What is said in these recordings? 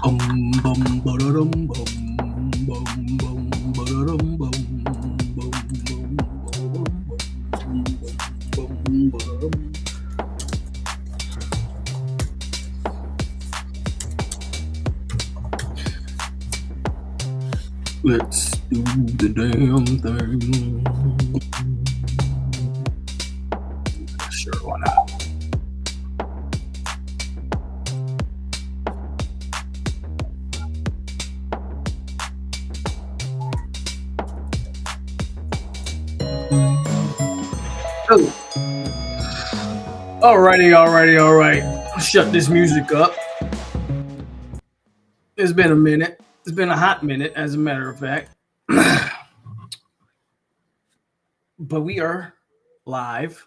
Bum bum ba-da-dum bum bum bum ba-da-dum bum bum bum bum bum ba-da-dum. Let's do the damn thing. Sure, why not? Oh. Alrighty. Shut this music up. It's been a minute. It's been a hot minute, as a matter of fact. But we are live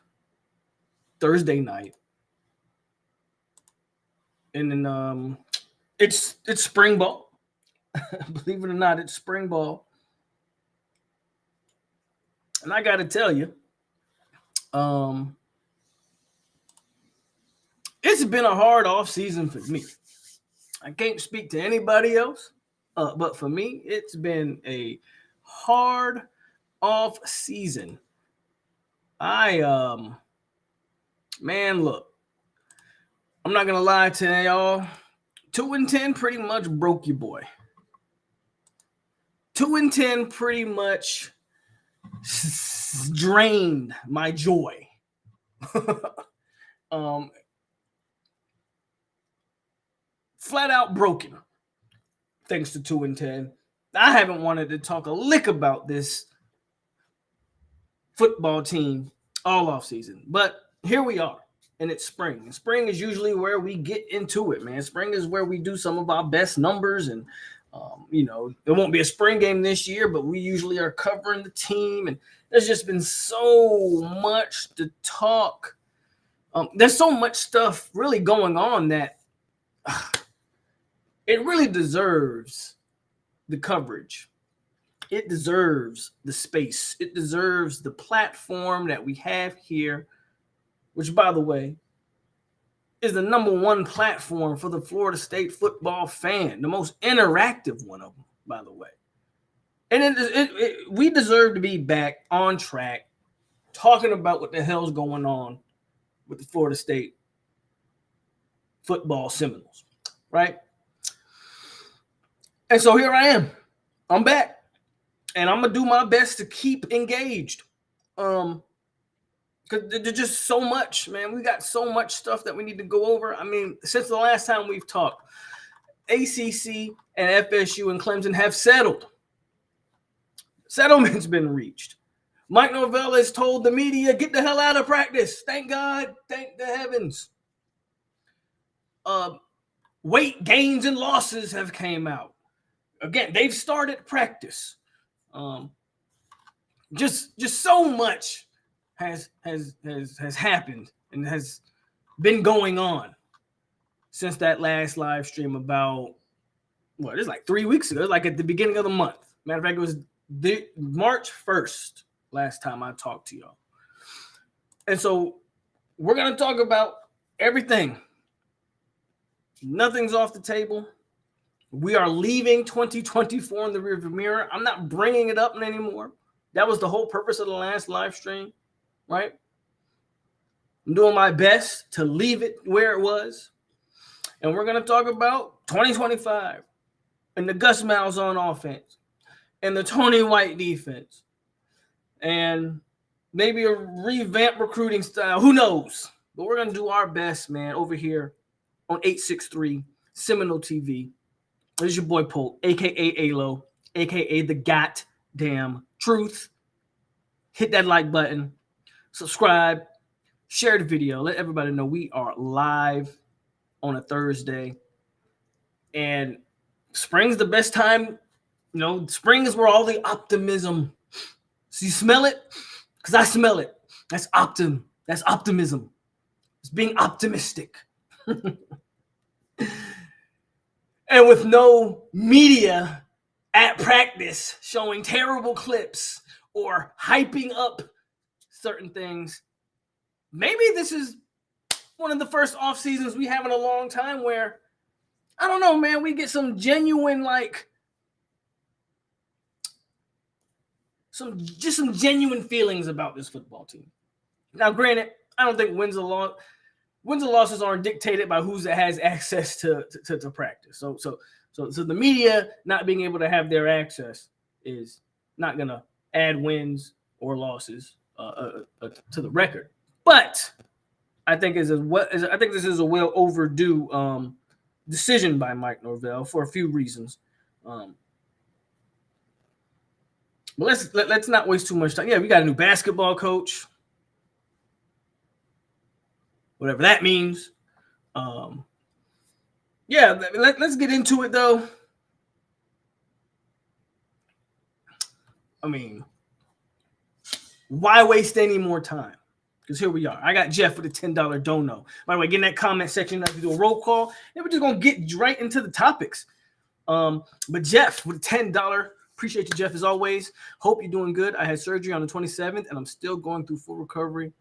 Thursday night, and then it's spring ball. Believe it or not, it's spring ball, and I got to tell you, um, it's been a hard off season for me. I can't speak to anybody else, but for me, it's been a hard off season. I man, look, I'm not gonna lie to y'all. 2-10 pretty much broke you, boy. 2-10 pretty much drained my joy. um, Flat out broken. Thanks to 2-10. I haven't wanted to talk a lick about this football team all off season, but here we are, and it's spring. And spring is usually where we get into it, man. Spring is where we do some of our best numbers, and there won't be a spring game this year, but we usually are covering the team, and there's just been so much to talk. There's so much stuff really going on that it really deserves the coverage. It deserves the space. It deserves the platform that we have here, which, by the way, is the number one platform for the Florida State football fan, the most interactive one of them, by the way. And we deserve to be back on track, talking about what the hell's going on with the Florida State football Seminoles, right? And so here I am. I'm back, and I'm gonna do my best to keep engaged. Because there's just so much, man. We got so much stuff that we need to go over. I mean, since the last time we've talked, ACC and FSU and Clemson have settled. Settlement's been reached. Mike Norvell has told the media, get the hell out of practice. Thank God. Thank the heavens. Weight gains and losses have came out. Again, they've started practice. Just so much has happened and has been going on since that last live stream about it's like 3 weeks ago. It was like at the beginning of the month. Matter of fact, it was March 1st last time I talked to y'all. And so we're going to talk about everything. Nothing's off the table. We are leaving 2024 in the rearview mirror. I'm not bringing it up anymore. That was the whole purpose of the last live stream, right? I'm doing my best to leave it where it was. And we're going to talk about 2025 and the Gus Malzahn offense and the Tony White defense and maybe a revamped recruiting style. Who knows? But we're going to do our best, man, over here on 863 Seminole TV. This is your boy Polk, a.k.a. ALO, a.k.a. the goddamn truth. Hit that like button, subscribe, share the video. Let everybody know we are live on a Thursday. And spring's the best time. You know, spring is where all the optimism. So you smell it? Because I smell it. That's optimism. It's being optimistic. And with no media at practice showing terrible clips or hyping up certain things, maybe this is one of the first off seasons we have in a long time where I don't know, man. We get some genuine, like, some genuine feelings about this football team. Now, granted, I don't think wins and losses aren't dictated by who has access to practice. So the media not being able to have their access is not gonna add wins or losses to the record. But I think this is a well overdue decision by Mike Norvell for a few reasons. But let's not waste too much time. Yeah, we got a new basketball coach, whatever that means. Yeah, let's get into it though. I mean, why waste any more time? Because here we are. I got Jeff with a $10 dono. By the way, get in that comment section. If you do a roll call, then we're just gonna get right into the topics. But Jeff with a $10. Appreciate you, Jeff, as always. Hope you're doing good. I had surgery on the 27th, and I'm still going through full recovery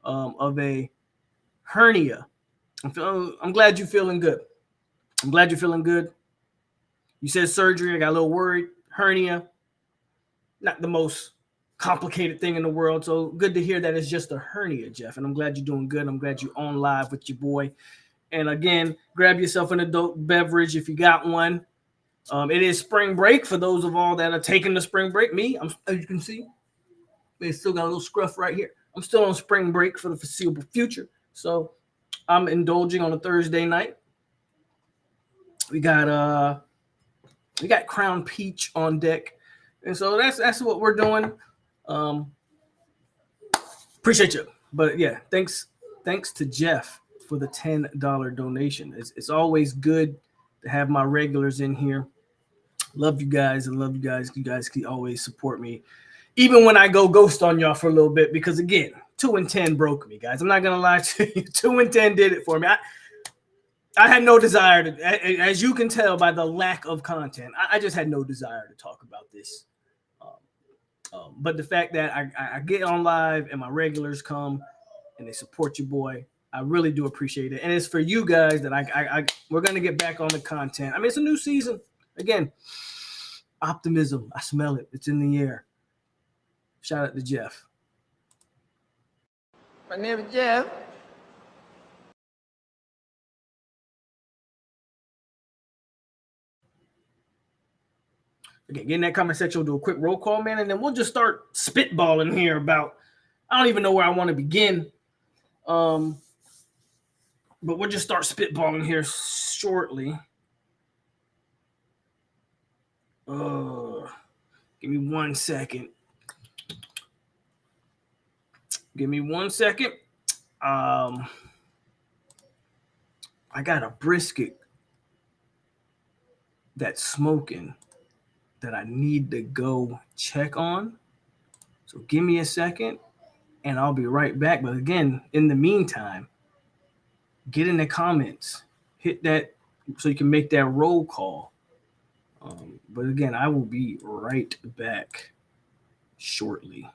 of a hernia. I'm glad you're feeling good. I'm glad you're feeling good. You said surgery. I got a little worried. Hernia, not the most complicated thing in the world. So good to hear that it's just a hernia, Jeff. And I'm glad you're doing good. I'm glad you're on live with your boy. And again, grab yourself an adult beverage if you got one. It is spring break for those of all that are taking the spring break. Me, as you can see, they still got a little scruff right here. I'm still on spring break for the foreseeable future. So I'm indulging on a Thursday night. We got Crown Peach on deck. And so that's what we're doing. Appreciate you. But yeah, thanks to Jeff for the $10 donation. It's always good to have my regulars in here. Love you guys and love you guys. You guys can always support me, even when I go ghost on y'all for a little bit, because again, 2 and 10 broke me, guys. I'm not gonna lie to you. 2 and 10 did it for me. I had no desire to, as you can tell by the lack of content, I just had no desire to talk about this. But the fact that I get on live and my regulars come and they support your boy, I really do appreciate it. And it's for you guys that we're going to get back on the content. I mean, it's a new season. Again, optimism. I smell it. It's in the air. Shout out to Jeff. My name is Jeff. Okay, get in that comment section. We'll do a quick roll call, man, and then we'll just start spitballing here about, I don't even know where I want to begin. But we'll just start spitballing here shortly. Give me 1 second. Give me 1 second. I got a brisket that's smoking that I need to go check on. So give me a second and I'll be right back. But again, in the meantime, get in the comments, hit that so you can make that roll call. But again, I will be right back shortly.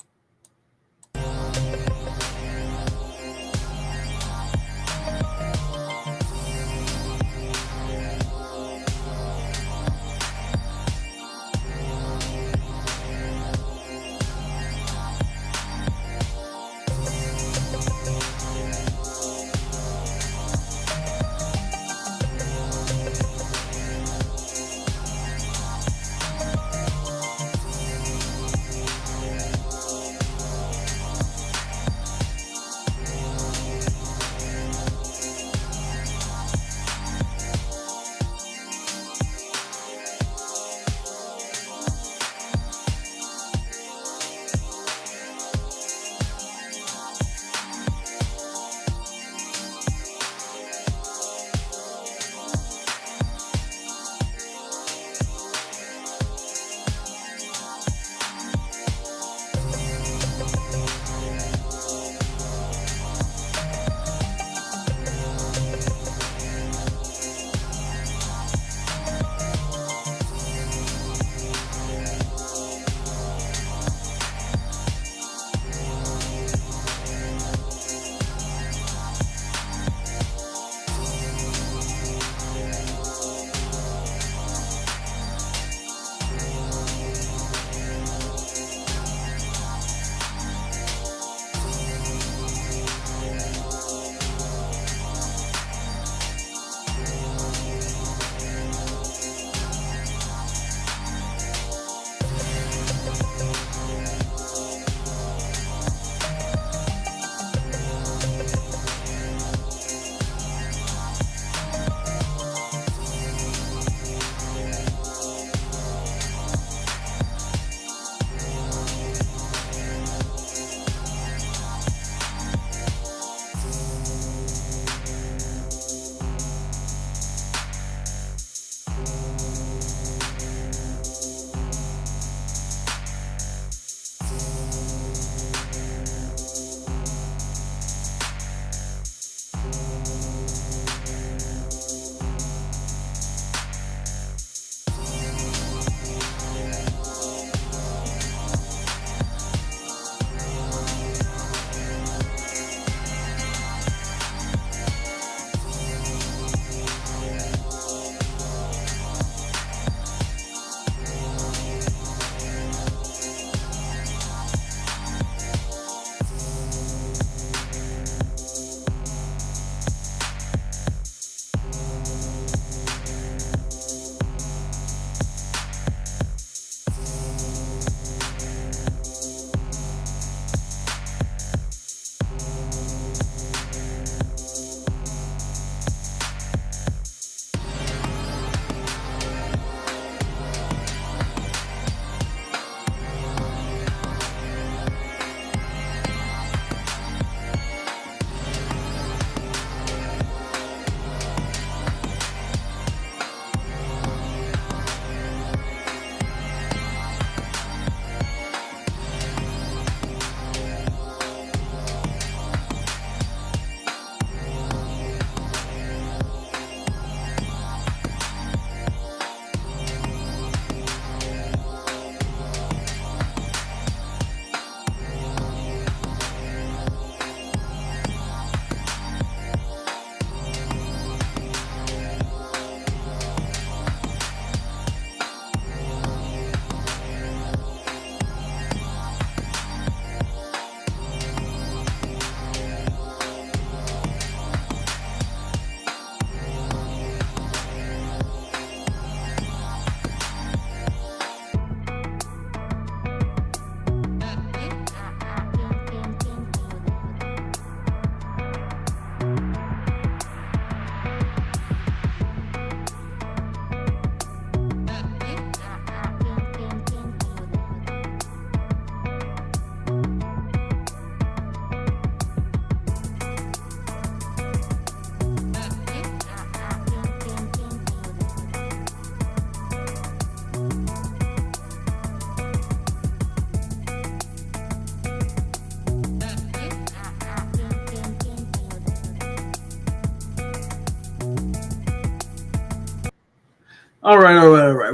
All right.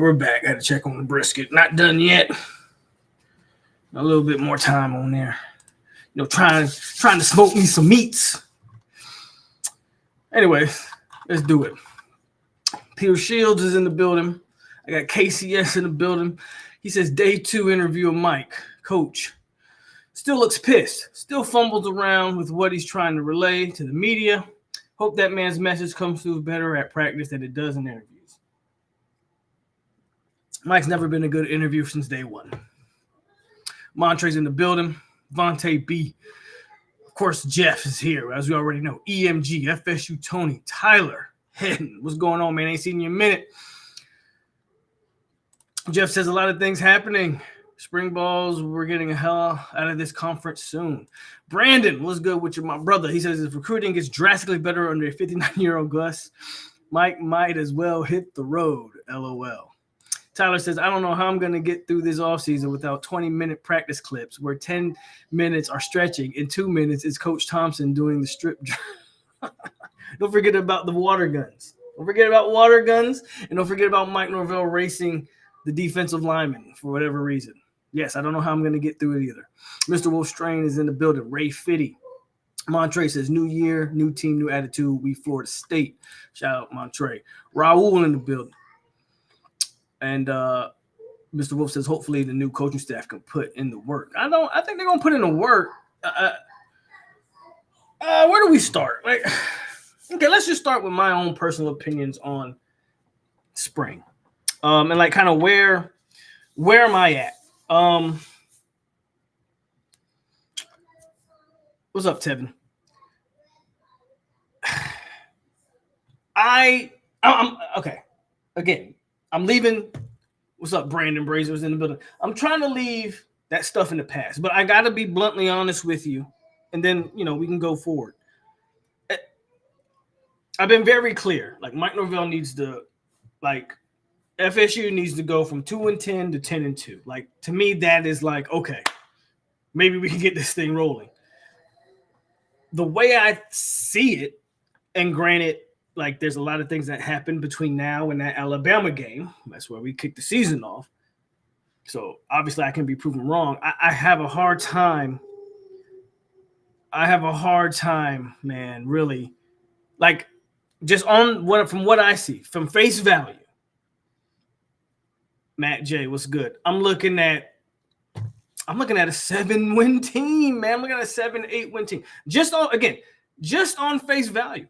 We're back. I had to check on the brisket. Not done yet. A little bit more time on there. Trying to smoke me some meats. Anyway, let's do it. Peter Shields is in the building. I got KCS in the building. He says, day 2 interview of Mike. Coach still looks pissed. Still fumbles around with what he's trying to relay to the media. Hope that man's message comes through better at practice than it does in interviews. Mike's never been a good interview since day 1. Montre's in the building. Vontae B. Of course, Jeff is here, as we already know. EMG, FSU Tony, Tyler, Hedden. What's going on, man? Ain't seen you in a minute. Jeff says a lot of things happening. Spring balls, we're getting a hell out of this conference soon. Brandon, what's good with you, my brother? He says if recruiting gets drastically better under a 59-year-old Gus, Mike might as well hit the road, LOL. Tyler says, I don't know how I'm going to get through this offseason without 20-minute practice clips where 10 minutes are stretching and 2 minutes is Coach Thompson doing the strip. Don't forget about the water guns. Don't forget about water guns, and don't forget about Mike Norvell racing the defensive lineman for whatever reason. Yes, I don't know how I'm going to get through it either. Mr. Wolf Strain is in the building. Ray Fitty. Montre says, new year, new team, new attitude. We Florida State. Shout out Montre. Raul in the building. And Mr. Wolf says, hopefully the new coaching staff can put in the work. I think they're going to put in the work. Where do we start? Okay, let's just start with my own personal opinions on spring. And kind of where am I at? What's up, Tevin? I'm okay. Again, I'm leaving. What's up, Brandon Brazier's in the building? I'm trying to leave that stuff in the past, but I got to be bluntly honest with you, and then we can go forward. I've been very clear. Mike Norvell needs to, FSU needs to go from 2-10 to 10-2. To me, that is okay, maybe we can get this thing rolling. The way I see it, and granted, there's a lot of things that happened between now and that Alabama game. That's where we kicked the season off. So obviously I can be proven wrong. I have a hard time. Man, really. Just from what I see, from face value. Matt J, what's good? I'm looking at a 7-win team, man. I'm looking at a 7-8 team. Just on face value.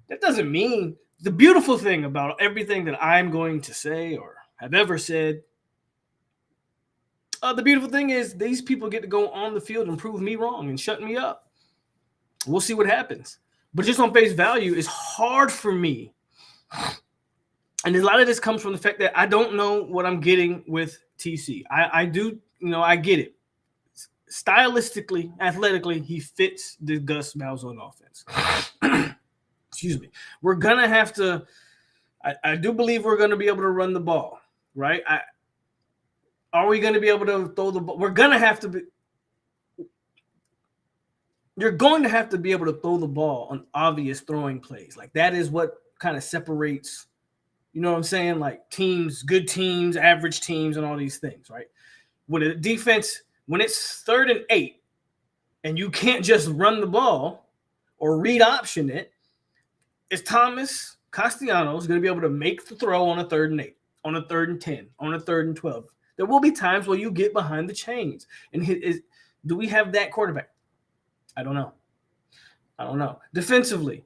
That doesn't mean the beautiful thing about everything that I'm going to say or have ever said. The beautiful thing is these people get to go on the field and prove me wrong and shut me up. We'll see what happens. But just on face value, it's hard for me. And a lot of this comes from the fact that I don't know what I'm getting with TC. I do, I get it. Stylistically, athletically, he fits the Gus Malzahn offense. Excuse me. We're going to have to – I do believe we're going to be able to run the ball, right? Are we going to be able to throw the ball? We're going to have to be – you're going to have to be able to throw the ball on obvious throwing plays. That is what kind of separates – you know what I'm saying? Teams, good teams, average teams, and all these things, right? When a defense, when it's 3rd and 8, and you can't just run the ball or read option it, is Thomas Castellanos going to be able to make the throw on a 3rd and 8, on a 3rd and 10, on a 3rd and 12? There will be times where you get behind the chains. And do we have that quarterback? I don't know. Defensively,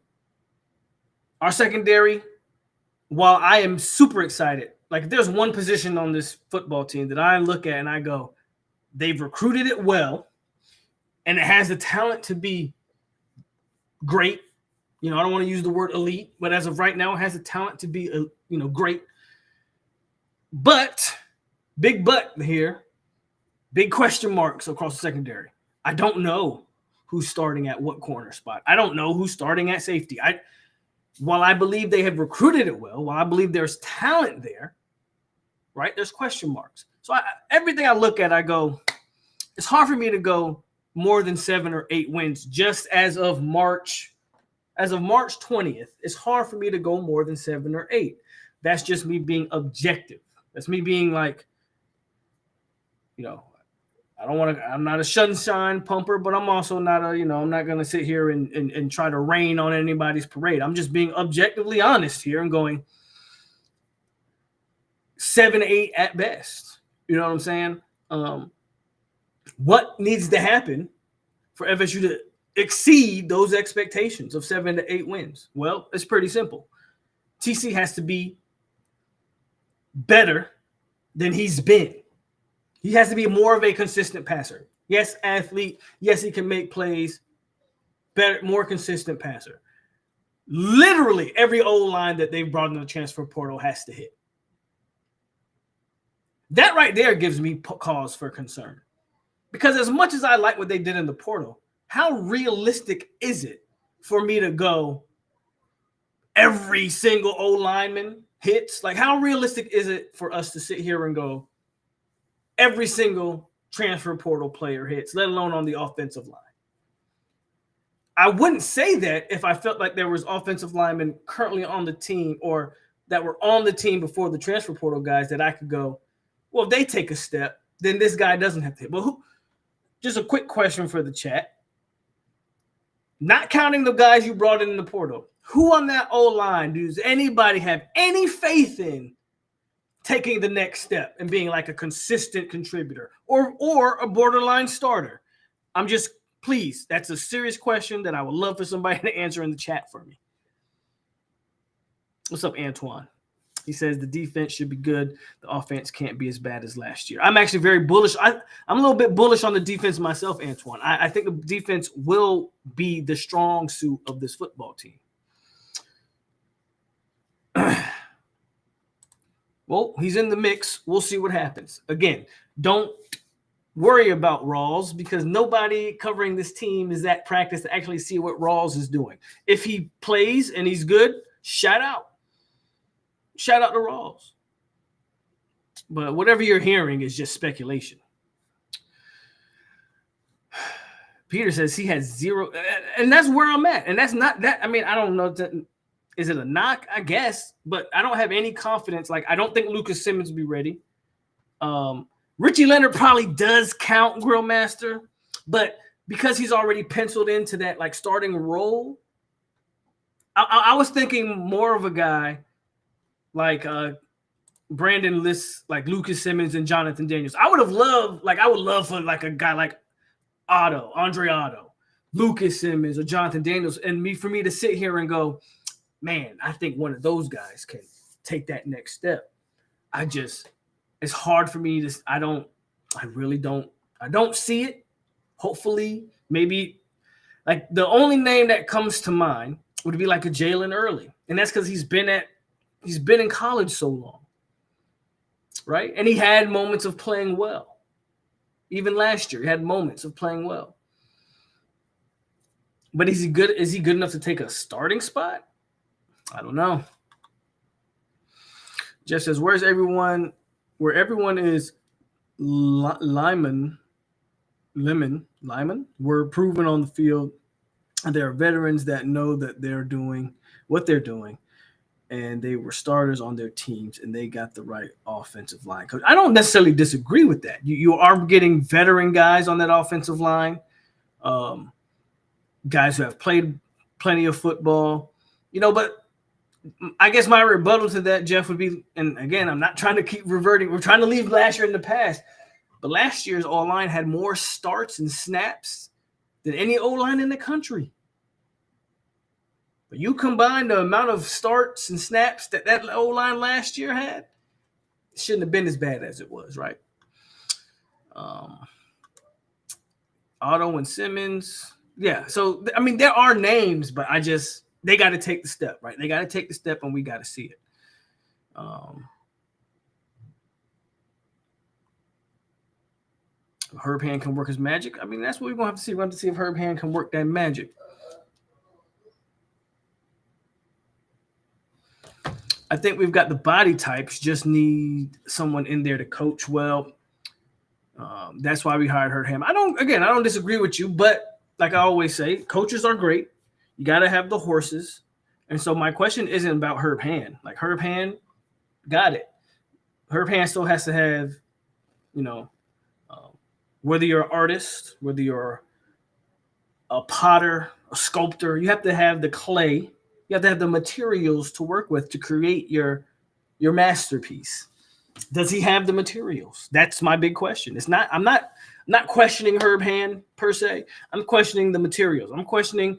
our secondary, while I am super excited, if there's one position on this football team that I look at and I go, they've recruited it well, and it has the talent to be great. I don't want to use the word elite, but as of right now, it has the talent to be, great. But, big but here, big question marks across the secondary. I don't know who's starting at what corner spot. I don't know who's starting at safety. While I believe they have recruited it well, while I believe there's talent there, right, there's question marks. So everything I look at, I go, it's hard for me to go more than 7 or 8 wins just as of March 20th. It's hard for me to go more than 7 or 8. That's just me being objective. That's me being like, I'm not a sunshine pumper, but I'm also not I'm not going to sit here and try to rain on anybody's parade. I'm just being objectively honest here and going 7, 8 at best. You know what I'm saying? What needs to happen for FSU to exceed those expectations of 7 to 8 wins? Well, it's pretty simple. TC has to be better than he's been. He has to be more of a consistent passer. Yes, athlete. Yes, he can make plays. Better, more consistent passer. Literally every O-line that they've brought in the transfer portal has to hit. That right there gives me cause for concern. Because as much as I like what they did in the portal, how realistic is it for me to go every single O-lineman hits? Like, how realistic is it for us to sit here and go every single transfer portal player hits, let alone on the offensive line? I wouldn't say that if I felt like there was offensive linemen currently on the team or that were on the team before the transfer portal guys that I could go, well, if they take a step, then this guy doesn't have to hit. Well, just a quick question for the chat. Not counting the guys you brought in the portal, who on that O-line does anybody have any faith in taking the next step and being like a consistent contributor or a borderline starter? I'm just, please, that's a serious question that I would love for somebody to answer in the chat for me. What's up, Antoine? He says the defense should be good. The offense can't be as bad as last year. I'm actually very bullish. I'm a little bit bullish on the defense myself, Antoine. I think the defense will be the strong suit of this football team. Well, he's in the mix. We'll see what happens. Again, don't worry about Rawls because nobody covering this team is at practice to actually see what Rawls is doing. If he plays and he's good, shout out. Shout out to Rawls. But whatever you're hearing is just speculation. Peter says he has 0, and that's where I'm at. And that's not that. I mean, I don't know. Is it a knock? I guess, but I don't have any confidence. Like, I don't think Lucas Simmons will be ready. Richie Leonard probably does count, Grillmaster, but because he's already penciled into that like starting role, I was thinking more of a guy like Brandon Liss, like Lucas Simmons and Jonathan Daniels. I would love for like a guy like Andre Otto, Lucas Simmons or Jonathan Daniels, and for me to sit here and go, man, I think one of those guys can take that next step. It's hard for me to, I don't see it. Hopefully, maybe like the only name that comes to mind would be like a Jalen Early. And that's because he's been in college so long. Right? And he had moments of playing well. Even last year, he had moments of playing well. But is he good enough to take a starting spot? I don't know. Jeff says, where everyone is Lyman, were proven on the field. And there are veterans that know that they're doing what they're doing. And they were starters on their teams, and they got the right offensive line coach. I don't necessarily disagree with that. You are getting veteran guys on that offensive line, guys who have played plenty of football, but I guess my rebuttal to that, Jeff, would be, and again, I'm not trying to keep reverting. We're trying to leave last year in the past, but last year's O-line had more starts and snaps than any O-line in the country. But you combine the amount of starts and snaps that O-line last year had, it shouldn't have been as bad as it was, right? Otto and Simmons. Yeah, so, I mean, there are names, but they got to take the step, right? They got to take the step, and we got to see it. Herb Hand can work his magic. I mean, that's what we're going to have to see. We're going to have to see if Herb Hand can work that magic. I think we've got the body types, just need someone in there to coach well. That's why we hired Herb Hand. I don't disagree with you, but like I always say, coaches are great. You got to have the horses. And so my question isn't about Herb Hand. Like Herb Hand, Got it. Herb Hand still has to have, you know, whether you're an artist, whether you're a potter, a sculptor, you have to have the clay. You have to have the materials to work with to create your masterpiece. Does he have the materials? That's my big question. It's not. I'm not questioning Herb Hand per se. I'm questioning the materials. I'm questioning.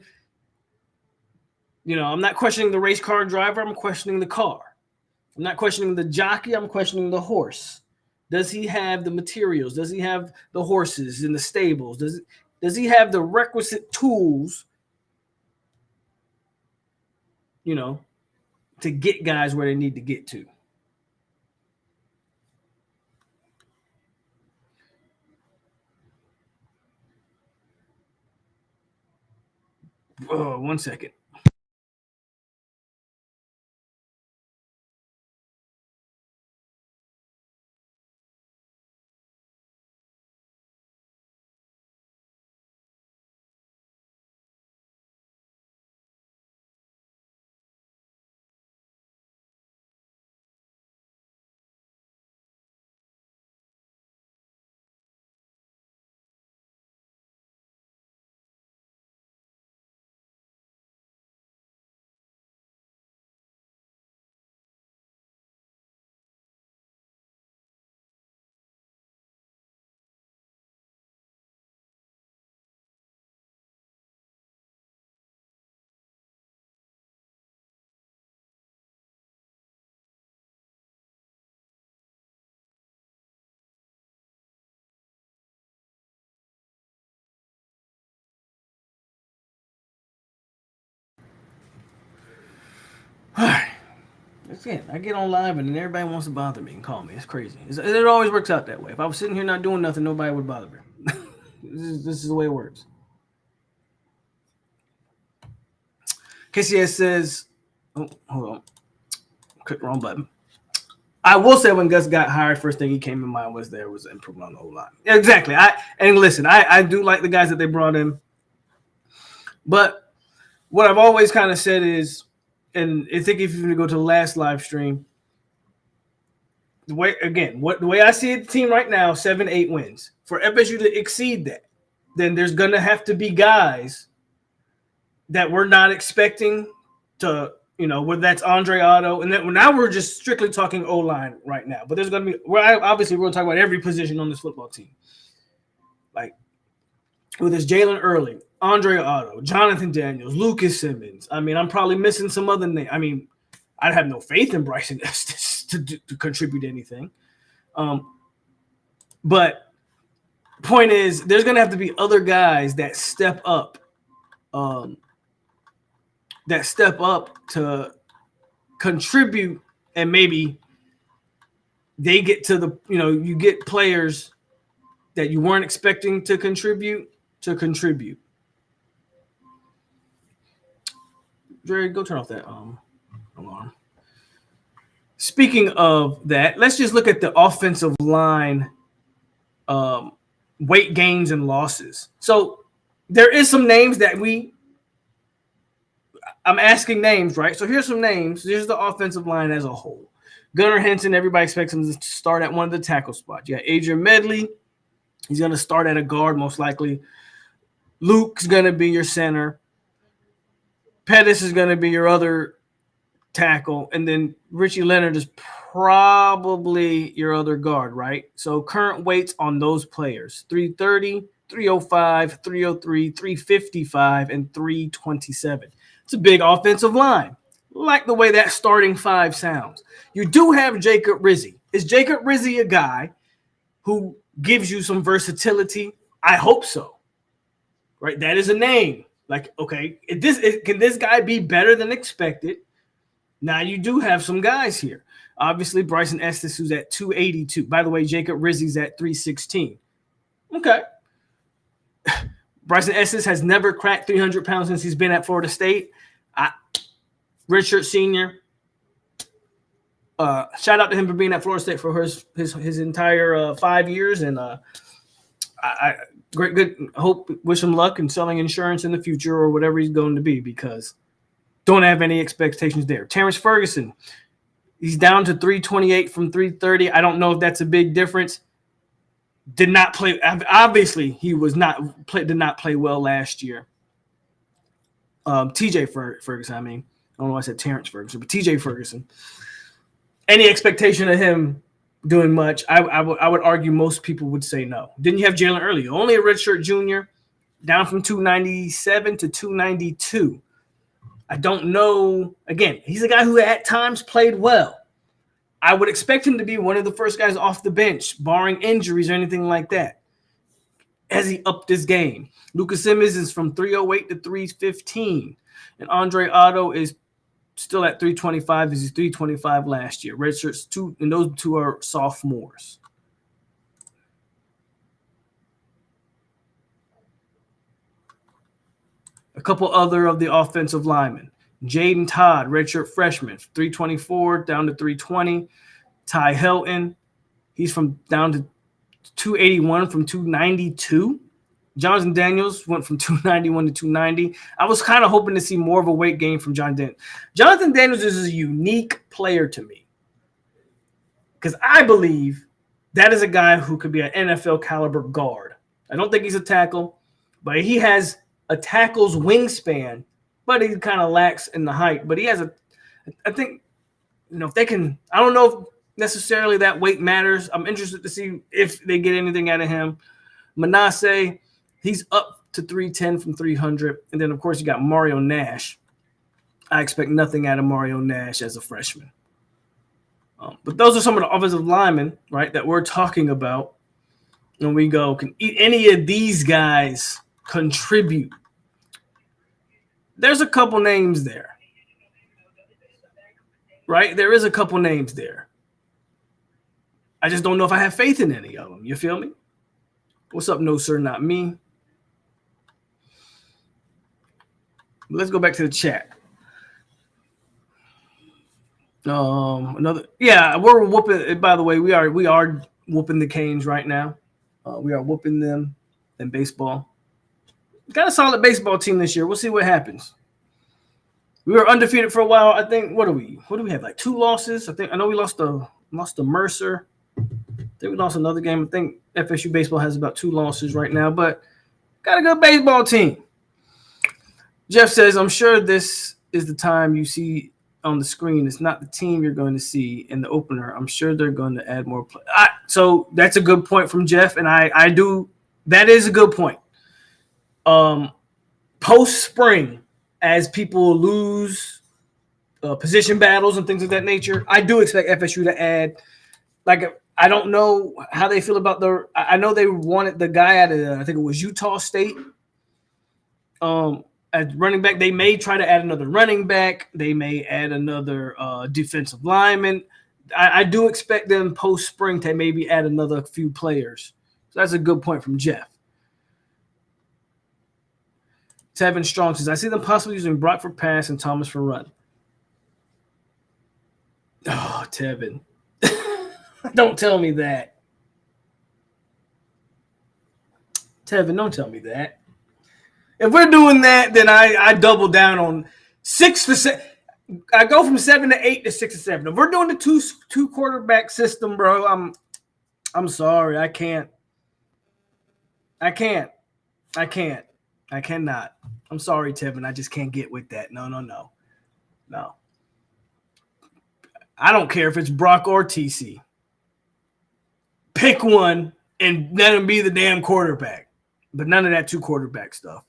I'm not questioning the race car driver. I'm questioning the car. I'm not questioning the jockey. I'm questioning the horse. Does he have the materials? Does he have the horses in the stables? Does he have the requisite tools, to get guys where they need to get to? Oh, 1 second. All right. Again, I get on live and then everybody wants to bother me and call me. It's crazy. It always works out that way. If I was sitting here not doing nothing, nobody would bother me. This is the way it works. KCS says, oh, hold on. Click the wrong button. I will say when Gus got hired, first thing he came in mind was there was improvement on the whole line. Exactly. Listen, I do like the guys that they brought in. But what I've always kind of said is, and I think if you're going to go to the last live stream, the way I see the team right now, 7-8 wins. For FSU to exceed that, then there's going to have to be guys that we're not expecting to, whether that's Andre Otto, and then now we're just strictly talking O-line right now. But there's going to be, obviously we're going to talk about every position on this football team. Like, whether it's Jalen Early, Andre Otto, Jonathan Daniels, Lucas Simmons. I mean, I'm probably missing some other names. I mean, I have no faith in Bryson Estes to contribute anything. But point is, there's going to have to be other guys that step up. To contribute, and maybe they get to the, you get players that you weren't expecting to contribute. Jerry, go turn off that alarm. Speaking of that, let's just look at the offensive line weight gains and losses. So there is some names that I'm asking names, right? So here's some names. Here's the offensive line as a whole. Gunnar Henson, everybody expects him to start at one of the tackle spots. You got Adrian Medley. He's going to start at a guard most likely. Luke's going to be your center. Pettis is going to be your other tackle. And then Richie Leonard is probably your other guard, right? So current weights on those players, 330, 305, 303, 355, and 327. It's a big offensive line. Like the way that starting five sounds. You do have Jacob Rizzi. Is Jacob Rizzi a guy who gives you some versatility? I hope so. Right? That is a name. Like, okay, can this guy be better than expected? Now you do have some guys here. Obviously, Bryson Estes, who's at 282. By the way, Jacob Rizzi's at 316. Okay. Bryson Estes has never cracked 300 pounds since he's been at Florida State. Richard Sr., shout out to him for being at Florida State for his entire 5 years. And wish him luck in selling insurance in the future or whatever he's going to be, because don't have any expectations there. Terrence Ferguson, He's down to 328 from 330. I don't know if that's a big difference. Did not play. Obviously, he did not play well last year. TJ Ferguson. I mean, I don't know why I said Terrence Ferguson, but TJ Ferguson. Any expectation of him doing much? I would argue most people would say no. Didn't you have Jalen Early? Only a redshirt junior, down from 297 to 292. I don't know. Again, he's a guy who at times played well. I would expect him to be one of the first guys off the bench, barring injuries or anything like that. Has he upped his game? Lucas Simmons is from 308 to 315. And Andre Otto is still at 325. He's 325 last year. Redshirts, and those two are sophomores. A couple other of the offensive linemen. Jaden Todd, redshirt freshman, 324 down to 320. Ty Helton, he's from down to 281 from 292. Jonathan Daniels went from 291 to 290. I was kind of hoping to see more of a weight gain from Jonathan. Jonathan Daniels is a unique player to me because I believe that is a guy who could be an NFL caliber guard. I don't think he's a tackle, but he has a tackle's wingspan, but he kind of lacks in the height. But he has I think, if they can, I don't know if necessarily that weight matters. I'm interested to see if they get anything out of him. Manasseh, he's up to 310 from 300. And then, of course, you got Mario Nash. I expect nothing out of Mario Nash as a freshman. But those are some of the offensive linemen, right, that we're talking about. And we go, can any of these guys contribute? There's a couple names there, right? There is a couple names there. I just don't know if I have faith in any of them. You feel me? What's up, no sir, not me? Let's go back to the chat. We're whooping. By the way, we are whooping the Canes right now. We are whooping them in baseball. Got a solid baseball team this year. We'll see what happens. We were undefeated for a while. I think. What do we have? Like 2 losses. I know we lost to Mercer. I think we lost another game. I think FSU baseball has about 2 losses right now, but got a good baseball team. Jeff says, I'm sure this is the time you see on the screen. It's not the team you're going to see in the opener. I'm sure they're going to add more play. So that's a good point from Jeff, and I do. That is a good point. Post spring, as people lose position battles and things of that nature, I do expect FSU to add. Like, I don't know how they feel about I know they wanted the guy out of I think it was Utah State. At running back, they may try to add another running back. They may add another defensive lineman. I do expect them post spring to maybe add another few players. So that's a good point from Jeff. Tevin Strong says, I see them possibly using Brock for pass and Thomas for run. Oh, Tevin. Don't tell me that. Tevin, don't tell me that. If we're doing that, then I double down on 6 to 7. I go from 7 to 8 to 6 to 7. If we're doing the two quarterback system, bro, I'm sorry. I can't. I cannot. I'm sorry, Tevin. I just can't get with that. No. I don't care if it's Brock or TC. Pick one and let him be the damn quarterback. But none of that 2 quarterback stuff.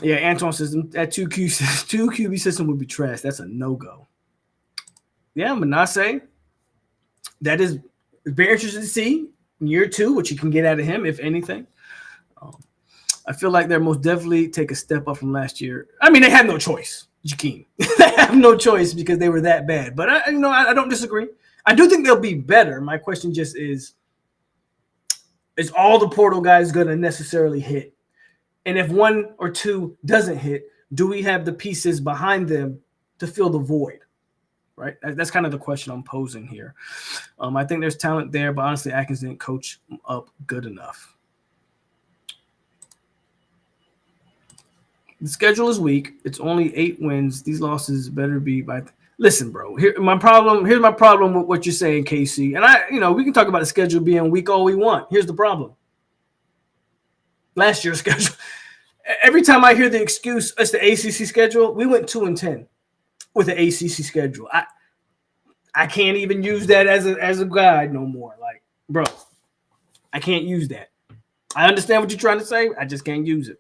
Yeah, Antoine says that 2 QB system would be trash. That's a no-go. Yeah, Manasseh. That is very interesting to see in year 2 what you can get out of him, if anything. I feel like they're most definitely take a step up from last year. I mean, they have no choice, Jakeem. They have no choice because they were that bad. But I don't disagree. I do think they'll be better. My question just is all the portal guys going to necessarily hit? And if 1 or 2 doesn't hit, do we have the pieces behind them to fill the void? Right? That's kind of the question I'm posing here. I think there's talent there, but honestly, Atkins didn't coach up good enough. The schedule is weak. It's only 8 wins. These losses better be by Listen, bro. Here's my problem with what you're saying, KC. And we can talk about the schedule being weak all we want. Here's the problem. Last year's schedule. Every time I hear the excuse, it's the ACC schedule. We went 2-10 with the ACC schedule. I can't even use that as a guide no more. Like, bro, I can't use that. I understand what you're trying to say. I just can't use it.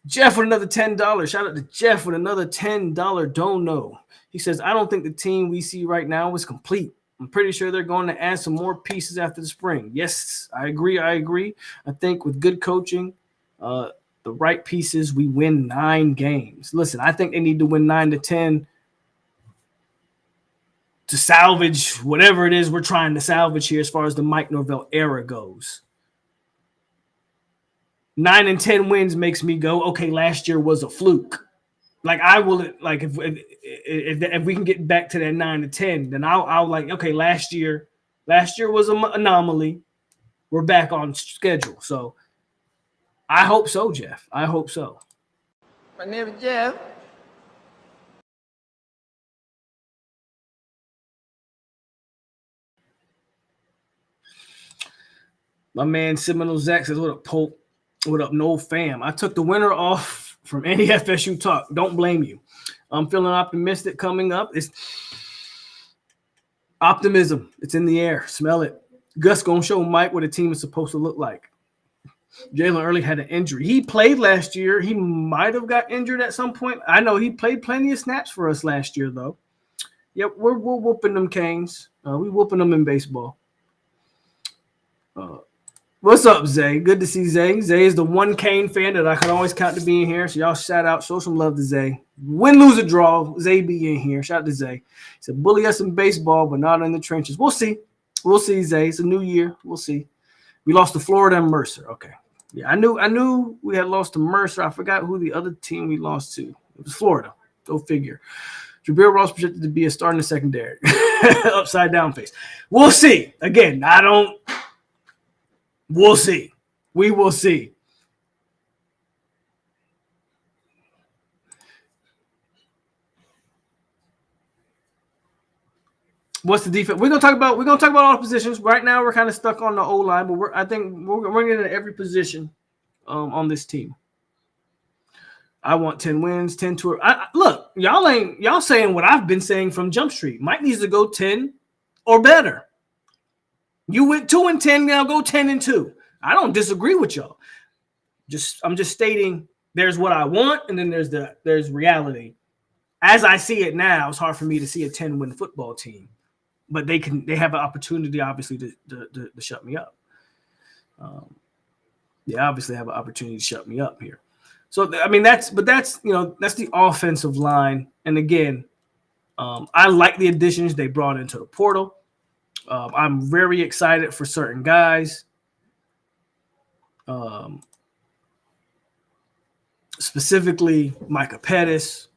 Jeff with another $10. Shout out to Jeff with another $10 dono. He says, I don't think the team we see right now is complete. I'm pretty sure they're going to add some more pieces after the spring. Yes, I agree. I think with good coaching, the right pieces, we win 9 games. Listen, I think they need to win 9 to 10 to salvage whatever it is we're trying to salvage here as far as the Mike Norvell era goes. 9 and 10 wins makes me go, okay, last year was a fluke. Like, I will, like, if we can get back to that 9 to 10, then I'll like, okay, last year was an anomaly. We're back on schedule. So I hope so, Jeff. I hope so. My name is Jeff. My man Seminole Zach says, what up, Polk? What up, no fam? I took the winter off from any FSU talk. Don't blame you. I'm feeling optimistic coming up. It's optimism. It's in the air. Smell it. Gus going to show Mike what a team is supposed to look like. Jalen Early had an injury. He played last year. He might have got injured at some point. I know he played plenty of snaps for us last year, though. Yep, we're whooping them Canes. We whooping them in baseball. What's up, Zay? Good to see Zay. Zay is the one Kane fan that I can always count to be in here. So y'all shout out, show some love to Zay. Win, lose, or draw, Zay be in here. Shout out to Zay. He said, bully us in baseball, but not in the trenches. We'll see. We'll see, Zay. It's a new year. We'll see. We lost to Florida and Mercer. Okay. Yeah, I knew we had lost to Mercer. I forgot who the other team we lost to. It was Florida. Go figure. Jabril Ross projected to be a star in the secondary. Upside down face. We'll see. Again, we'll see. We will see. What's the defense? We're gonna talk about all the positions. Right now, we're kind of stuck on the O line, but I think we're getting every position on this team. I want 10 wins, 10 tour. Look, y'all saying what I've been saying from Jump Street. Mike needs to go 10 or better. You went 2-10, now go 10-2. I don't disagree with y'all. I'm just stating there's what I want, and then there's reality. As I see it now, it's hard for me to see a 10-win football team, but they have an opportunity, obviously, to shut me up. They obviously have an opportunity to shut me up here. So I mean that's the offensive line, and again, I like the additions they brought into the portal. I'm very excited for certain guys. Specifically Micah Pettis.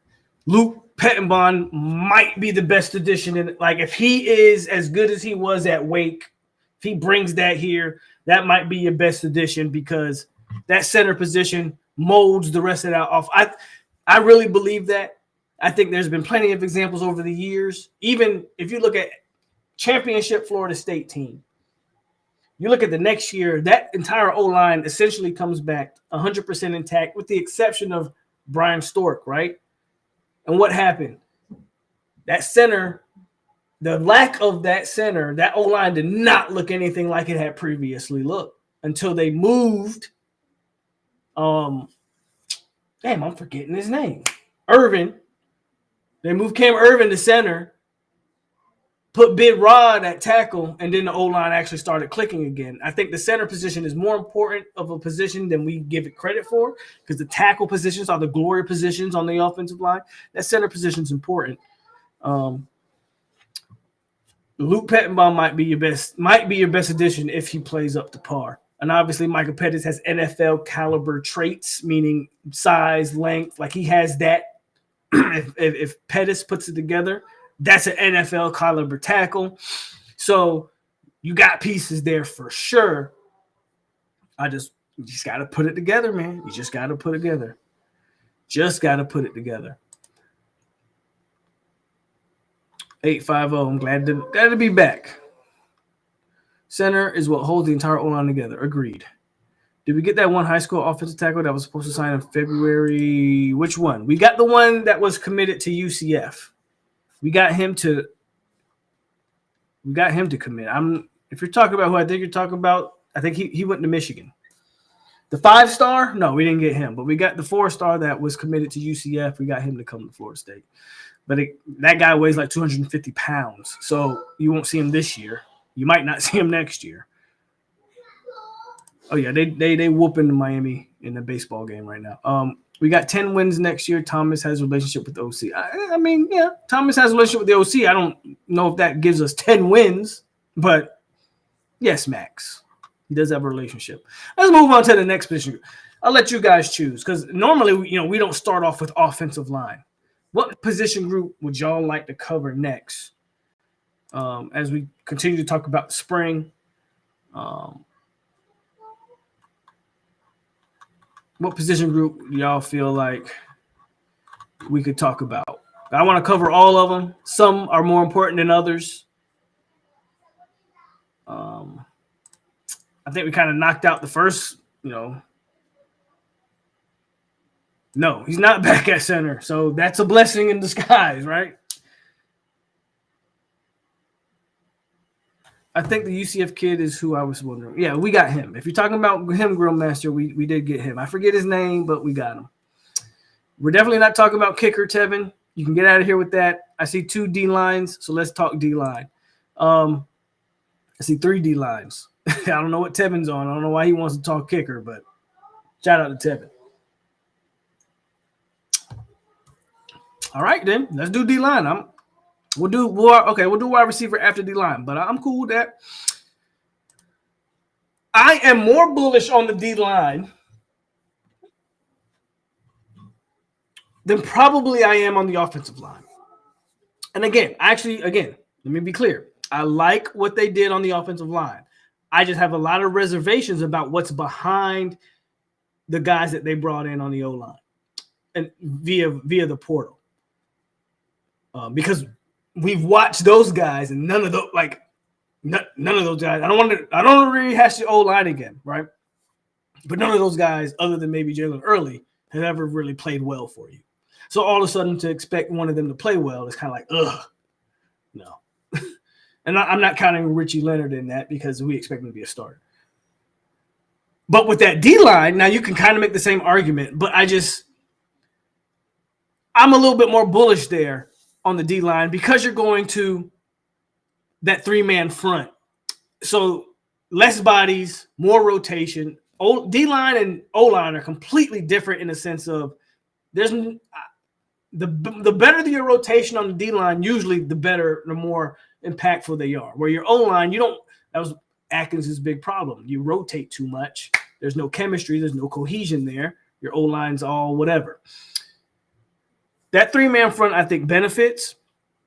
Luke Pettenbon might be the best addition. And like, if he is as good as he was at Wake, if he brings that here, that might be your best addition, because that center position molds the rest of that off. I really believe that. I think there's been plenty of examples over the years. Even if you look at championship Florida State team, you look at the next year, that entire O-line essentially comes back 100% intact, with the exception of Brian Stork, right? And what happened? That center, the lack of that center, that O-line did not look anything like it had previously looked until they moved. I'm forgetting his name. Irvin. They moved Cam Irvin to center, put Big Rod at tackle, and then the O-line actually started clicking again. I think the center position is more important of a position than we give it credit for, because the tackle positions are the glory positions on the offensive line. That center position is important. Luke Pettenbaum might be your best addition if he plays up to par. And obviously, Micah Pettis has NFL caliber traits, meaning size, length. Like, he has that. If Pettis puts it together, that's an NFL caliber tackle. So you got pieces there for sure. You just got to put it together, man. You just got to put it together. Just got to put it together. 850. I'm glad to be back. Center is what holds the entire O-line together. Agreed. Did we get that one high school offensive tackle that was supposed to sign in February? Which one? We got the one that was committed to UCF. We got him to commit. If you're talking about who I think you're talking about, I think he went to Michigan. The 5-star? No, we didn't get him. But we got the 4-star that was committed to UCF. We got him to come to Florida State. But that guy weighs like 250 pounds. So you won't see him this year. You might not see him next year. Oh, yeah, they whooping Miami in the baseball game right now. We got 10 wins next year. Thomas has a relationship with the OC. I mean, yeah, Thomas has a relationship with the OC. I don't know if that gives us 10 wins, but yes, Max. He does have a relationship. Let's move on to the next position. I'll let you guys choose because normally, we don't start off with offensive line. What position group would y'all like to cover next as we continue to talk about spring? What position group do y'all feel like we could talk about? I want to cover all of them. Some are more important than others. I think we kind of knocked out the first, No, he's not back at center. So that's a blessing in disguise, right? I think the UCF kid is who I was wondering. Yeah, we got him. If you're talking about him, Grill Master, we did get him. I forget his name, but we got him. We're definitely not talking about kicker, Tevin. You can get out of here with that. I see 2 D-lines, so let's talk D-line. I see 3 D-lines. I don't know what Tevin's on. I don't know why he wants to talk kicker, but shout out to Tevin. All right, then. Let's do D-line. We'll do wide receiver after D-line, but I'm cool with that. I am more bullish on the D-line than probably I am on the offensive line. And again, let me be clear. I like what they did on the offensive line. I just have a lot of reservations about what's behind the guys that they brought in on the O-line and via the portal. Because we've watched those guys and none of those guys. I don't want to rehash the O-line again, right? But none of those guys, other than maybe Jalen Early, have ever really played well for you. So all of a sudden to expect one of them to play well is kind of like, no. And I'm not counting Richie Leonard in that because we expect him to be a starter. But with that D-line, now you can kind of make the same argument, but I'm a little bit more bullish there on the D-line because you're going to that 3-man front. So less bodies, more rotation. D-line and O-line are completely different in the sense of there's the better your rotation on the D-line, usually the more impactful they are. Where your O-line, that was Atkins' big problem. You rotate too much. There's no chemistry. There's no cohesion there. Your O-line's all whatever. That 3-man front, I think, benefits.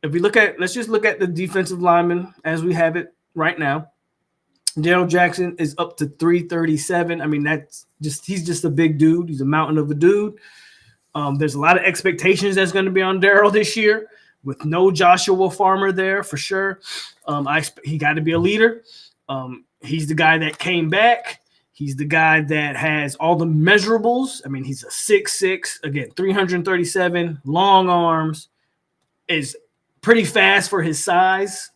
Let's just look at the defensive linemen as we have it right now. Darrell Jackson is up to 337. I mean, he's just a big dude. He's a mountain of a dude. There's a lot of expectations that's going to be on Darrell this year with no Joshua Farmer there for sure. He got to be a leader. He's the guy that came back. He's the guy that has all the measurables. I mean, he's a 6'6", again, 337, long arms, is pretty fast for his size.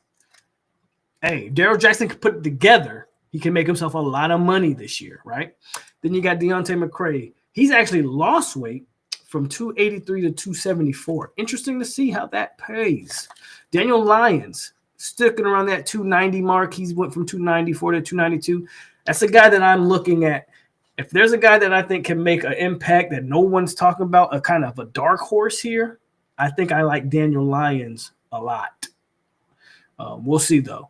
Hey, Darrell Jackson can put it together. He can make himself a lot of money this year, right? Then you got Deontay McCray. He's actually lost weight from 283 to 274. Interesting to see how that pays. Daniel Lyons, sticking around that 290 mark. He went from 294 to 292. That's a guy that I'm looking at. If there's a guy that I think can make an impact that no one's talking about, a kind of a dark horse here, I think I like Daniel Lyons a lot. We'll see, though.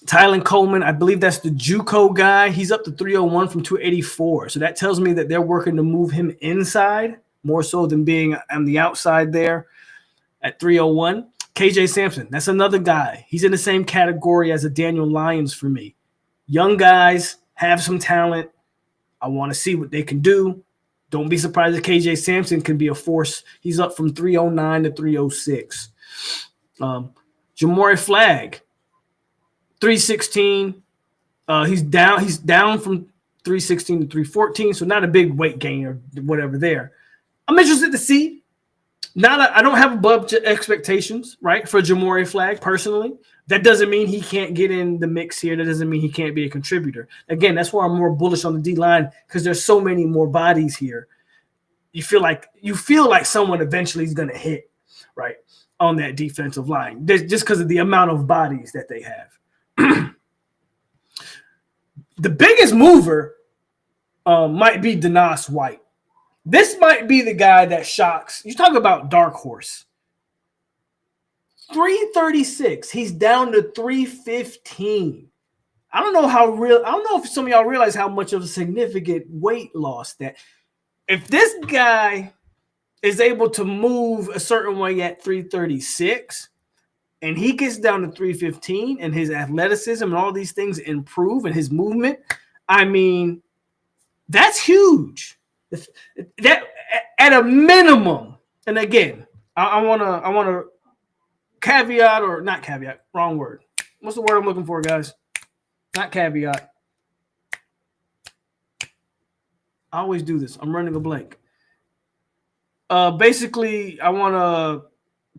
Tylen Coleman, I believe that's the JUCO guy. He's up to 301 from 284. So that tells me that they're working to move him inside more so than being on the outside there at 301. KJ Sampson, that's another guy. He's in the same category as a Daniel Lyons for me. Young guys have some talent. I want to see what they can do. Don't be surprised if KJ Sampson can be a force. He's up from 309 to 306. Jamori Flagg, 316. He's down from 316 to 314, so not a big weight gain or whatever there. I'm interested to see. I don't have above expectations, right, for Jamori Flagg personally. That doesn't mean he can't get in the mix here. That doesn't mean he can't be a contributor. Again, that's why I'm more bullish on the D-line, because there's so many more bodies here. You feel like someone eventually is going to hit, right, on that defensive line, just because of the amount of bodies that they have. The biggest mover might be Denas White. This might be the guy that shocks. You talk about dark horse. 336. He's down to 315. I don't know if some of y'all realize how much of a significant weight loss that. If this guy is able to move a certain way at 336 and he gets down to 315 and his athleticism and all these things improve and his movement, I mean, that's huge. That at a minimum, and again, I want to caveat, or not caveat, wrong word. What's the word I'm looking for, guys? Not caveat. I always do this. I'm running a blank. Basically, I want to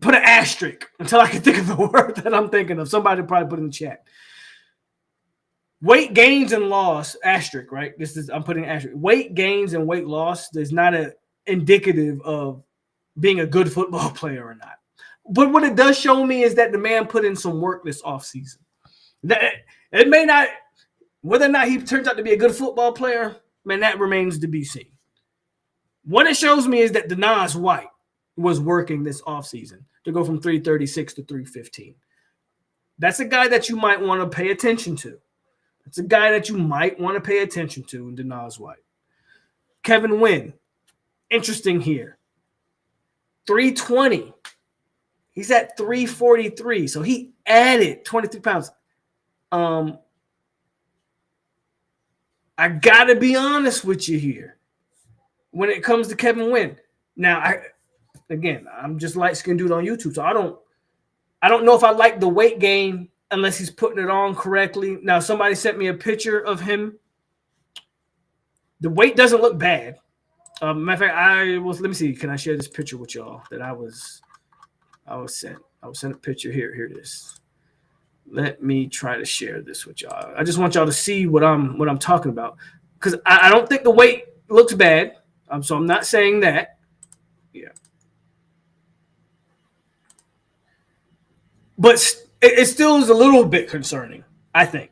put an asterisk until I can think of the word that I'm thinking of. Somebody probably put in the chat. Weight gains and loss, asterisk, right? I'm putting asterisk. Weight gains and weight loss is not indicative of being a good football player or not. But what it does show me is that the man put in some work this offseason. It may not, whether or not he turns out to be a good football player, man, that remains to be seen. What it shows me is that Denas White was working this offseason to go from 336 to 315. That's a guy that you might want to pay attention to. It's a guy that you might want to pay attention to in Denas White. Kevin Wynn, interesting here. 320. He's at 343. So he added 23 pounds. I got to be honest with you here when it comes to Kevin Wynn. Now, I'm just light-skinned dude on YouTube, so I don't know if I like the weight gain unless he's putting it on correctly. Now, somebody sent me a picture of him. The weight doesn't look bad. Matter of fact, let me see. Can I share this picture with y'all that I was sent? I was sent a picture here. Here it is. Let me try to share this with y'all. I just want y'all to see what I'm talking about, because I don't think the weight looks bad. So I'm not saying that. Yeah. But it still is a little bit concerning, I think.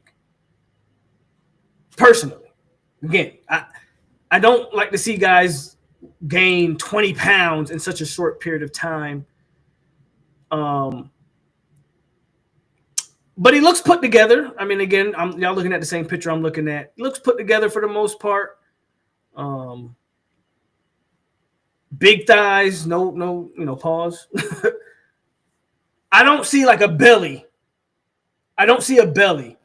Personally. Again, I don't like to see guys gain 20 pounds in such a short period of time. But he looks put together. I mean, again, y'all looking at the same picture I'm looking at. He looks put together for the most part. Big thighs, no, pause. I don't see like a belly. I don't see a belly.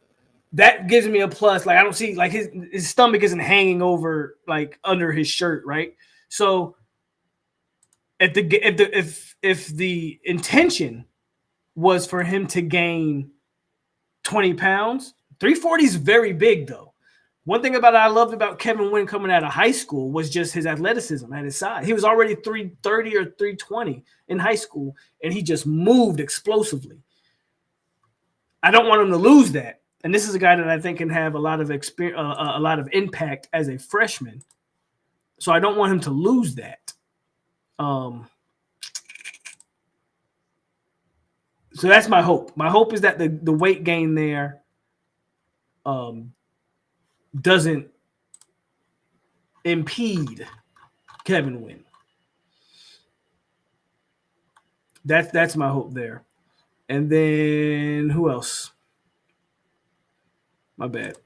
That gives me a plus. Like I don't see like his stomach isn't hanging over like under his shirt, right? So if the intention was for him to gain 20 pounds, 340 is very big though. One thing I loved about Kevin Wynn coming out of high school was just his athleticism at his side. He was already 330 or 320 in high school, and he just moved explosively. I don't want him to lose that. And this is a guy that I think can have a lot of experience, a lot of impact as a freshman. So I don't want him to lose that. So that's my hope. My hope is that the weight gain there doesn't impede Kevin Wynn. That's my hope there. And then who else? My bad.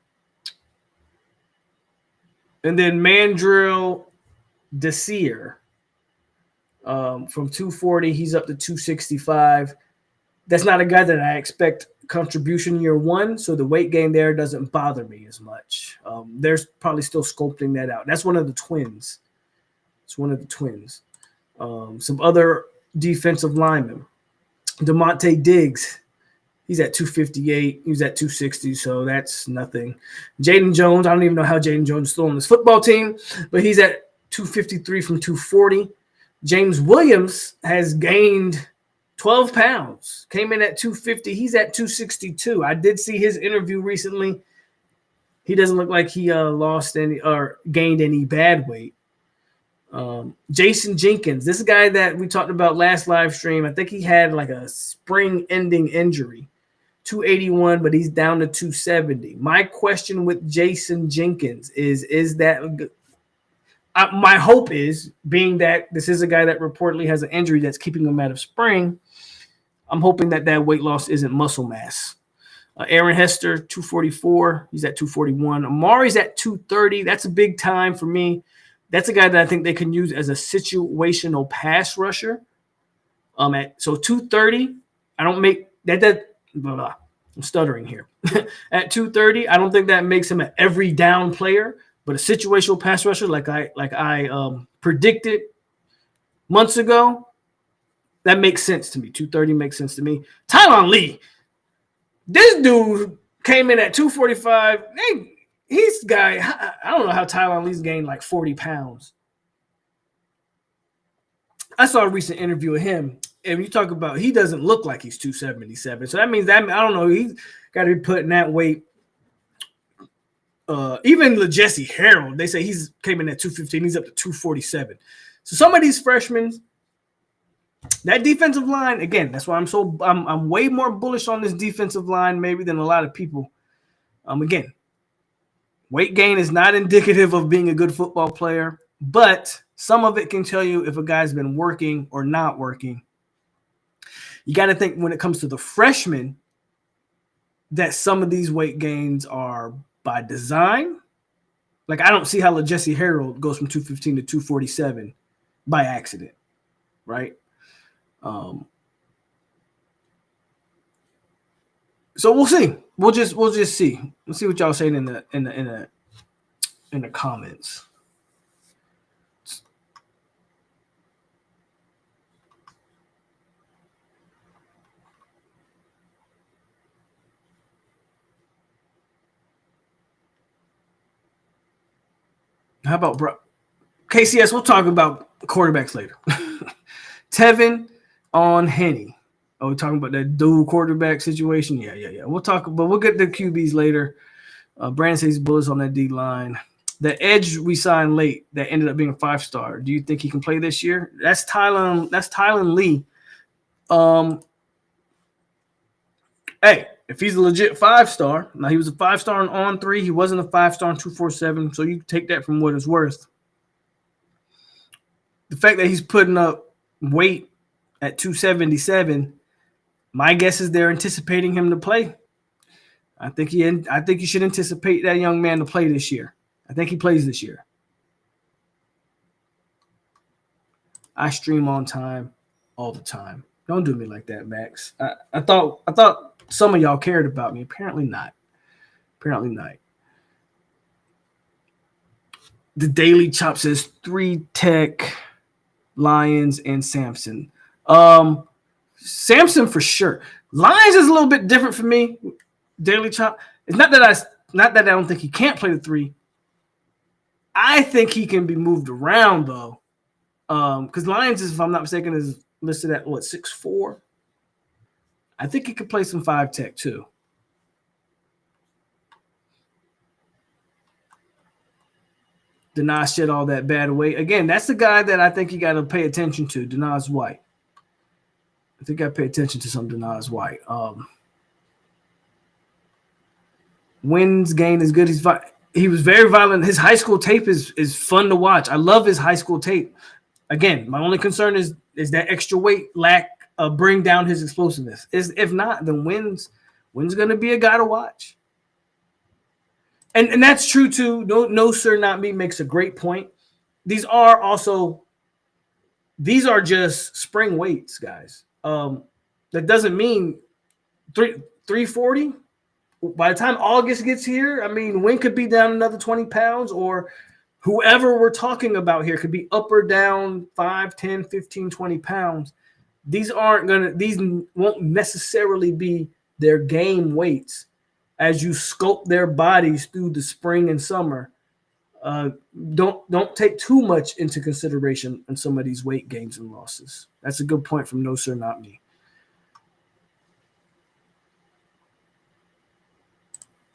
And then Mandrill Desir. From 240, he's up to 265. That's not a guy that I expect contribution year one, so the weight gain there doesn't bother me as much. There's probably still sculpting that out. That's one of the twins. It's one of the twins. Some other defensive linemen. Demonte Diggs, he's at 258. He was at 260, so that's nothing. Jaden Jones, I don't even know how Jaden Jones is still on this football team, but he's at 253 from 240. James Williams has gained 12 pounds, came in at 250. He's at 262. I did see his interview recently. He doesn't look like he lost any or gained any bad weight. Jason Jenkins, this guy that we talked about last live stream, I think he had like a spring-ending injury. 281, but he's down to 270. My question with Jason Jenkins is that my hope is, being that this is a guy that reportedly has an injury that's keeping him out of spring, I'm hoping that weight loss isn't muscle mass. Aaron Hester, 244. He's at 241. Amari's at 230. That's a big time for me. That's a guy that I think they can use as a situational pass rusher. So 230, I don't make that blah, blah. I'm stuttering here. At 230, I don't think that makes him an every down player, but a situational pass rusher like I predicted months ago. That makes sense to me. 230 makes sense to me. Tyron Lee, this dude came in at 245. He's guy. I don't know how Tyron Lee's gained like 40 pounds. I saw a recent interview of him, and you talk about he doesn't look like he's 277. So that means that I don't know. He's got to be putting that weight. Even Jesse Harold, they say he's came in at 215. He's up to 247. So some of these freshmen, that defensive line, again, that's why I'm way more bullish on this defensive line maybe than a lot of people. Again, weight gain is not indicative of being a good football player, but some of it can tell you if a guy's been working or not working. You got to think when it comes to the freshmen that some of these weight gains are by design. Like I don't see how Jesse Harold goes from 215 to 247 by accident, right? So we'll see. We'll just see. Let's see what y'all saying in the comments. How about KCS? We'll talk about quarterbacks later. Tevin on Henny. Oh, we're talking about that dual quarterback situation. Yeah. We'll talk, but we'll get the QBs later. Brandon says bullets on that D line. The edge we signed late that ended up being a 5-star. Do you think he can play this year? That's Tylen Lee. Hey, if he's a legit 5-star, now he was a 5-star on 3. He wasn't a 5-star on 247. So you take that from what it's worth. The fact that he's putting up weight at 277, my guess is they're anticipating him to play. I think you should anticipate that young man to play this year. I think he plays this year. I stream on time all the time. Don't do me like that, Max. I thought some of y'all cared about me. Apparently not. The Daily Chop says 3 Tech, Lions, and Samson. Samson for sure. Lions is a little bit different for me. Daily Chop. It's not that I don't think he can't play the 3. I think he can be moved around though. Because Lions is, if I'm not mistaken, is listed at 6'4". I think he could play some 5 Tech too. Denaz shed all that bad weight. Again, that's the guy that I think you got to pay attention to, Denaz White. I think I pay attention to some Denaz White. Wins gain is good. He was very violent. His high school tape is fun to watch. I love his high school tape. Again, my only concern is that extra weight lack bring down his explosiveness. If not, then Wynn's going to be a guy to watch. And that's true too. No, sir, not me makes a great point. These are just spring weights, guys. That doesn't mean 340. By the time August gets here, I mean, Wynn could be down another 20 pounds, or whoever we're talking about here could be up or down 5, 10, 15, 20 pounds. These won't necessarily be their game weights as you sculpt their bodies through the spring and summer. Don't take too much into consideration in some of these weight gains and losses. That's a good point from No Sir Not Me.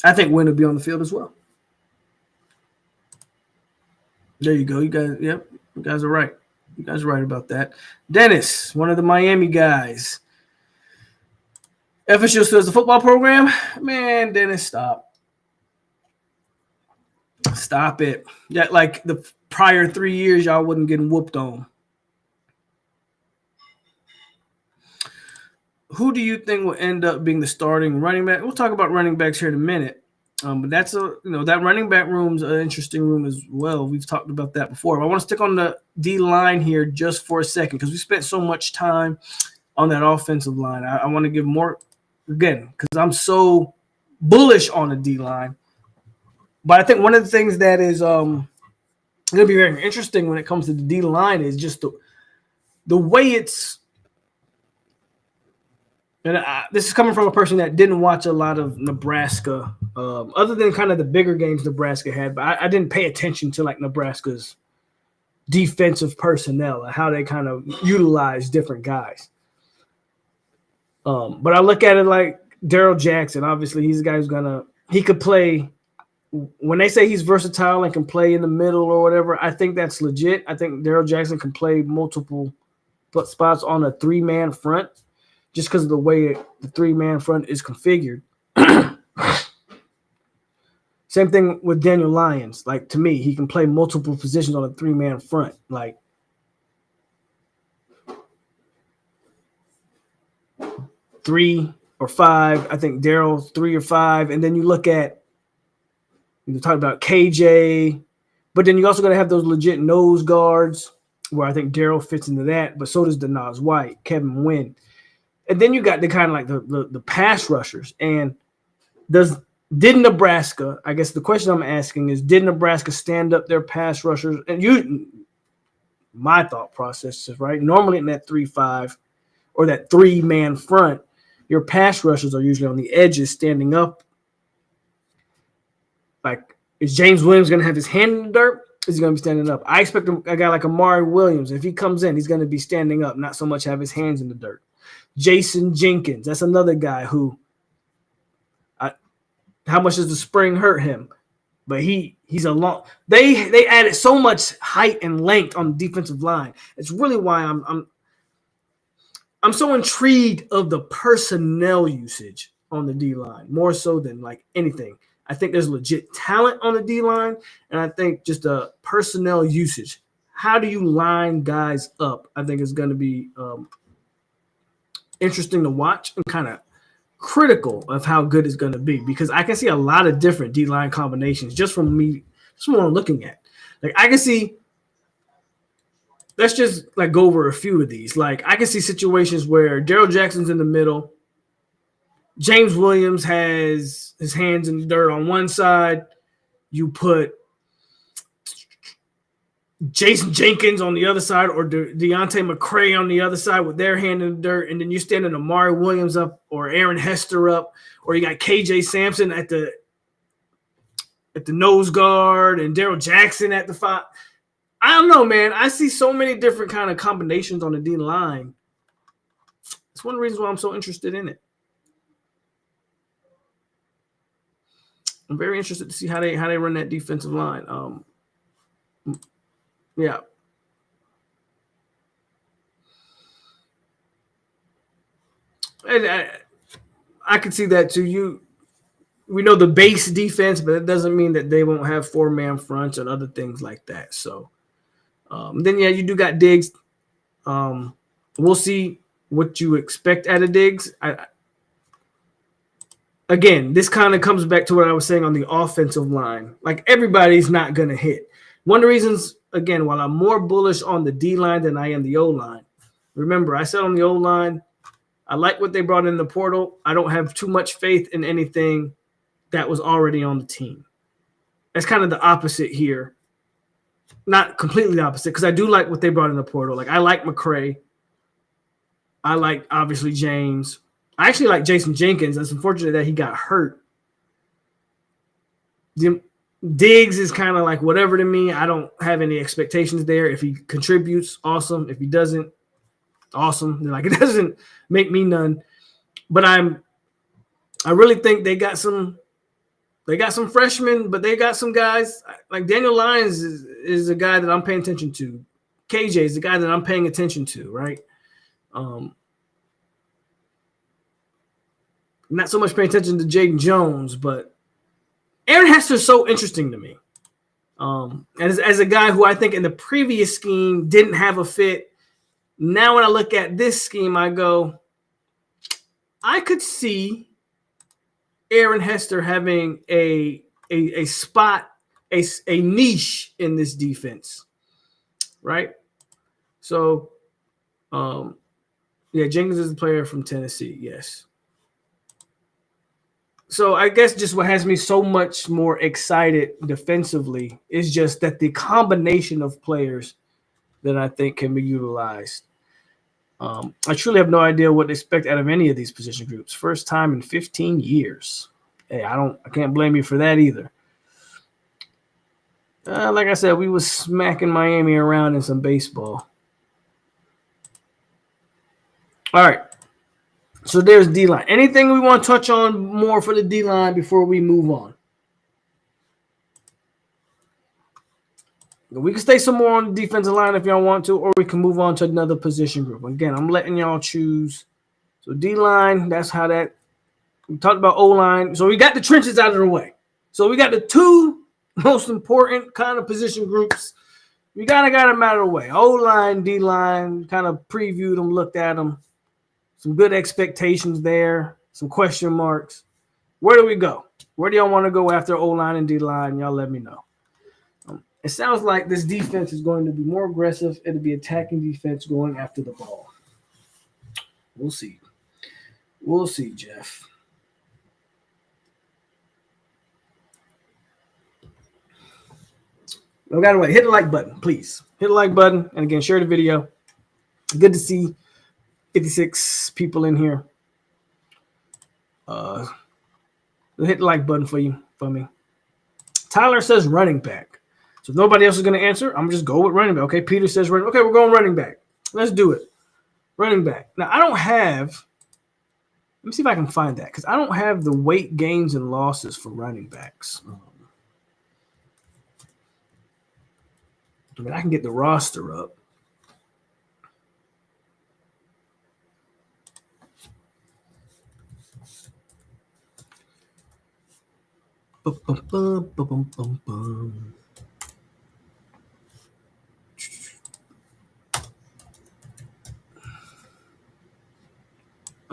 I think Wynn will be on the field as well. There you go. You guys, yep, you guys are right. You guys are right about that. Dennis, one of the Miami guys. FSU still has a football program? Man, Dennis, stop. Stop it. Yeah, like the prior 3 years, y'all wasn't getting whooped on. Who do you think will end up being the starting running back? We'll talk about running backs here in a minute. But that's that running back room's an interesting room as well. We've talked about that before. But I want to stick on the D line here just for a second because we spent so much time on that offensive line. I want to give more again because I'm so bullish on the D line. But I think one of the things that is going to be very interesting when it comes to the D line is just the way it's. And this is coming from a person that didn't watch a lot of Nebraska, other than kind of the bigger games Nebraska had. But I didn't pay attention to like Nebraska's defensive personnel and how they kind of utilize different guys. But I look at it like Daryl Jackson. Obviously, he's a guy he could play. When they say he's versatile and can play in the middle or whatever, I think that's legit. I think Daryl Jackson can play multiple spots on a 3-man front. Just because of the way the 3-man front is configured. Same thing with Daniel Lyons. Like, to me, he can play multiple positions on a 3-man front. Like, three or five. I think Daryl's 3 or 5. And then you look at, talk about KJ. But then you also got to have those legit nose guards where I think Daryl fits into that. But so does Denaz White, Kevin Wynn. And then you got the kind of like the pass rushers. And did Nebraska, I guess the question I'm asking is, did Nebraska stand up their pass rushers? And my thought process is, right, normally in that 3-5 or that 3-man front, your pass rushers are usually on the edges standing up. Like, is James Williams going to have his hand in the dirt? Is he going to be standing up? I expect a guy like Amari Williams, if he comes in, he's going to be standing up, not so much have his hands in the dirt. Jason Jenkins, that's another guy who, how much does the spring hurt him? But he's a long. They added so much height and length on the defensive line. It's really why I'm so intrigued of the personnel usage on the D line, more so than like anything. I think there's legit talent on the D line, and I think just the personnel usage. How do you line guys up? I think is going to be interesting to watch and kind of critical of how good it's going to be, because I can see a lot of different D-line combinations just from what I'm looking at. Like, I can see, let's just like go over a few of these. Like, I can see situations where Daryl Jackson's in the middle, James Williams has his hands in the dirt on one side, you put Jason Jenkins on the other side, or Deontay McCray on the other side with their hand in the dirt, and then you stand in Amari Williams up or Aaron Hester up, or you got KJ Sampson at the nose guard and Daryl Jackson at the 5. I don't know, man. I see so many different kind of combinations on the D line. It's one of the reasons why I'm so interested in it. I'm very interested to see how they run that defensive line. Yeah. And I could see that too. We know the base defense, but it doesn't mean that they won't have 4-man fronts and other things like that. So then, yeah, you do got Diggs. We'll see what you expect out of Diggs. Again, this kind of comes back to what I was saying on the offensive line. Like, everybody's not going to hit. One of the reasons, again, while I'm more bullish on the D-line than I am the O-line, remember, I said on the O-line, I like what they brought in the portal. I don't have too much faith in anything that was already on the team. That's kind of the opposite here. Not completely the opposite, because I do like what they brought in the portal. Like, I like McCray. I like obviously James. I actually like Jason Jenkins. It's unfortunate that he got hurt. Diggs is kind of like whatever to me. I don't have any expectations there. If he contributes, awesome. If he doesn't, awesome. Like it doesn't make me none. But I really think they got some freshmen, but they got some guys like Daniel Lyons is a guy that I'm paying attention to. KJ is the guy that I'm paying attention to, right? Not so much paying attention to Jaden Jones, but Aaron Hester is so interesting to me. As a guy who I think in the previous scheme didn't have a fit. Now when I look at this scheme, I go, I could see Aaron Hester having a spot, a niche in this defense, right? So, yeah, Jenkins is a player from Tennessee, yes. So I guess just what has me so much more excited defensively is just that the combination of players that I think can be utilized. I truly have no idea what to expect out of any of these position groups. First time in 15 years. Hey, I can't blame you for that either. Like I said, we was smacking Miami around in some baseball. All right. So there's D-line. Anything we want to touch on more for the D-line before we move on? We can stay some more on the defensive line if y'all want to, or we can move on to another position group. Again, I'm letting y'all choose. So D-line, that's how that. We talked about O-line. So we got the trenches out of the way. So we got the two most important kind of position groups. We got them out of the way. O-line, D-line, kind of previewed them, looked at them. Some good expectations there, some question marks. Where do we go? Where do y'all want to go after O-line and D-line? Y'all let me know. It sounds like this defense is going to be more aggressive. It'll be attacking defense going after the ball. We'll see. We'll see, Jeff. No, gotta wait. Hit the like button, please. Hit the like button. And again, share the video. Good to see 56 people in here. Hit the like button for me. Tyler says running back. So if nobody else is going to answer, I'm just go with running back. Okay, Peter says running. Okay, we're going running back. Let's do it. Running back. Now, I don't have – let me see if I can find that because I don't have the weight gains and losses for running backs. I mean, I can get the roster up.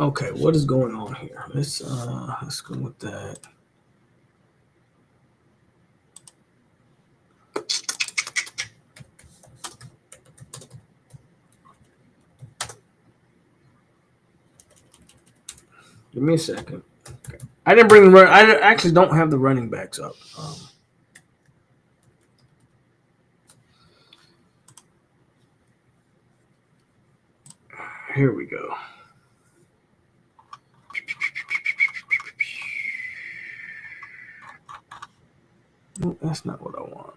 Okay, what is going on here? Let's go with that. Give me a second. Okay. I didn't bring the I actually don't have the running backs up. Here we go. No, that's not what I want.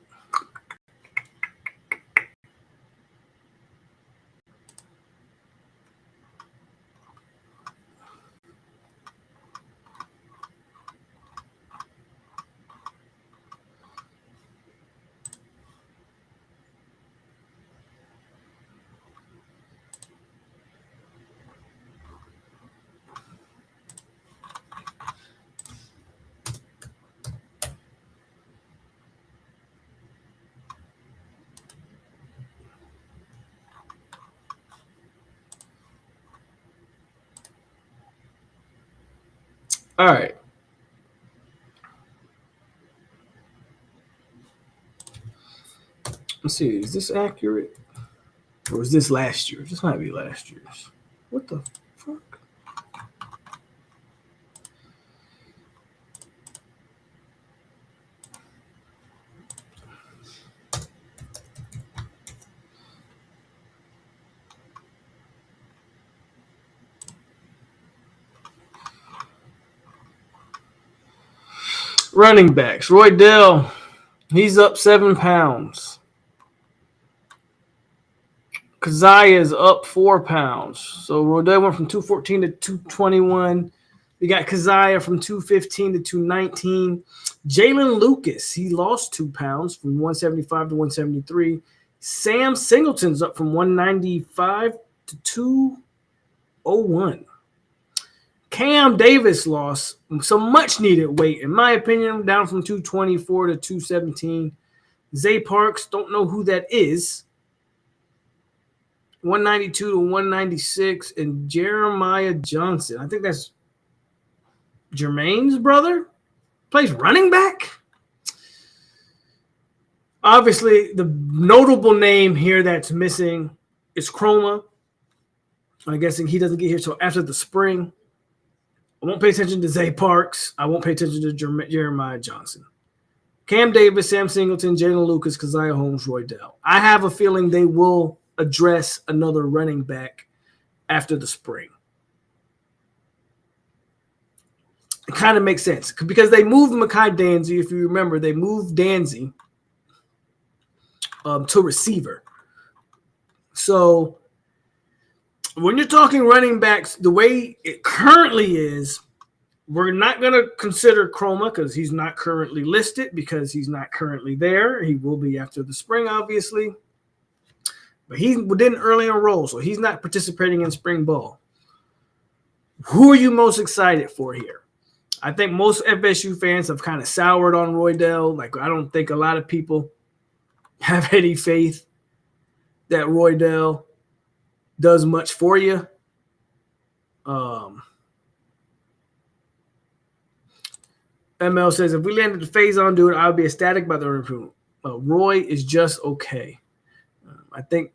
All right. Let's see. Is this accurate? Or is this last year? This might be last year's. What the fuck? Running backs. Roy Dell, he's up 7 pounds. Keziah is up 4 pounds. So Rodell went from 214 to 221. We got Keziah from 215 to 219. Jalen Lucas, he lost 2 pounds from 175 to 173. Sam Singleton's up from 195 to 201. Cam Davis lost some much needed weight, in my opinion, down from 224 to 217. Zay Parks, don't know who that is. 192 to 196, and Jeremiah Johnson. I think that's Jermaine's brother. Plays running back. Obviously, the notable name here that's missing is Chroma. I'm guessing he doesn't get here till after the spring. I won't pay attention to Zay Parks. I won't pay attention to Jeremiah Johnson. Cam Davis, Sam Singleton, Jalen Lucas, Keziah Holmes, Roy Dell. I have a feeling they will address another running back after the spring. It kind of makes sense because they moved Mekhi Danzy. If you remember, they moved Danzy to receiver. So when you're talking running backs, the way it currently is, we're not going to consider Chroma because he's not currently listed because he's not currently there. He will be after the spring, obviously. But he didn't early enroll, so he's not participating in spring ball. Who are you most excited for here? I think most FSU fans have kind of soured on Roy Dell. Like, I don't think a lot of people have any faith that Roy Dell does much for you. ML says, if we landed the phase on dude, I would be ecstatic by the recruitment. Roy is just okay. I think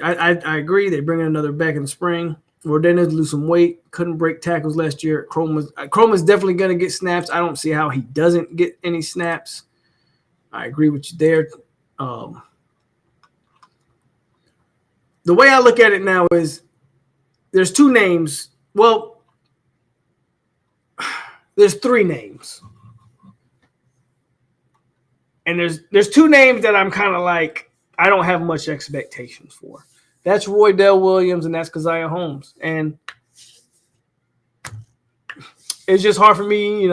I agree. They bring in another back in the spring. Rodinez lose some weight. Couldn't break tackles last year. Chroma's definitely going to get snaps. I don't see how he doesn't get any snaps. I agree with you there. The way I look at it now is there's 2 names. Well, there's 3 names. And there's 2 names that I'm kind of like, I don't have much expectations for. That's Roy Dell Williams and that's Keziah Holmes. And it's just hard for me,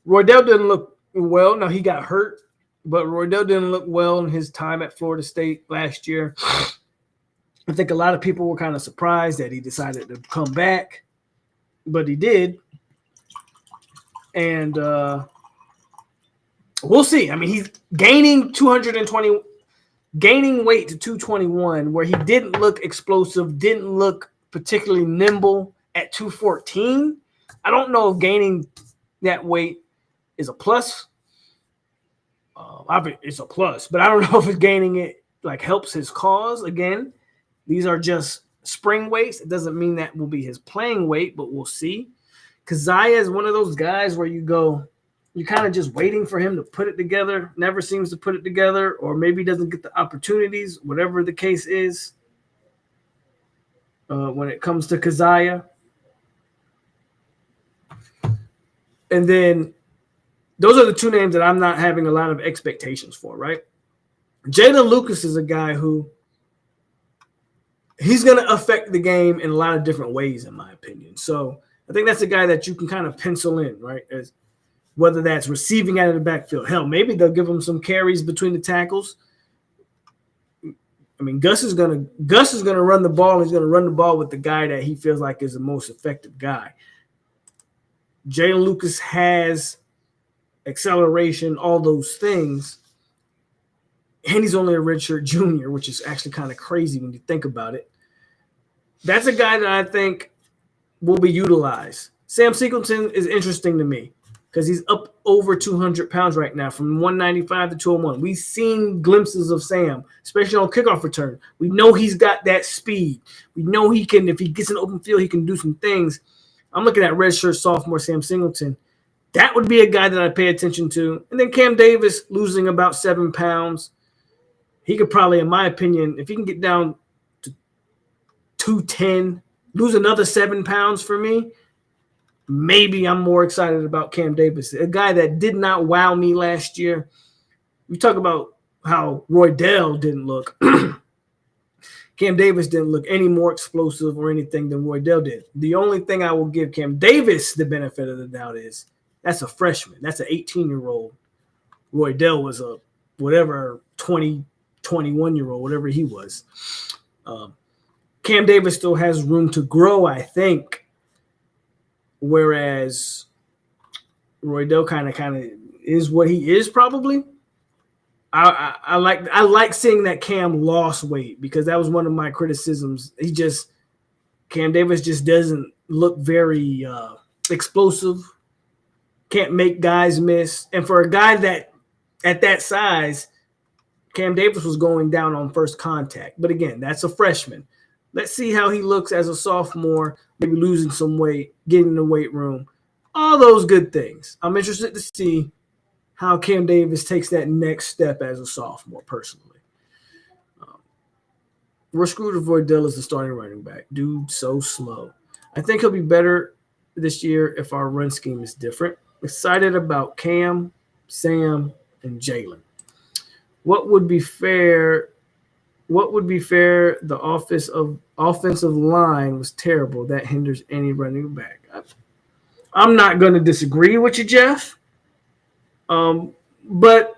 Roy Dell didn't look well. Now, he got hurt, but Roy Dell didn't look well in his time at Florida State last year. I think a lot of people were kind of surprised that he decided to come back, but he did. And we'll see. I mean, he's gaining weight to 221, where he didn't look explosive, didn't look particularly nimble at 214. I don't know if gaining that weight is a plus. It's a plus, but I don't know if gaining it helps his cause. Again, these are just spring weights. It doesn't mean that will be his playing weight, but we'll see. Keziah is one of those guys where you're kind of just waiting for him to put it together, never seems to put it together, or maybe doesn't get the opportunities, whatever the case is, when it comes to Keziah. And then those are the 2 names that I'm not having a lot of expectations for, right? Jalen Lucas is a guy who he's going to affect the game in a lot of different ways, in my opinion. So I think that's a guy that you can kind of pencil in, right? As whether that's receiving out of the backfield. Hell, maybe they'll give him some carries between the tackles. I mean, Gus is gonna run the ball. He's gonna run the ball with the guy that he feels like is the most effective guy. Jalen Lucas has acceleration, all those things, and he's only a redshirt junior, which is actually kind of crazy when you think about it. That's a guy that I think will be utilized. Sam Singleton is interesting to me because he's up over 200 pounds right now, from 195 to 201. We've seen glimpses of Sam, especially on kickoff return. We know he's got that speed. We know he can, if he gets in open field, he can do some things. I'm looking at redshirt sophomore Sam Singleton. That would be a guy that I pay attention to. And then Cam Davis losing about 7 pounds. He could probably, in my opinion, if he can get down to 210, lose another 7 pounds for me, maybe I'm more excited about Cam Davis, a guy that did not wow me last year. We talk about how Roydell didn't look. Cam Davis didn't look any more explosive or anything than Roydell did. The only thing I will give Cam Davis the benefit of the doubt is that's a freshman. That's an 18-year-old. Roydell was a whatever 20, 21-year-old, whatever he was. Cam Davis still has room to grow, I think, whereas Roydell kind of is what he is probably. I like seeing that Cam lost weight because that was one of my criticisms. Cam Davis just doesn't look very explosive. Can't make guys miss, and for a guy that at that size, Cam Davis was going down on first contact. But again, that's a freshman. Let's see how he looks as a sophomore, maybe losing some weight, getting in the weight room, all those good things. I'm interested to see how Cam Davis takes that next step as a sophomore, personally. We're screwed if Roydell is the starting running back. Dude, so slow. I think he'll be better this year if our run scheme is different. Excited about Cam, Sam, and Jalen. What would be fair? The offensive line was terrible. That hinders any running back. I'm not going to disagree with you, Jeff. But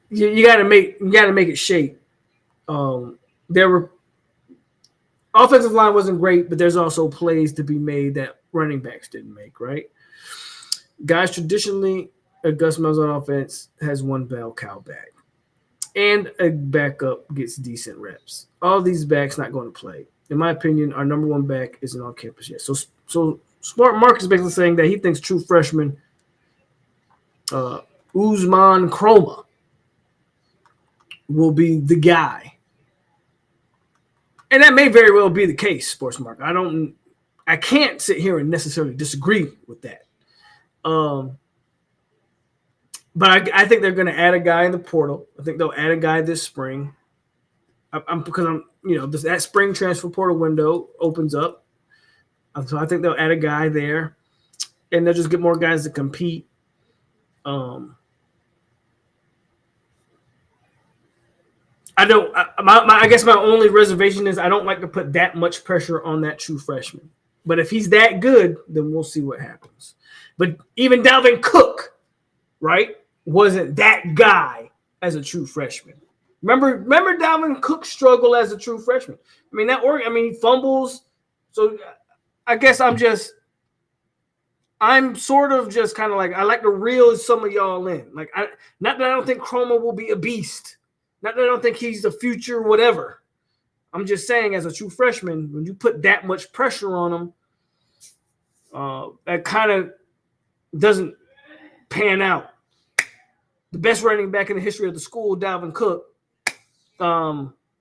you got to make it shape. There were offensive line wasn't great, but there's also plays to be made that running backs didn't make. Right? Guys traditionally, Gus Malzahn offense has one bell cow back, and a backup gets decent reps. All these backs not going to play. In my opinion, our number one back isn't on campus yet. So Smart Mark is basically saying that he thinks true freshman Usman Chroma will be the guy. And that may very well be the case, Sports Mark. I can't sit here and necessarily disagree with that. But I think they're going to add a guy in the portal. I think they'll add a guy this spring. That spring transfer portal window opens up. So I think they'll add a guy there, and they'll just get more guys to compete. I guess my only reservation is I don't like to put that much pressure on that true freshman. But if he's that good, then we'll see what happens. But even Dalvin Cook, right, wasn't that guy as a true freshman. Remember Dalvin Cook's struggle as a true freshman. He fumbles. So I guess I'm sort of just kind of like, I like to reel some of y'all in. Not that I don't think Chroma will be a beast. Not that I don't think he's the future, whatever. I'm just saying, as a true freshman, when you put that much pressure on him, that kind of doesn't pan out. The best running back in the history of the school, Dalvin Cook,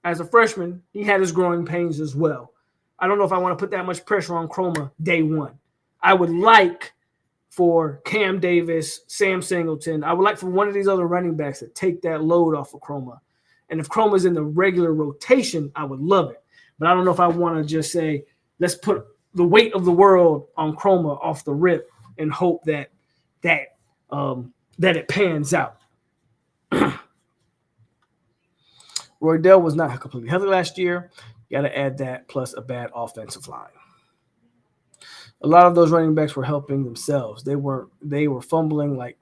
as a freshman, he had his growing pains as well. I don't know if I want to put that much pressure on Chroma day one. I would like for Cam Davis, Sam Singleton, I would like for one of these other running backs to take that load off of Chroma. And if Chroma's in the regular rotation, I would love it. But I don't know if I want to just say, let's put the weight of the world on Chroma off the rip and hope that it pans out. Roydell was not completely healthy last year. You got to add that plus a bad offensive line. A lot of those running backs were helping themselves. They were fumbling like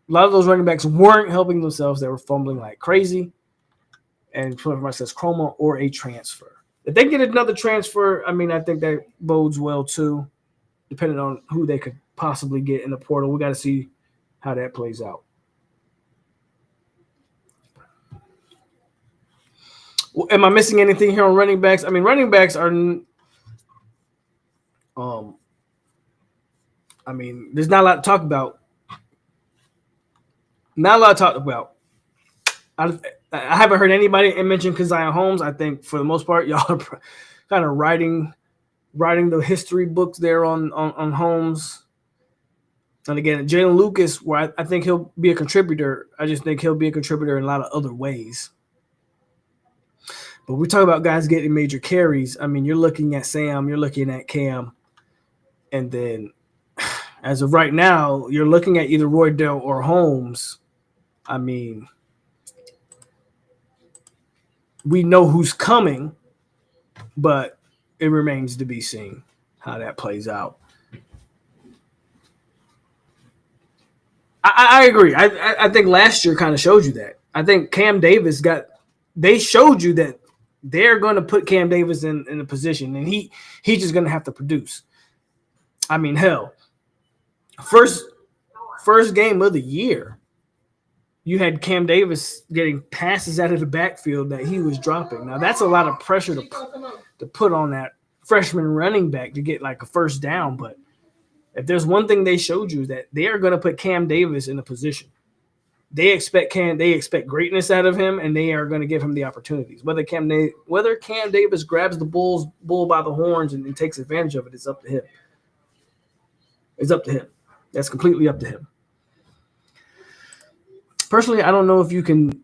a lot of those running backs weren't helping themselves. They were fumbling like crazy. And somebody says Chroma or a transfer. If they get another transfer, I think that bodes well too, depending on who they could possibly get in the portal. We got to see how that plays out. Am I missing anything here on running backs? Running backs are there's not a lot to talk about. I haven't heard anybody mention Keziah Holmes. I think for the most part, y'all are kind of writing the history books there on Holmes. And again, Jalen Lucas, where I think he'll be a contributor. I just think he'll be a contributor in a lot of other ways. But we talk about guys getting major carries. I mean, you're looking at Sam, you're looking at Cam, and then as of right now, you're looking at either Roydell or Holmes. I mean, we know who's coming, but it remains to be seen how that plays out. I agree. I think last year kind of showed you that. I think Cam Davis they showed you that they're going to put Cam Davis in a position, and he's just going to have to produce. I mean, hell, first game of the year, you had Cam Davis getting passes out of the backfield that he was dropping. Now, that's a lot of pressure to put on that freshman running back to get like a first down. But if there's one thing they showed you, that they are going to put Cam Davis in a position. They expect greatness out of him, and they are going to give him the opportunities. Whether Cam Davis grabs the bull by the horns and takes advantage of it, it's up to him. It's up to him. That's completely up to him. Personally, I don't know if you can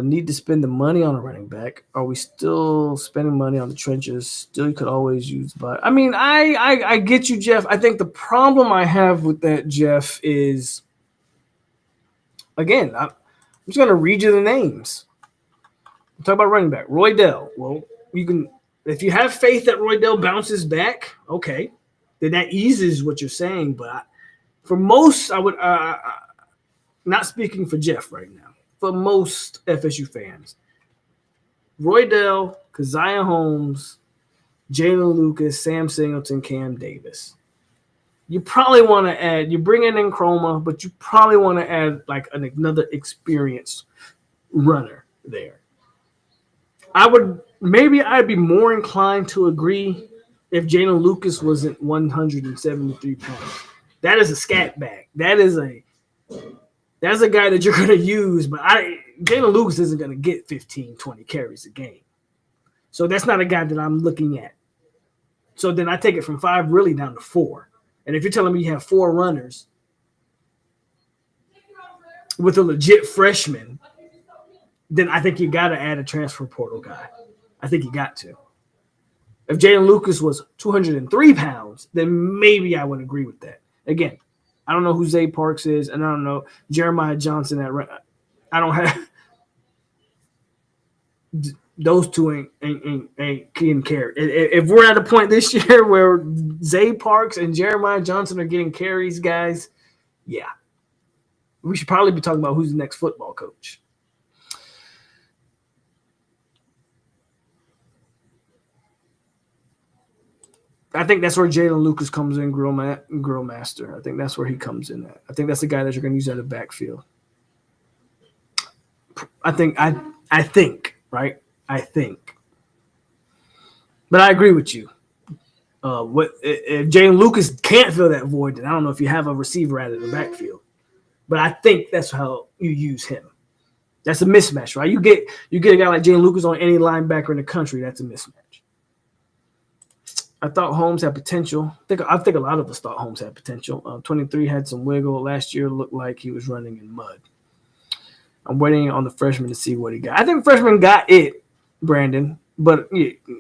need to spend the money on a running back. Are we still spending money on the trenches? Still, you could always use but I mean, I get you, Jeff. I think the problem I have with that, Jeff, is again, I'm just going to read you the names. We'll talk about running back. Roydell. Well, you can, if you have faith that Roydell bounces back, okay, then that eases what you're saying. But for most, I would not speaking for Jeff right now. For most FSU fans, Roydell, Keziah Holmes, Jalen Lucas, Sam Singleton, Cam Davis. You probably want to add, you're bringing in Chroma, but you probably want to add like another experienced runner there. I'd be more inclined to agree if Jalen Lucas wasn't 173 pounds. That is a scat bag. That's a guy that you're going to use, but Jalen Lucas isn't going to get 15, 20 carries a game. So that's not a guy that I'm looking at. So then I take it from 5 really down to 4. And if you're telling me you have 4 runners with a legit freshman, then I think you got to add a transfer portal guy. I think you got to. If Jalen Lucas was 203 pounds, then maybe I would agree with that. Again, I don't know who Zay Parks is, and I don't know Jeremiah Johnson. I don't have those two ain't key and carry. If we're at a point this year where Zay Parks and Jeremiah Johnson are getting carries, guys, yeah, we should probably be talking about who's the next football coach. I think that's where Jalen Lucas comes in, grill master. I think that's where he comes in at. I think that's the guy that you're going to use out of the backfield. I think, right? I think. But I agree with you. If Jalen Lucas can't fill that void, then I don't know if you have a receiver out of the backfield. But I think that's how you use him. That's a mismatch, right? You get a guy like Jalen Lucas on any linebacker in the country, that's a mismatch. I thought Holmes had potential. I think a lot of us thought Holmes had potential. 23 had some wiggle. Last year looked like he was running in mud. I'm waiting on the freshman to see what he got. I think the freshman got it, Brandon, but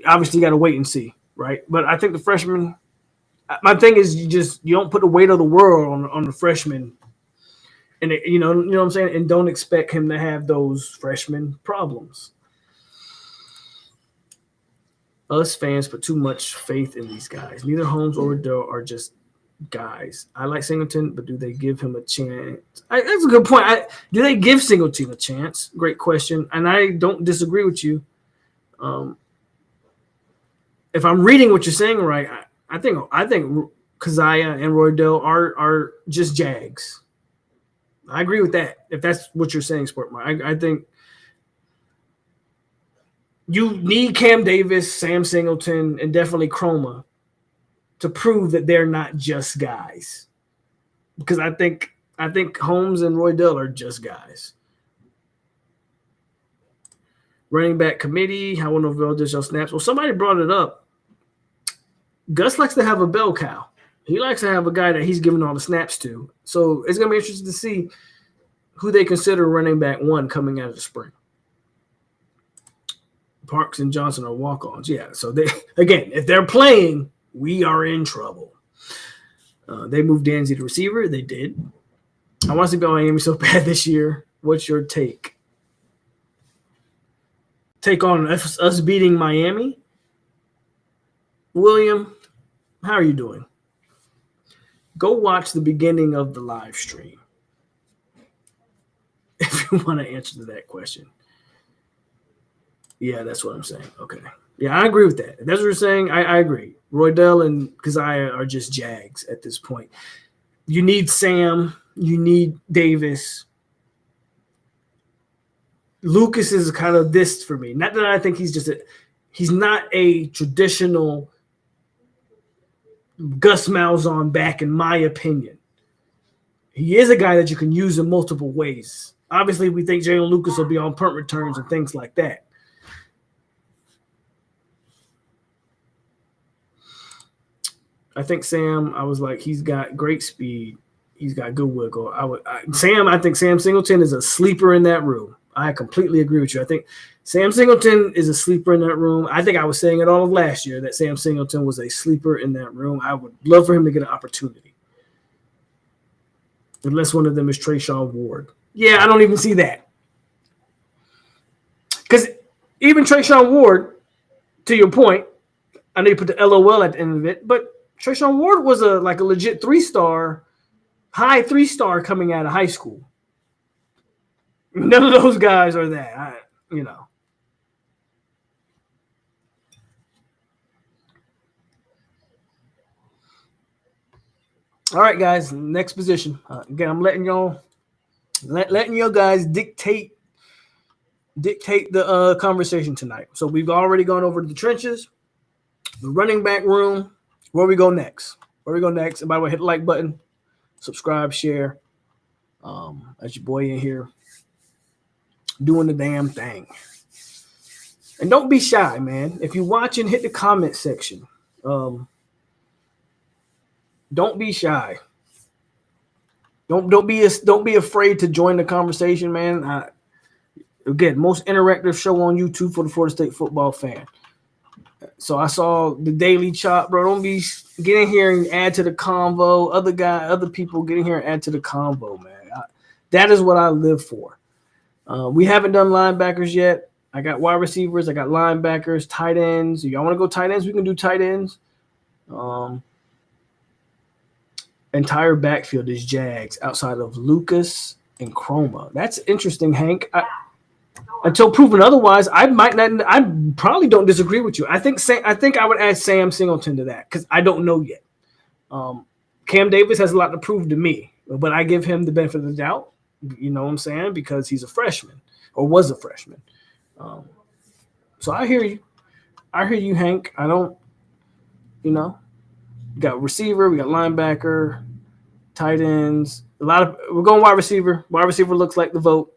obviously you got to wait and see, right? But I think the freshman – my thing is you don't put the weight of the world on the freshman, and you know what I'm saying, and don't expect him to have those freshman problems. Us fans put too much faith in these guys. Neither Holmes or Riddell are just guys. I like Singleton, but do they give him a chance? That's a good point. Do they give Singleton a chance? Great question. And I don't disagree with you. If I'm reading what you're saying right, I think Keziah and Roydell are just Jags. I agree with that. If that's what you're saying, Sportmar, I think you need Cam Davis, Sam Singleton, and definitely Chroma to prove that they're not just guys. Because I think Holmes and Roydell are just guys. Running back committee, how will Norvell dish out snaps? Well, somebody brought it up. Gus likes to have a bell cow. He likes to have a guy that he's giving all the snaps to. So it's going to be interesting to see who they consider running back 1 coming out of the spring. Parks and Johnson are walk-ons. Yeah. So they again, if they're playing, we are in trouble. They moved Danzy to receiver. They did. I want to see Miami so bad this year. What's your take? Take on us beating Miami? William, how are you doing? Go watch the beginning of the live stream if you want to answer to that question. Yeah, that's what I'm saying. Okay. Yeah, I agree with that. If that's what you're saying, I agree. Roydell and Keziah are just Jags at this point. You need Sam. You need Davis. Lucas is kind of this for me. Not that I think he's not a traditional Gus Malzahn back, in my opinion. He is a guy that you can use in multiple ways. Obviously, we think Jalen Lucas will be on punt returns and things like that. I think Sam, I was like, he's got great speed. He's got good wiggle. I think Sam Singleton is a sleeper in that room. I completely agree with you. I think Sam Singleton is a sleeper in that room. I think I was saying it all of last year that Sam Singleton was a sleeper in that room. I would love for him to get an opportunity. Unless one of them is Trayshawn Ward. Yeah, I don't even see that. Because even Trayshawn Ward, to your point, I know you put the LOL at the end of it, but Trayshawn Ward was a legit 3-star, high 3-star coming out of high school. None of those guys are that, All right, guys, next position. Again, I'm letting y'all guys dictate the conversation tonight. So we've already gone over the trenches, the running back room. Where we go next? And by the way, hit the like button, subscribe, share. That's your boy in here doing the damn thing. And don't be shy, man. If you're watching, hit the comment section. Don't be shy. Don't be afraid to join the conversation, man. Again, most interactive show on YouTube for the Florida State football fan. So I saw the Daily Chop, bro. Don't be get in here and add to the convo. Other people get in here and add to the convo, man. That is what I live for. We haven't done linebackers yet. I got wide receivers. I got linebackers, tight ends. If y'all want to go tight ends, we can do tight ends. Entire backfield is Jags outside of Lucas and Chroma. That's interesting, Hank. Until proven otherwise, I probably don't disagree with you. I think I would add Sam Singleton to that because I don't know yet. Cam Davis has a lot to prove to me, but I give him the benefit of the doubt. You know what I'm saying? Because he's a freshman or was a freshman. So I hear you. Hank. I don't, we got receiver, we got linebacker, tight ends. We're going wide receiver. Wide receiver looks like the vote.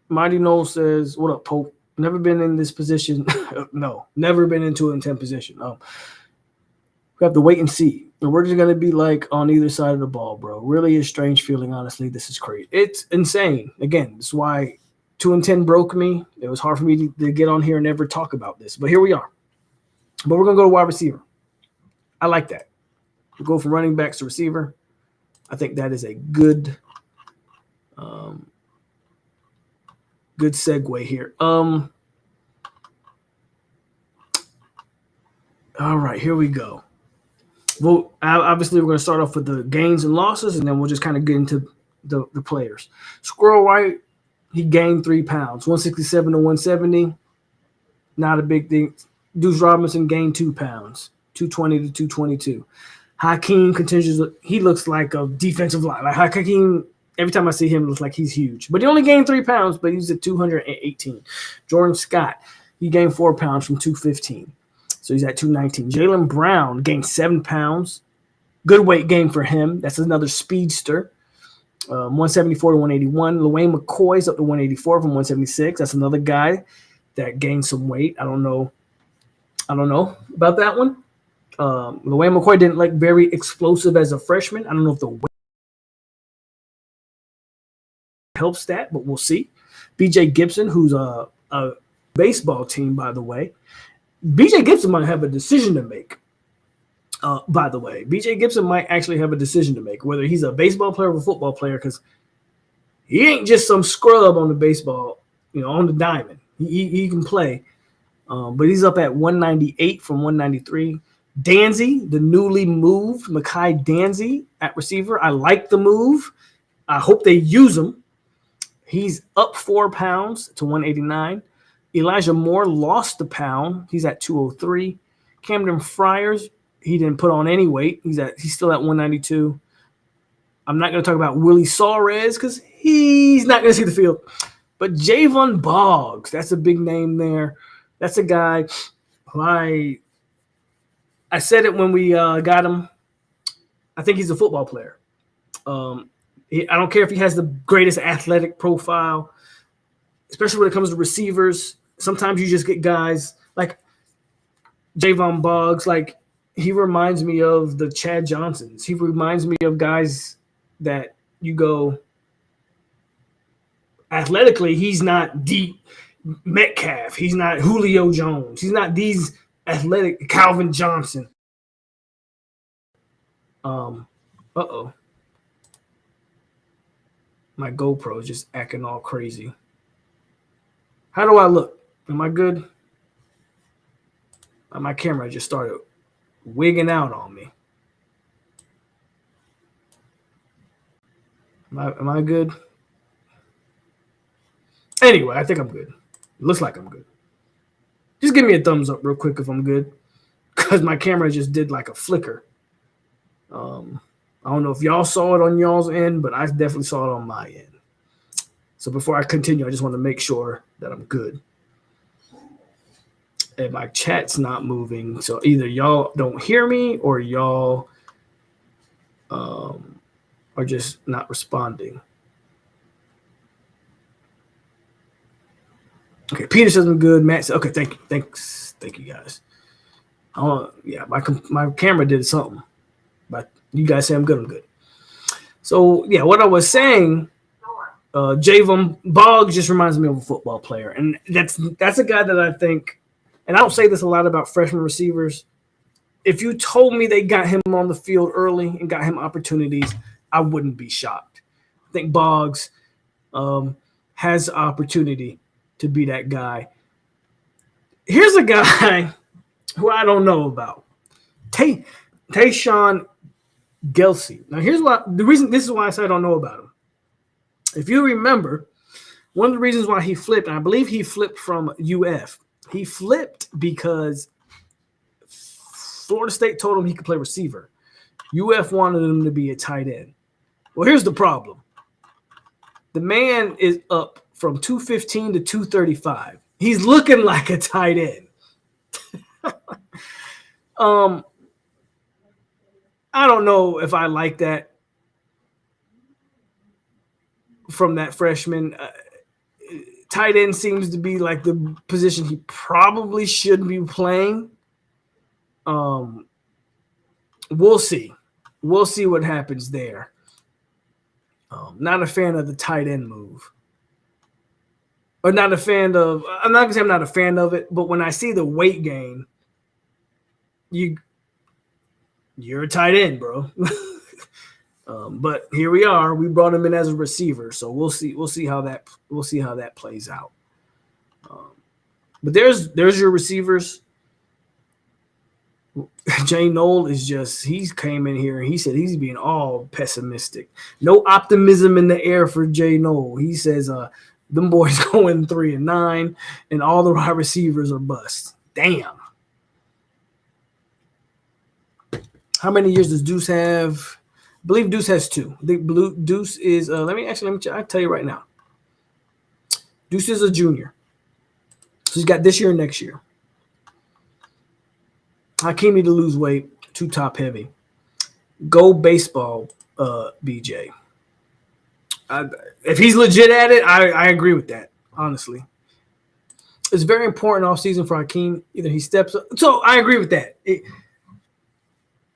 Mighty Noel says, "What up, Pope? Never been in this position. No, never been into an 10 position. We have to wait and see. The work is going to be like on either side of the ball, bro. Really a strange feeling, honestly. This is crazy. It's insane. Again, this is why 2 and 10 broke me. It was hard for me to get on here and never talk about this. But here we are. But we're going to go to wide receiver. I like that. We go from running backs to receiver. I think that is a good good segue here. All right, here we go. Well, obviously, we're going to start off with the gains and losses, and then we'll just kind of get into the players. Squirrel White, he gained 3 pounds, 167 to 170. Not a big thing. Deuce Robinson gained 2 pounds, 220 to 222. Hakeem continues. He looks like a defensive line. Like Hakeem, every time I see him, it looks like he's huge. But he only gained 3 pounds, but he's at 218. Jordan Scott, he gained 4 pounds from 215. So he's at 219. Jalen Brown gained 7 pounds. Good weight gain for him. That's another speedster. 174 to 181. Luane McCoy's up to 184 from 176. That's another guy that gained some weight. I don't know about that one. Luane McCoy didn't look very explosive as a freshman. I don't know if the weight helps that, but we'll see. BJ Gibson, who's a baseball team, by the way. BJ Gibson might have a decision to make. By the way, BJ Gibson might actually have a decision to make, whether he's a baseball player or a football player, because he ain't just some scrub on the baseball, on the diamond. He can play. But he's up at 198 from 193. Danzy, the newly moved Mekhi Danzy at receiver. I like the move. I hope they use him. He's up 4 pounds to 189. Elijah Moore lost a pound. He's at 203. Camden Friars, he didn't put on any weight. He's still at 192. I'm not going to talk about Willie Suarez because he's not going to see the field. But Javon Boggs, that's a big name there. That's a guy who I said it when we got him. I think he's a football player. I don't care if he has the greatest athletic profile, especially when it comes to receivers. Sometimes you just get guys like Javon Boggs. Like, he reminds me of the Chad Johnsons. He reminds me of guys that you go, athletically, he's not deep. Metcalf, he's not Julio Jones, he's not these athletic Calvin Johnson. My GoPro is just acting all crazy. How do I look? Am I good? My camera just started wigging out on me. Am I good? Anyway, I think I'm good. It looks like I'm good. Just give me a thumbs up real quick if I'm good, because my camera just did like a flicker. I don't know if y'all saw it on y'all's end, but I definitely saw it on my end. So before I continue, I just want to make sure that I'm good. And my chat's not moving, so either y'all don't hear me or y'all are just not responding. Okay, Peter says I'm good. Matt says, okay, thank you guys. Yeah, my camera did something, but you guys say I'm good. So yeah, what I was saying, Javon Boggs just reminds me of a football player, and that's a guy that I think, and I don't say this a lot about freshman receivers. If you told me they got him on the field early and got him opportunities, I wouldn't be shocked. I think Boggs has opportunity to be that guy. Here's a guy who I don't know about. Tayshawn Gelsey. Now, here's this is why I said I don't know about him. If you remember, one of the reasons why he flipped, and I believe he flipped from UF, he flipped because Florida State told him he could play receiver. UF wanted him to be a tight end. Well, here's the problem. The man is up from 215 to 235. He's looking like a tight end. I don't know if I like that from that freshman. Tight end seems to be like the position he probably should be playing. We'll see. We'll see what happens there. Not a fan of the tight end move. Or not a fan of – I'm not going to say I'm not a fan of it, but when I see the weight gain, you're a tight end, bro. But here we are. We brought him in as a receiver, so we'll see how that plays out. But there's your receivers. Jay Knoll he came in here and he said he's being all pessimistic. No optimism in the air for Jay Knoll. He says them boys going 3-9 and all the wide receivers are bust. Damn. How many years does Deuce have? I believe Deuce has 2. The Deuce is let me check. I'll tell you right now. Deuce is a junior. So he's got this year and next year. Hakeem need to lose weight, too top heavy. Go baseball, BJ. If he's legit at it, I agree with that, honestly. It's very important off season for Hakeem. Either he steps up. So I agree with that.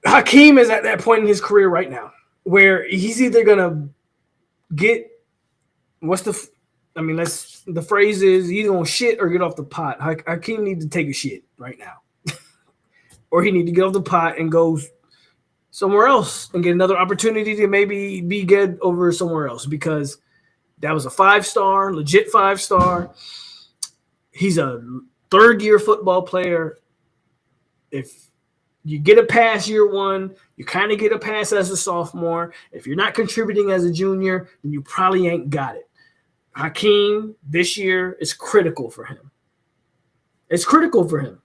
Hakeem is at that point in his career right now where he's either going to get I mean, the phrase is either gonna shit or get off the pot. Hakeem need to take a shit right now, or he need to get off the pot and go somewhere else and get another opportunity to maybe be good over somewhere else, because that was a 5-star, legit 5-star. He's a third-year football player. If you get a pass year one, you kind of get a pass as a sophomore. If you're not contributing as a junior, then you probably ain't got it. Hakeem this year is critical for him. It's critical for him.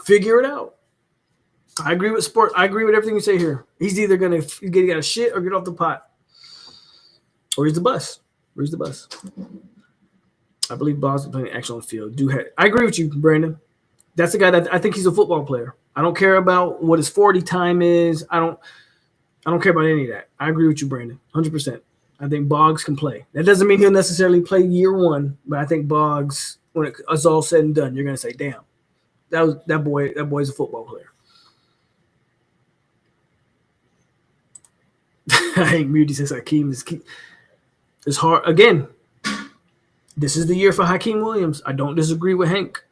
Figure it out. I agree with sport. I agree with everything you say here. He's either going to get a shit or get off the pot. Or he's the bus. Where's the bus? I believe Bob's playing action on the field. I agree with you, Brandon. That's the guy that I think he's a football player. I don't care about what his 40 time is. I don't care about any of that. I agree with you, Brandon, 100%. I think Boggs can play. That doesn't mean he'll necessarily play year one, but I think Boggs, when it's all said and done, you're going to say, damn, that boy's a football player. I think Moody says Hakeem is hard. Again, this is the year for Hakeem Williams. I don't disagree with Hank.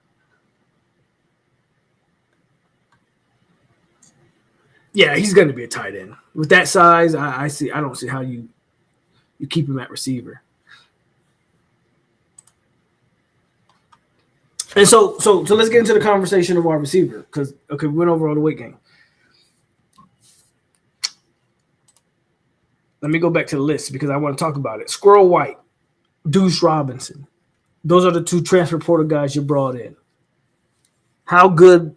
Yeah, he's going to be a tight end. With that size, I don't see how you keep him at receiver. And so let's get into the conversation of wide receiver, because we went over all the weight gain. Let me go back to the list because I want to talk about it. Squirrel White, Deuce Robinson. Those are the two transfer portal guys you brought in. How good?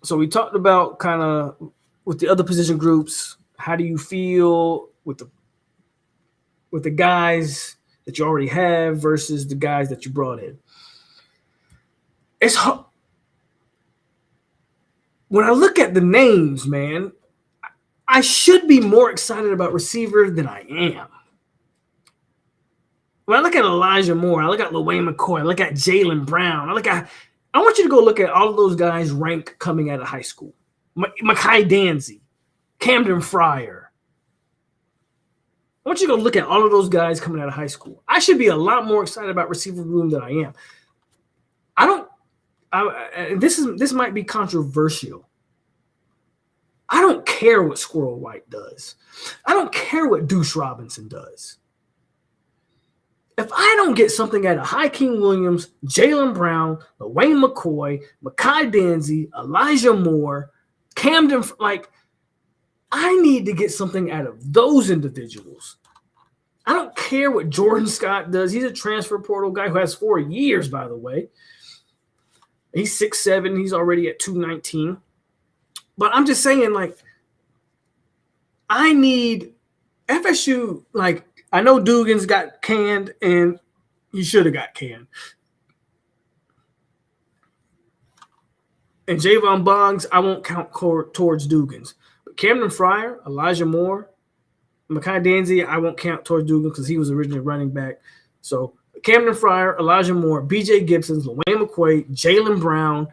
So we talked about kind of with the other position groups. How do you feel with the guys that you already have versus the guys that you brought in? It's hard. When I look at the names, man, I should be more excited about receiver than I am. When I look at Elijah Moore, I look at LaWayne McCoy, I look at Jaylen Brown, I want you to go look at all of those guys ranked coming out of high school. Mekhi Danzy, Camden Fryer. I want you to go look at all of those guys coming out of high school. I should be a lot more excited about receiver room than I am. This might be controversial. I don't care what Squirrel White does. I don't care what Deuce Robinson does. If I don't get something out of Hakeem Williams, Jaylen Brown, LaWayne McCoy, Mekhi Danzy, Elijah Moore, Camden, I need to get something out of those individuals. I don't care what Jordan Scott does. He's a transfer portal guy who has 4 years, by the way. He's 6'7". He's already at 219. But I'm just saying, I need FSU, I know Dugan's got canned, and he should have got canned. And Javon Boggs, I won't count towards Dugan's. But Camden Fryer, Elijah Moore, Mekhi Danzy, I won't count towards Dugan because he was originally running back. So Camden Fryer, Elijah Moore, B.J. Gibson, LaWayne McCoy, Jaylen Brown.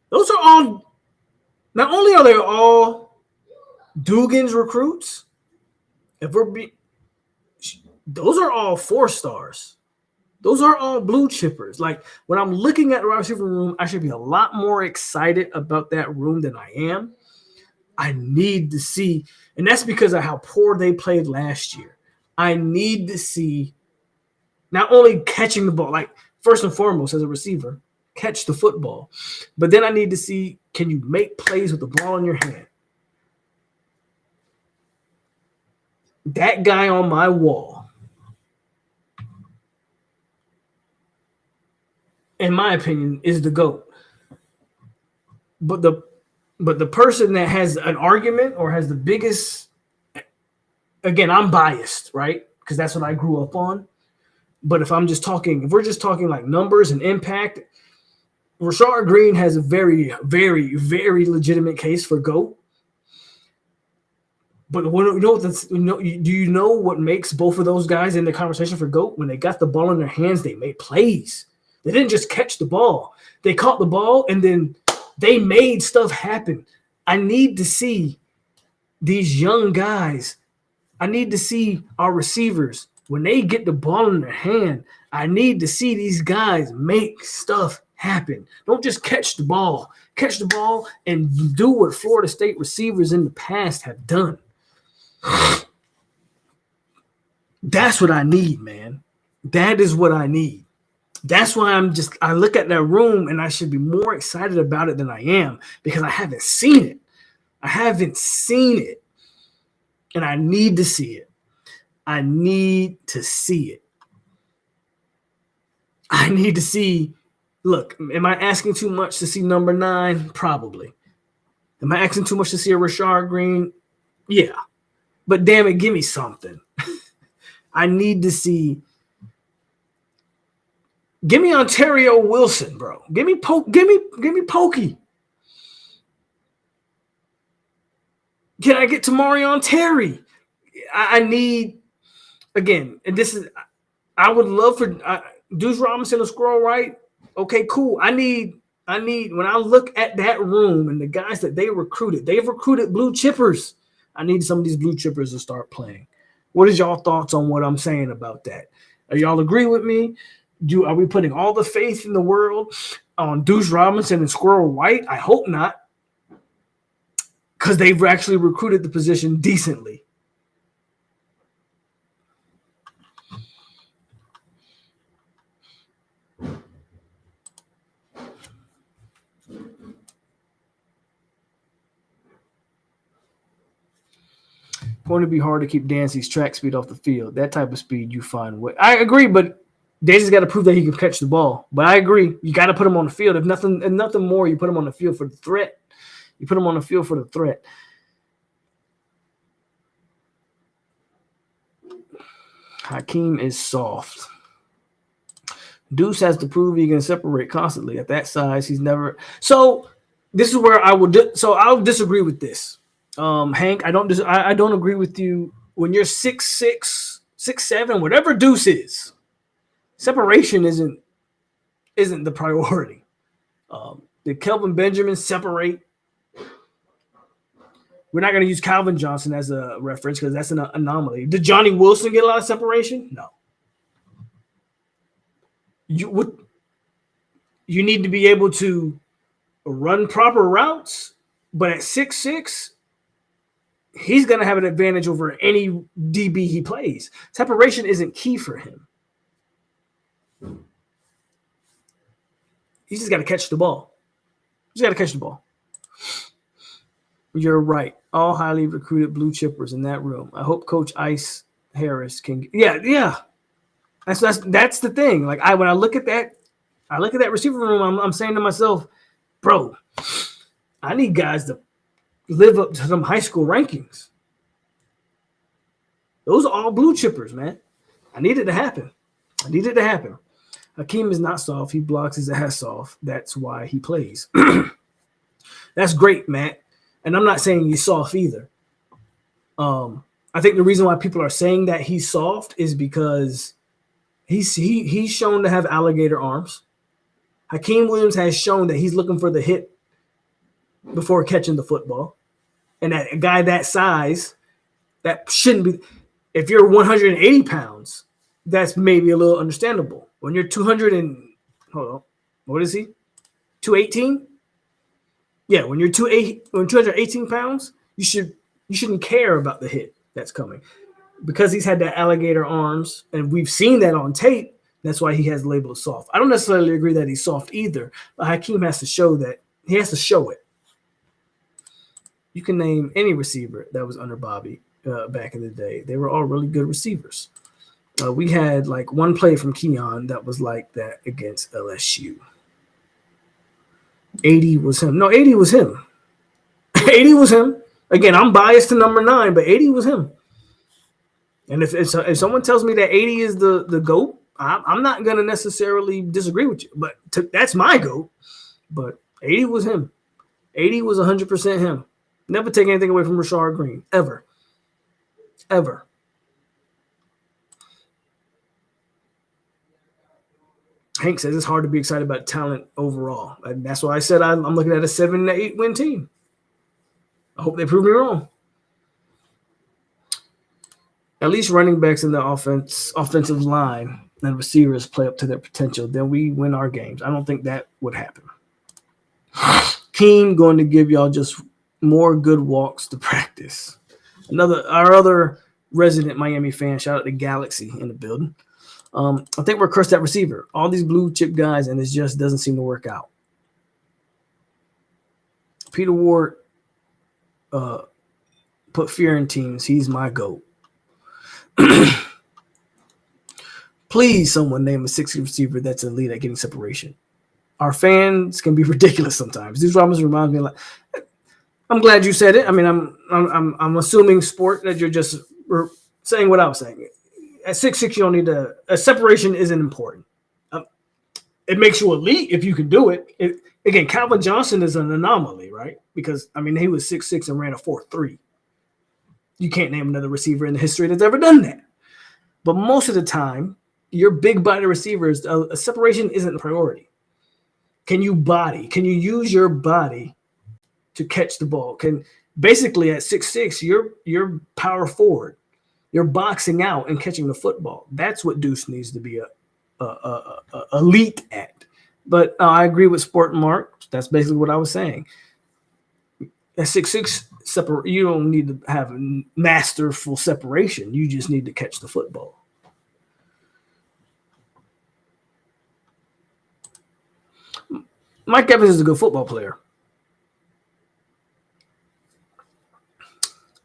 Those are all – not only are they all Dugan's recruits, those are all 4-stars. Those are all blue chippers. When I'm looking at the wide receiver room, I should be a lot more excited about that room than I am. I need to see, and that's because of how poor they played last year. I need to see not only catching the ball, first and foremost as a receiver, catch the football, but then I need to see, can you make plays with the ball in your hand? That guy on my wall, in my opinion, is the GOAT. But the person that has an argument or has the biggest, again, I'm biased, right? Because that's what I grew up on. But if we're just talking numbers and impact, Rashard Green has a very, very, very legitimate case for GOAT. But do you know what makes both of those guys in the conversation for GOAT? When they got the ball in their hands, they made plays. They didn't just catch the ball. They caught the ball, and then they made stuff happen. I need to see these young guys, I need to see our receivers when they get the ball in their hand. I need to see these guys make stuff happen. Don't just catch the ball. Catch the ball and do what Florida State receivers in the past have done. That's what I need, man. That is what I need. That's why I look at that room and I should be more excited about it than I am because I haven't seen it. I haven't seen it. And I need to see it. I need to see it. I need to see. Look, am I asking too much to see number 9? Probably. Am I asking too much to see a Rashard Green? Yeah. But damn it, give me something. I need to see. Give me Ontario Wilson, bro. Give me Pokey. Can I get to Marion Terry? I need, again, and this is, I would love for Deuce Robinson to Squirrel White. Okay, cool. I need, when I look at that room and the guys that they've recruited blue chippers. I need some of these blue chippers to start playing. What is y'all thoughts on what I'm saying about that? Are y'all agree with me? Are we putting all the faith in the world on Deuce Robinson and Squirrel White? I hope not, because they've actually recruited the position decently. Going to be hard to keep Dancy's track speed off the field. That type of speed you find. I agree, but Dancy's got to prove that he can catch the ball. But I agree, you got to put him on the field. If nothing more, you put him on the field for the threat. You put him on the field for the threat. Hakeem is soft. Deuce has to prove he can separate constantly. At that size, he's never. So this is where I would. So I'll disagree with this. Hank, I don't agree with you. When you're 6'6", 6'7", whatever Deuce is, separation isn't the priority. Did Kelvin Benjamin separate? We're not going to use Calvin Johnson as a reference because that's an anomaly. Did Johnny Wilson get a lot of separation? No. You need to be able to run proper routes, but at 6'6", he's going to have an advantage over any DB he plays. Separation isn't key for him. He's just got to catch the ball. You're right. All highly recruited blue chippers in that room. I hope Coach Ice Harris can. Yeah. That's the thing. Like when I look at that receiver room, I'm saying to myself, bro, I need guys to live up to some high school rankings. Those are all blue chippers, man. I need it to happen. Hakeem is not soft. He blocks his ass off. That's why he plays. That's great, Matt. And I'm not saying he's soft either. I think the reason why people are saying that he's soft is because he's shown to have alligator arms. Hakeem Williams has shown that he's looking for the hit before catching the football. And that a guy that size, that shouldn't be. If you're 180 pounds, that's maybe a little understandable. When you're 200 and hold on, what is he? 218? Yeah, when you're 218 pounds, you shouldn't care about the hit that's coming. Because he's had that alligator arms, and we've seen that on tape, that's why he has the label of soft. I don't necessarily agree that he's soft either, but Hakeem has to show that. He has to show it. You can name any receiver that was under Bobby back in the day. They were all really good receivers. We had like one play from Keon that was like that against LSU. 80 was him. No, 80 was him. 80 was him. Again, I'm biased to number 9, but 80 was him. And if someone tells me that 80 is the GOAT, I'm not going to necessarily disagree with you. But that's my GOAT. But 80 was him. 80 was 100% him. Never take anything away from Rashard Green. Ever. Hank says it's hard to be excited about talent overall. And that's why I said I'm looking at a 7-8 win team. I hope they prove me wrong. at least running backs in the offensive line and receivers play up to their potential, then we win our games. I don't think that would happen. Keen going to give y'all just more good walks to practice. Our other resident Miami fan, shout out to Galaxy in the building. I think we're cursed at receiver. All these blue chip guys, and it just doesn't seem to work out. Peter Ward put fear in teams. He's my GOAT. Please, someone name a 6 receiver that's elite at getting separation. Our fans can be ridiculous sometimes. These Robinson reminds me like, I'm glad you said it. I mean, I'm assuming sport that you're just saying what I was saying. At 6'6", you don't need a separation isn't important. It makes you elite if you can do it. Again, Calvin Johnson is an anomaly, right? Because I mean, he was 6'6" and ran a 4.3. You can't name another receiver in the history that's ever done that. But most of the time, your big body receivers, a separation isn't a priority. Can you use your body to catch the ball? Basically at 6'6", you're power forward. You're boxing out and catching the football. That's what Deuce needs to be a elite at. But I agree with Sport Mark. That's basically what I was saying. At 6'6", you don't need to have masterful separation. You just need to catch the football. Mike Evans is a good football player.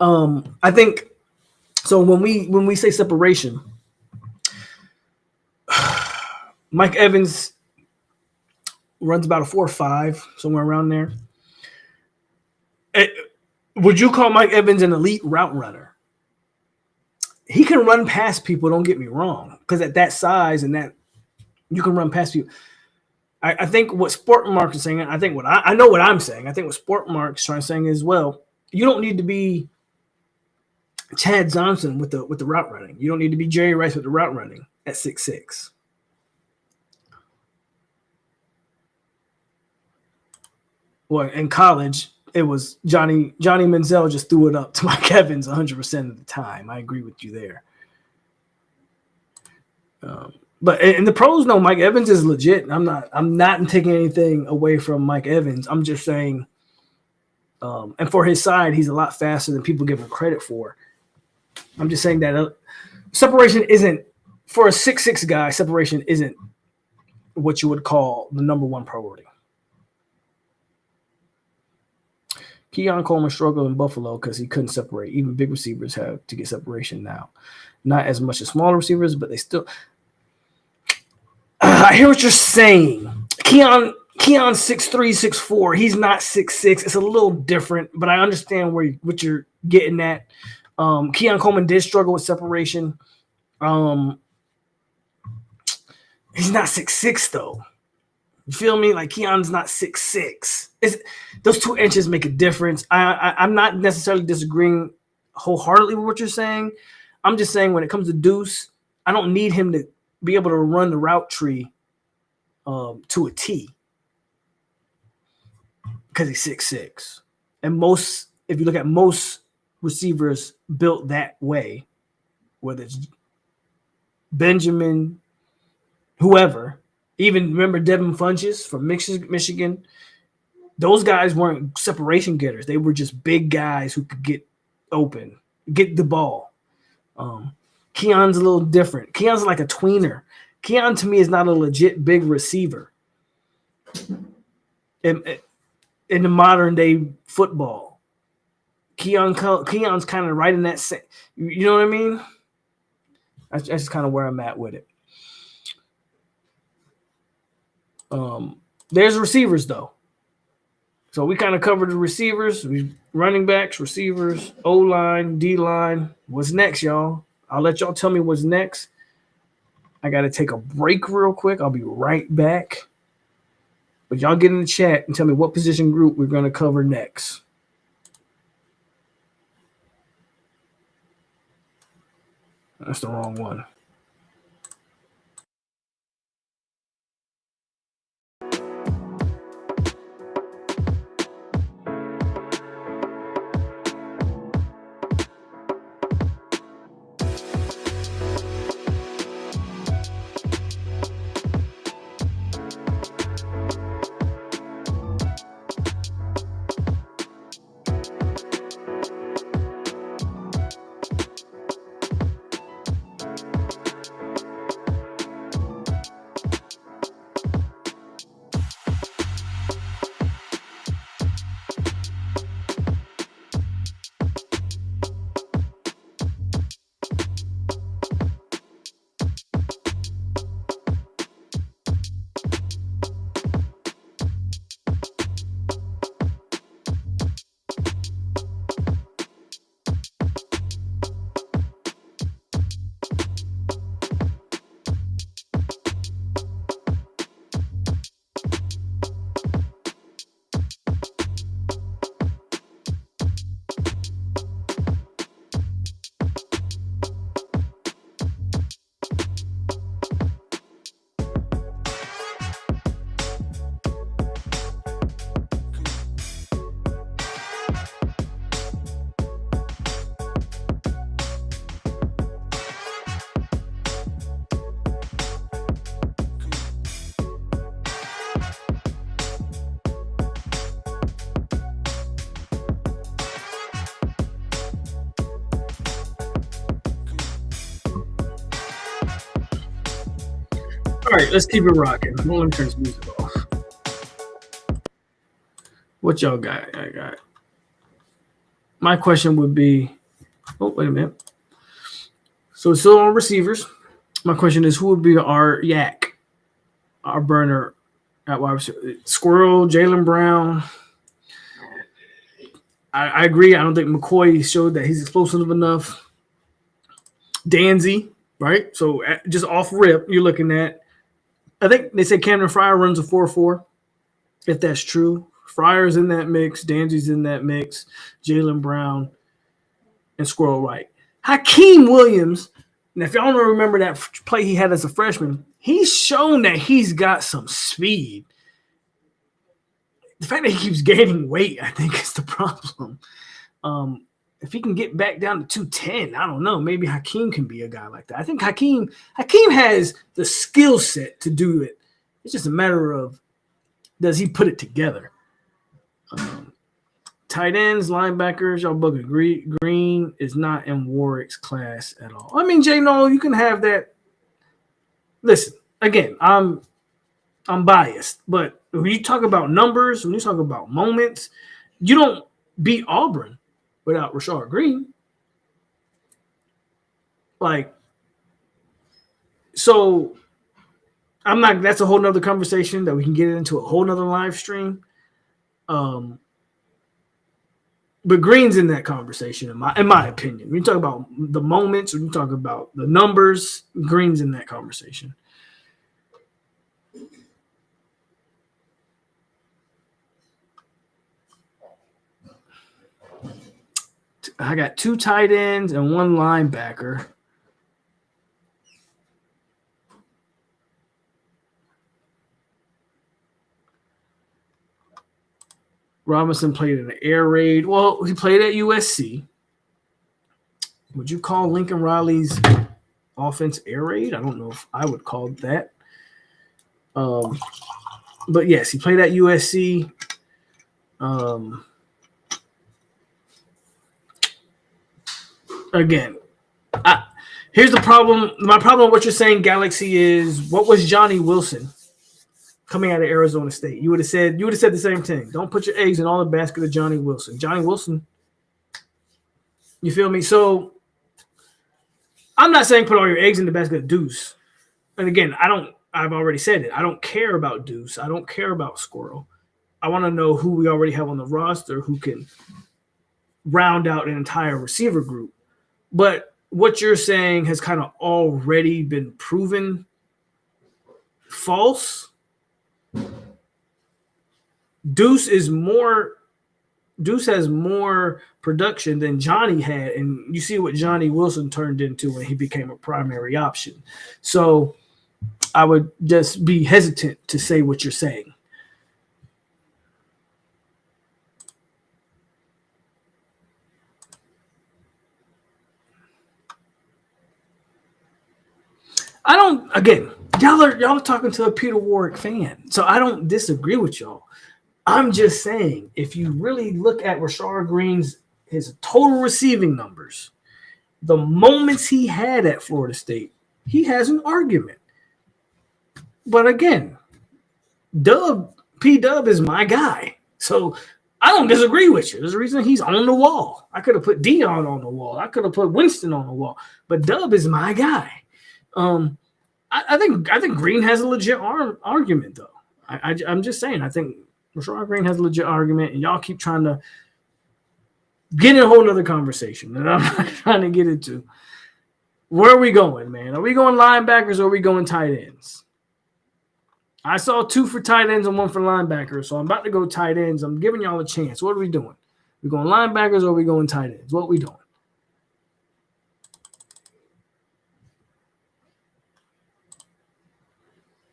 I think so. When we say separation, Mike Evans runs about a 4.5, somewhere around there. Would you call Mike Evans an elite route runner? He can run past people. Don't get me wrong, because at that size and that you can run past people. I think what Sport Mark is saying, I think what I know what I'm saying. I think what Sport Mark's trying to say as well. You don't need to be Chad Johnson with the route running. You don't need to be Jerry Rice with the route running at 6'6". Well, in college, it was Johnny Manziel just threw it up to Mike Evans 100% of the time. I agree with you there. But in the pros, no, Mike Evans is legit. I'm not taking anything away from Mike Evans. I'm just saying, and for his side, he's a lot faster than people give him credit for. I'm just saying that separation isn't, for a 6'6" guy, separation isn't what you would call the number one priority. Keon Coleman struggled in Buffalo because he couldn't separate. Even big receivers have to get separation now. Not as much as smaller receivers, but they still – I hear what you're saying. Keon 6'3", 6'4". He's not 6'6". It's a little different, but I understand what you're getting at. Keon Coleman did struggle with separation. He's not 6'6", though. You feel me? Like Keon's not 6'6". Those 2 inches make a difference. I'm not necessarily disagreeing wholeheartedly with what you're saying. I'm just saying when it comes to Deuce, I don't need him to be able to run the route tree to a T because he's 6'6". And if you look at most receivers built that way, whether it's Benjamin, whoever, even remember Devin Funchess from Michigan, those guys weren't separation getters. They were just big guys who could get open, get the ball. Keon's a little different. Keon's like a tweener. Keon, to me, is not a legit big receiver in the modern day football. Keon's kind of right in that same, you know what I mean? That's just kind of where I'm at with it. There's receivers, though. So we kind of covered the receivers, running backs, receivers, O-line, D-line. What's next, y'all? I'll let y'all tell me what's next. I got to take a break real quick. I'll be right back. But y'all get in the chat and tell me what position group we're going to cover next. That's the wrong one. right, let's keep it rocking. Let me turn this music off. What y'all got? I got. My question would be, oh, wait a minute. So it's still on receivers. My question is, who would be our yak, our burner at wide receiver? Squirrel, Jaylen Brown. I agree. I don't think McCoy showed that he's explosive enough. Danzy, right? So just off rip, you're looking at, I think they say Camden Fryer runs a 4.4. If that's true, Fryer's in that mix, Danzy's in that mix, Jaylen Brown, and Squirrel Wright. Hakeem Williams, and if y'all don't remember that play he had as a freshman, he's shown that he's got some speed. The fact that he keeps gaining weight, I think, is the problem. If he can get back down to 210, I don't know. Maybe Hakeem can be a guy like that. I think Hakeem has the skill set to do it. It's just a matter of, does he put it together? Tight ends, linebackers, y'all book agree. Green is not in Warwick's class at all. I mean, Jay, no, you can have that. Listen, again, I'm biased, but when you talk about numbers, when you talk about moments, you don't beat Auburn without Rashard Green. Like, so I'm not, that's a whole nother conversation that we can get into a whole nother live stream. But Green's in that conversation, in my opinion. When you talk about the moments, when you talk about the numbers, Green's in that conversation. I got 2 tight ends and 1 linebacker. Robinson played in the air raid. Well, he played at USC. Would you call Lincoln Riley's offense air raid? I don't know if I would call it that. But yes, he played at USC. Again, here's the problem. My problem with what you're saying, Galaxy, is what was Johnny Wilson coming out of Arizona State? You would have said the same thing. Don't put your eggs in all the basket of Johnny Wilson. Johnny Wilson, you feel me? So I'm not saying put all your eggs in the basket of Deuce. And again, I've already said it. I don't care about Deuce. I don't care about Squirrel. I want to know who we already have on the roster who can round out an entire receiver group. But what you're saying has kind of already been proven false. Deuce has more production than Johnny had, and you see what Johnny Wilson turned into when he became a primary option. So I would just be hesitant to say what you're saying. Y'all are talking to a Peter Warwick fan, so I don't disagree with y'all. I'm just saying, if you really look at Rashard Green's his total receiving numbers, the moments he had at Florida State, he has an argument. But again, P-Dub is my guy, so I don't disagree with you. There's a reason he's on the wall. I could have put Dion on the wall. I could have put Winston on the wall, but Dub is my guy. I think Green has a legit argument, though. I'm just saying. I think Rashard Green has a legit argument, and y'all keep trying to get in a whole other conversation that I'm not trying to get into. Where are we going, man? Are we going linebackers or are we going tight ends? I saw 2 for tight ends and 1 for linebackers, so I'm about to go tight ends. I'm giving y'all a chance. What are we doing? We going linebackers or are we going tight ends? What are we doing?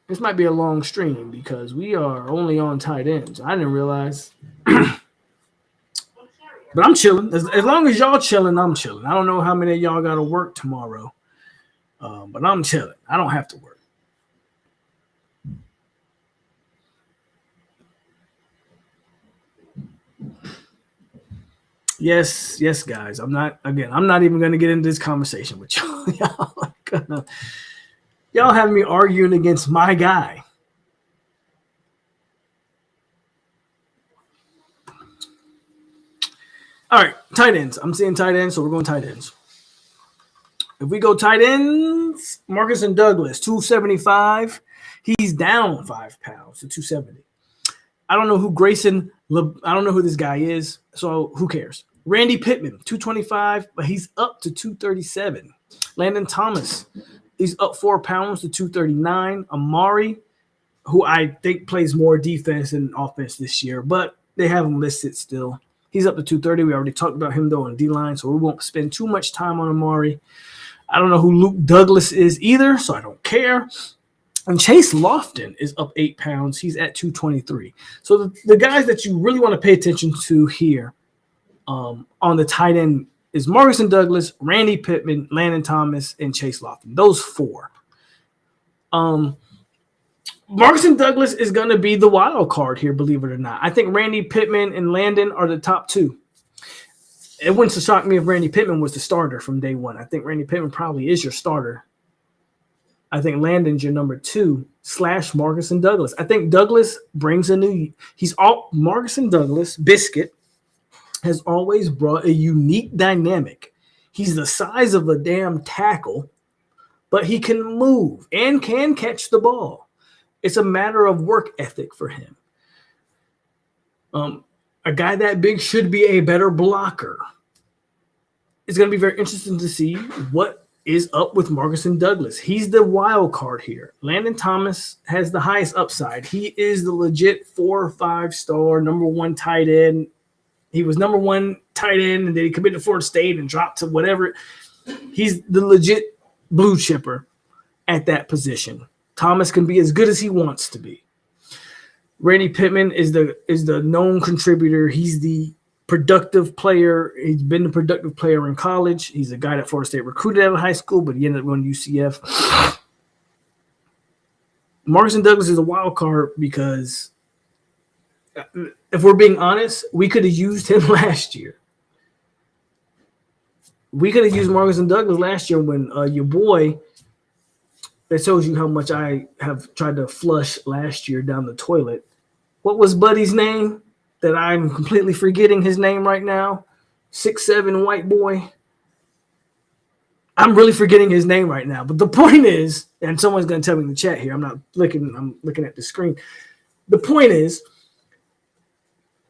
This might be a long stream because we are only on tight ends. I didn't realize. But I'm chilling. As long as y'all chilling, I'm chilling. I don't know how many of y'all got to work tomorrow, but I'm chilling. I don't have to work. Yes, guys. I'm not even going to get into this conversation with y'all. Y'all are gonna Y'all have me arguing against my guy. All right, tight ends. I'm seeing tight ends, so we're going tight ends. If we go tight ends, Marcus and Douglas, 275. He's down 5 pounds to 270. I don't know who I don't know who this guy is, so who cares? Randy Pittman, 225, but he's up to 237. Landon Thomas, he's up 4 pounds to 239. Amari, who I think plays more defense than offense this year, but they have him listed still. He's up to 230. We already talked about him, though, on D-line, so we won't spend too much time on Amari. I don't know who Luke Douglas is either, so I don't care. And Chase Lofton is up 8 pounds. He's at 223. So the guys that you really want to pay attention to here on the tight end is Marcus and Douglas, Randy Pittman, Landon Thomas, and Chase Lofton. Those 4. Marcus and Douglas is going to be the wild card here, believe it or not. I think Randy Pittman and Landon are the top 2. It wouldn't shock me if Randy Pittman was the starter from day one. I think Randy Pittman probably is your starter. I think Landon's your number 2 / Marcus and Douglas. I think Douglas brings Marcus and Douglas, Biscuit, has always brought a unique dynamic. He's the size of a damn tackle, but he can move and can catch the ball. It's a matter of work ethic for him. A guy that big should be a better blocker. It's going to be very interesting to see what is up with Marcus and Douglas. He's the wild card here. Landon Thomas has the highest upside. He is the legit 4 or 5 star number 1 tight end. He was number 1 tight end, and then he committed to Florida State and dropped to whatever. He's the legit blue chipper at that position. Thomas can be as good as he wants to be. Randy Pittman is the known contributor. He's the productive player. He's been the productive player in college. He's a guy that Florida State recruited out of high school, but he ended up going to UCF. Marcus and Douglas is a wild card because if we're being honest, we could have used him last year. We could have used Marcus and Douglas last year when your boy, that shows you how much I have tried to flush last year down the toilet. What was Buddy's name that I'm completely forgetting his name right now? 6'7" white boy. I'm really forgetting his name right now. But the point is, and someone's going to tell me in the chat here, I'm looking at the screen. The point is,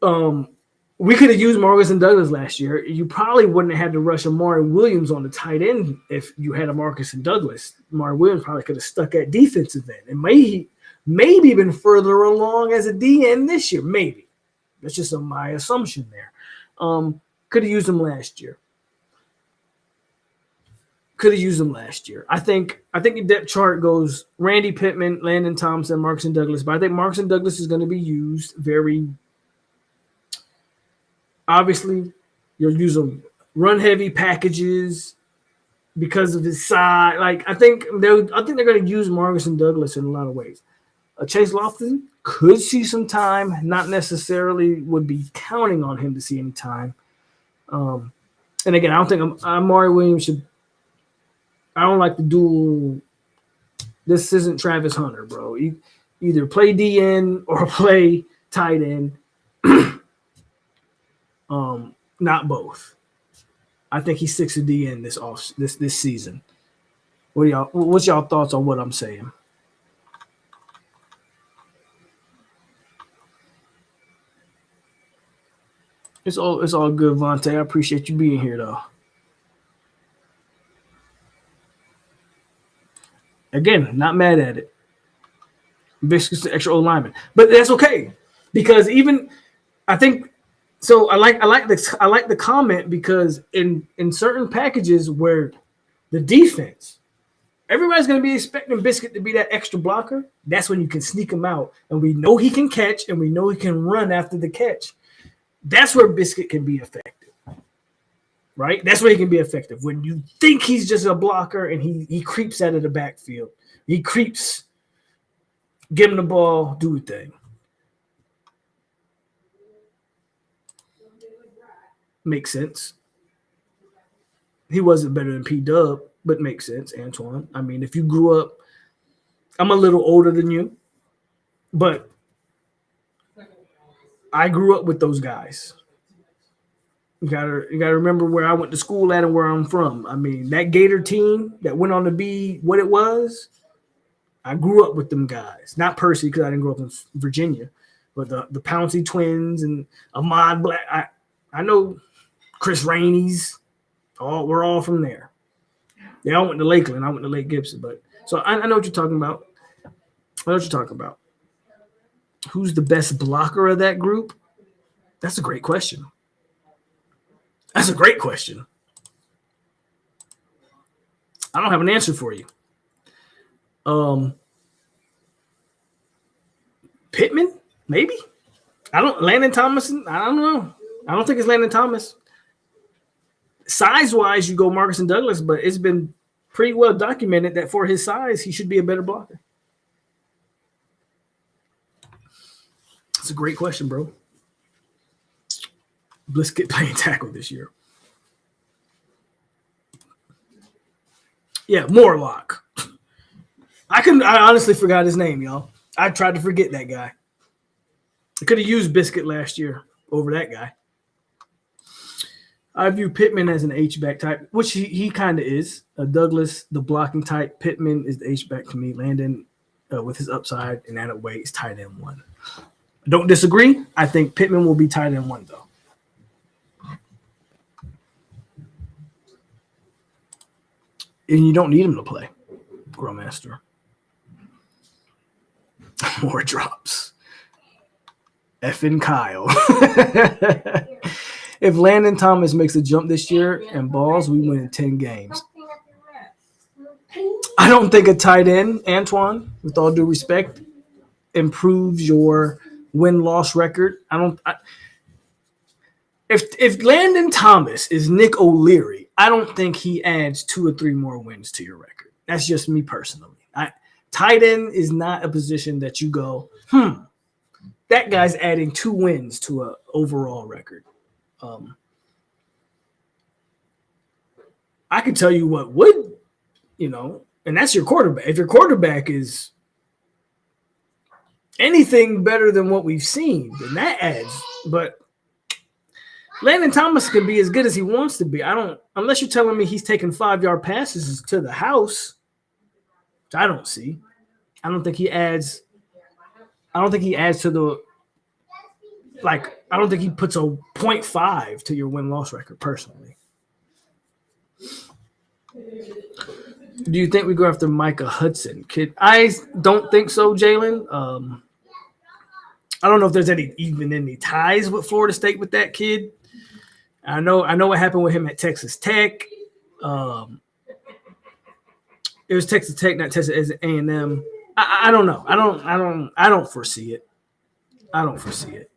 we could have used Marcus and Douglas last year. You probably wouldn't have had to rush Amari Williams on the tight end if you had a Marcus and Douglas. Amari Williams probably could have stuck at defensive end and maybe been further along as a DN this year. Maybe. That's just my assumption there. Could have used him last year. I think the depth chart goes Randy Pittman, Landon Thompson, Marcus and Douglas. But I think Marcus and Douglas is going to be used very – obviously, you'll use them run-heavy packages because of his size. Like I think they're going to use Marcus and Douglas in a lot of ways. Chase Lofton could see some time, not necessarily would be counting on him to see any time. And again, I don't think Amari Williams should. I don't like the dual. This isn't Travis Hunter, bro. Either play DN or play tight end. Not both. I think he sticks to DN this season. What's y'all thoughts on what I'm saying? It's all good, Vontae. I appreciate you being here, though. Again, not mad at it. Biscuit's the extra old lineman, but that's okay because I think so. I like the comment because in certain packages where the defense, everybody's going to be expecting Biscuit to be that extra blocker. That's when you can sneak him out, and we know he can catch, and we know he can run after the catch. That's where Biscuit can be effective, right? That's where he can be effective. When you think he's just a blocker and he creeps out of the backfield. He creeps, give him the ball, do a thing. Makes sense. He wasn't better than P-Dub, but makes sense, Antoine. I mean, if you grew up I'm a little older than you, but I grew up with those guys. You gotta remember where I went to school at and where I'm from. I mean, that Gator team that went on to be what it was, I grew up with them guys. Not Percy because I didn't grow up in Virginia, but the Pouncey twins and Ahmad Black. I know Chris Rainey's. We're all from there. They all went to Lakeland. I went to Lake Gibson, but so I know what you're talking about. I know what you're talking about. Who's the best blocker of that group? That's a great question. That's a great question. I don't have an answer for you. Pittman, maybe. Landon Thomas. I don't know. I don't think it's Landon Thomas. Size wise, you go Marcus and Douglas, but it's been pretty well documented that for his size, he should be a better blocker. That's a great question, bro. Bliskett playing tackle this year. Yeah, Morlock. I honestly forgot his name, y'all. I tried to forget that guy. I could have used Biscuit last year over that guy. I view Pittman as an H-back type, which he kind of is. Douglas, the blocking type. Pittman is the H-back to me. Landon, with his upside and that weight, is tight end one. I don't disagree. I think Pittman will be tight end one, though. And you don't need him to play, Growmaster. More drops. Effing Kyle. If Landon Thomas makes a jump this year and balls, we win in 10 games. I don't think a tight end, Antoine, with all due respect, improves your win-loss record. If Landon Thomas is Nick O'Leary, I don't think he adds 2 or 3 more wins to your record. That's just me personally. Tight end is not a position that you go, that guy's adding 2 wins to an overall record. I can tell you what would, and that's your quarterback. If your quarterback is anything better than what we've seen, then that adds. But Landon Thomas can be as good as he wants to be. Unless you're telling me he's taking 5-yard passes to the house, which I don't see. I don't think he adds to the, I don't think he puts a 0.5 to your win-loss record personally. Do you think we go after Micah Hudson? I don't think so, Jalen. I don't know if there's any ties with Florida State with that kid. I know what happened with him at Texas Tech. It was Texas Tech, not Texas A&M. I don't know. I don't foresee it. I don't foresee it.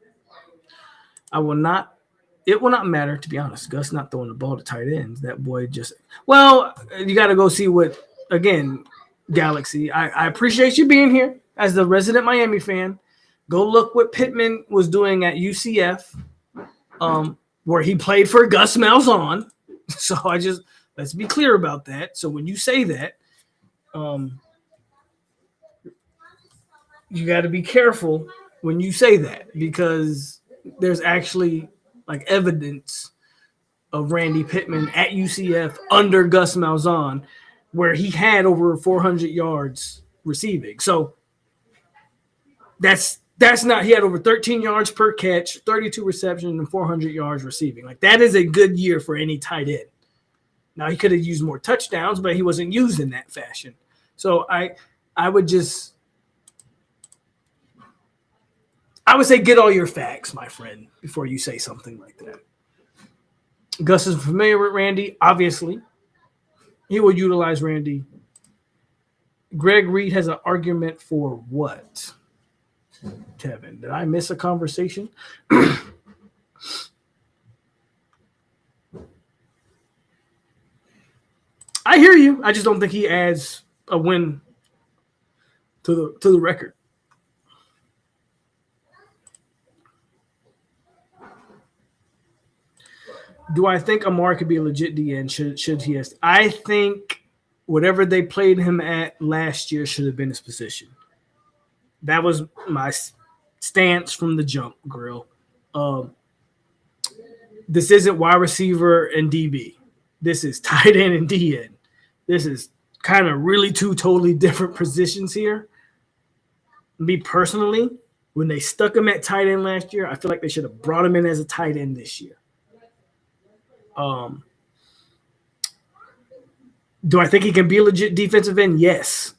It will not matter, to be honest. Gus not throwing the ball to tight ends. That boy you got to go see what, again, Galaxy. I appreciate you being here as the resident Miami fan. Go look what Pittman was doing at UCF, where he played for Gus Malzahn. So let's be clear about that. So when you say that, you got to be careful when you say that, because there's actually evidence of Randy Pittman at UCF under Gus Malzahn, where he had over 400 yards receiving. So that's not, he had over 13 yards per catch, 32 receptions, and 400 yards receiving. That is a good year for any tight end. Now, he could have used more touchdowns, but he wasn't used in that fashion. So I would say get all your facts, my friend, before you say something like that. Gus is familiar with Randy, obviously. He will utilize Randy. Greg Reed has an argument for what? Kevin, did I miss a conversation? I hear you. I just don't think he adds a win to the record. Do I think Amar could be a legit DN? Should he? I think whatever they played him at last year should have been his position. That was my stance from the jump, Grill. Um, this isn't wide receiver and DB. This is tight end and DN. This is kind of really two totally different positions here. Me personally, when they stuck him at tight end last year, I feel like they should have brought him in as a tight end this year. Do I think he can be a legit defensive end? Yes.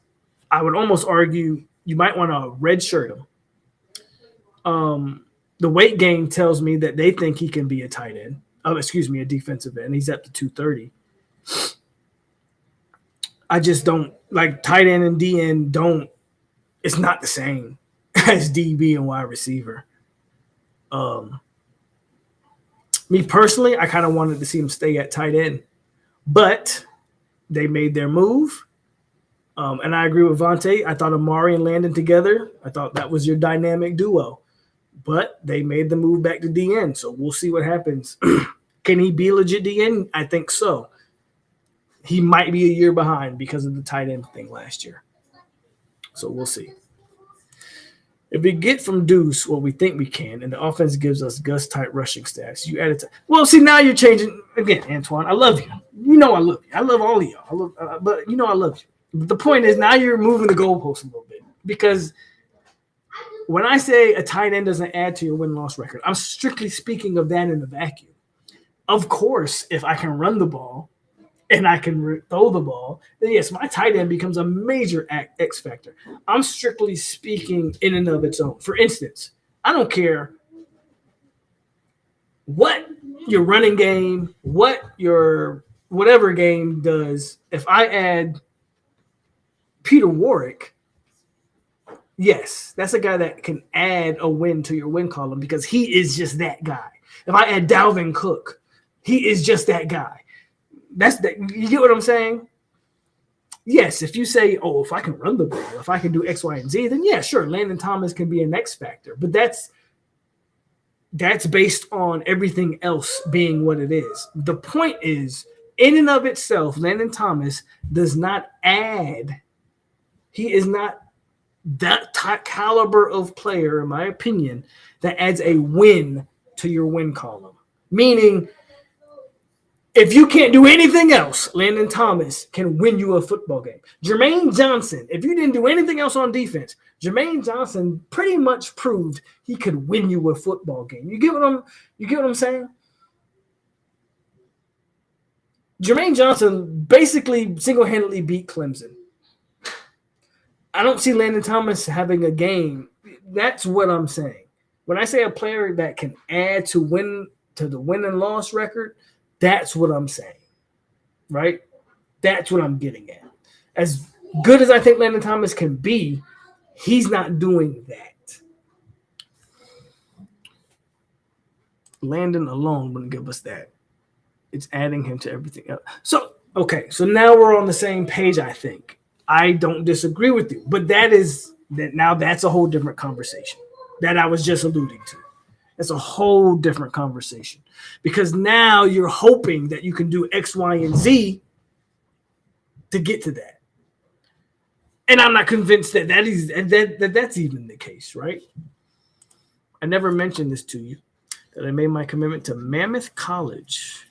I would almost argue you might want to redshirt him. The weight gain tells me that they think he can be a tight end. A defensive end. He's up to 230. I just don't like tight end and DN don't. It's not the same as DB and wide receiver. Me personally, I kind of wanted to see him stay at tight end, but they made their move. And I agree with Vontae. I thought Amari and Landon together, I thought that was your dynamic duo. But they made the move back to DN, so we'll see what happens. Can he be legit DN? I think so. He might be a year behind because of the tight end thing last year. So we'll see. If we get from Deuce what we think we can, and the offense gives us Gus-type rushing stats, you add it to – well, see, now you're changing – again, Antoine, I love you. You know I love you. I love all of y'all. But you know I love you. But the point is now you're moving the goalpost a little bit because – when I say a tight end doesn't add to your win-loss record, I'm strictly speaking of that in a vacuum. Of course, if I can run the ball and I can throw the ball, then yes, my tight end becomes a major X factor. I'm strictly speaking in and of its own. For instance, I don't care what your running game, what your whatever game does. If I add Peter Warrick, yes, that's a guy that can add a win to your win column because he is just that guy. If I add Dalvin Cook, he is just that guy. That's that. You get what I'm saying? Yes, if you say, oh, if I can run the ball, if I can do X, Y, and Z, then yeah, sure, Landon Thomas can be an X factor. But that's based on everything else being what it is. The point is, in and of itself, Landon Thomas does not add. He is not that caliber of player, in my opinion, that adds a win to your win column. Meaning, if you can't do anything else, Landon Thomas can win you a football game. Jermaine Johnson, if you didn't do anything else on defense, Jermaine Johnson pretty much proved he could win you a football game. You get what I'm saying? Jermaine Johnson basically single-handedly beat Clemson. I don't see Landon Thomas having a game. That's what I'm saying. When I say a player that can add to the win and loss record, that's what I'm saying, right? That's what I'm getting at. As good as I think Landon Thomas can be, he's not doing that. Landon alone wouldn't give us that. It's adding him to everything else. So now we're on the same page, I think. I don't disagree with you, but that's a whole different conversation that I was just alluding to. That's a whole different conversation because now you're hoping that you can do X, Y, and Z to get to that. And I'm not convinced that's even the case, right? I never mentioned this to you, that I made my commitment to Mammoth College.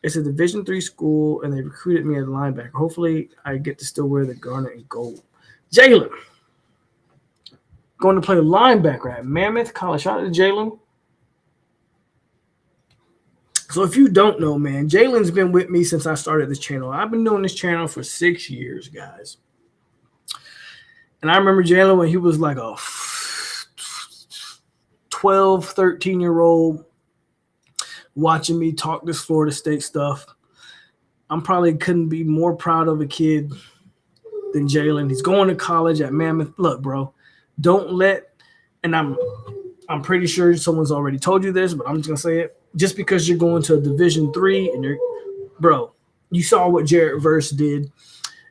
It's a Division III school, and they recruited me as a linebacker. Hopefully, I get to still wear the garnet and gold. Jalen, going to play linebacker at Mammoth College. Shout out to Jalen. So if you don't know, man, Jalen's been with me since I started this channel. I've been doing this channel for 6 years, guys. And I remember Jalen when he was like a 12, 13-year-old watching me talk this Florida State stuff. I'm probably couldn't be more proud of a kid than Jalen. He's going to college at Mammoth. Look, bro, don't let – and I'm pretty sure someone's already told you this, but I'm just going to say it. Just because you're going to a Division III and you're – bro, you saw what Jarrett Verse did.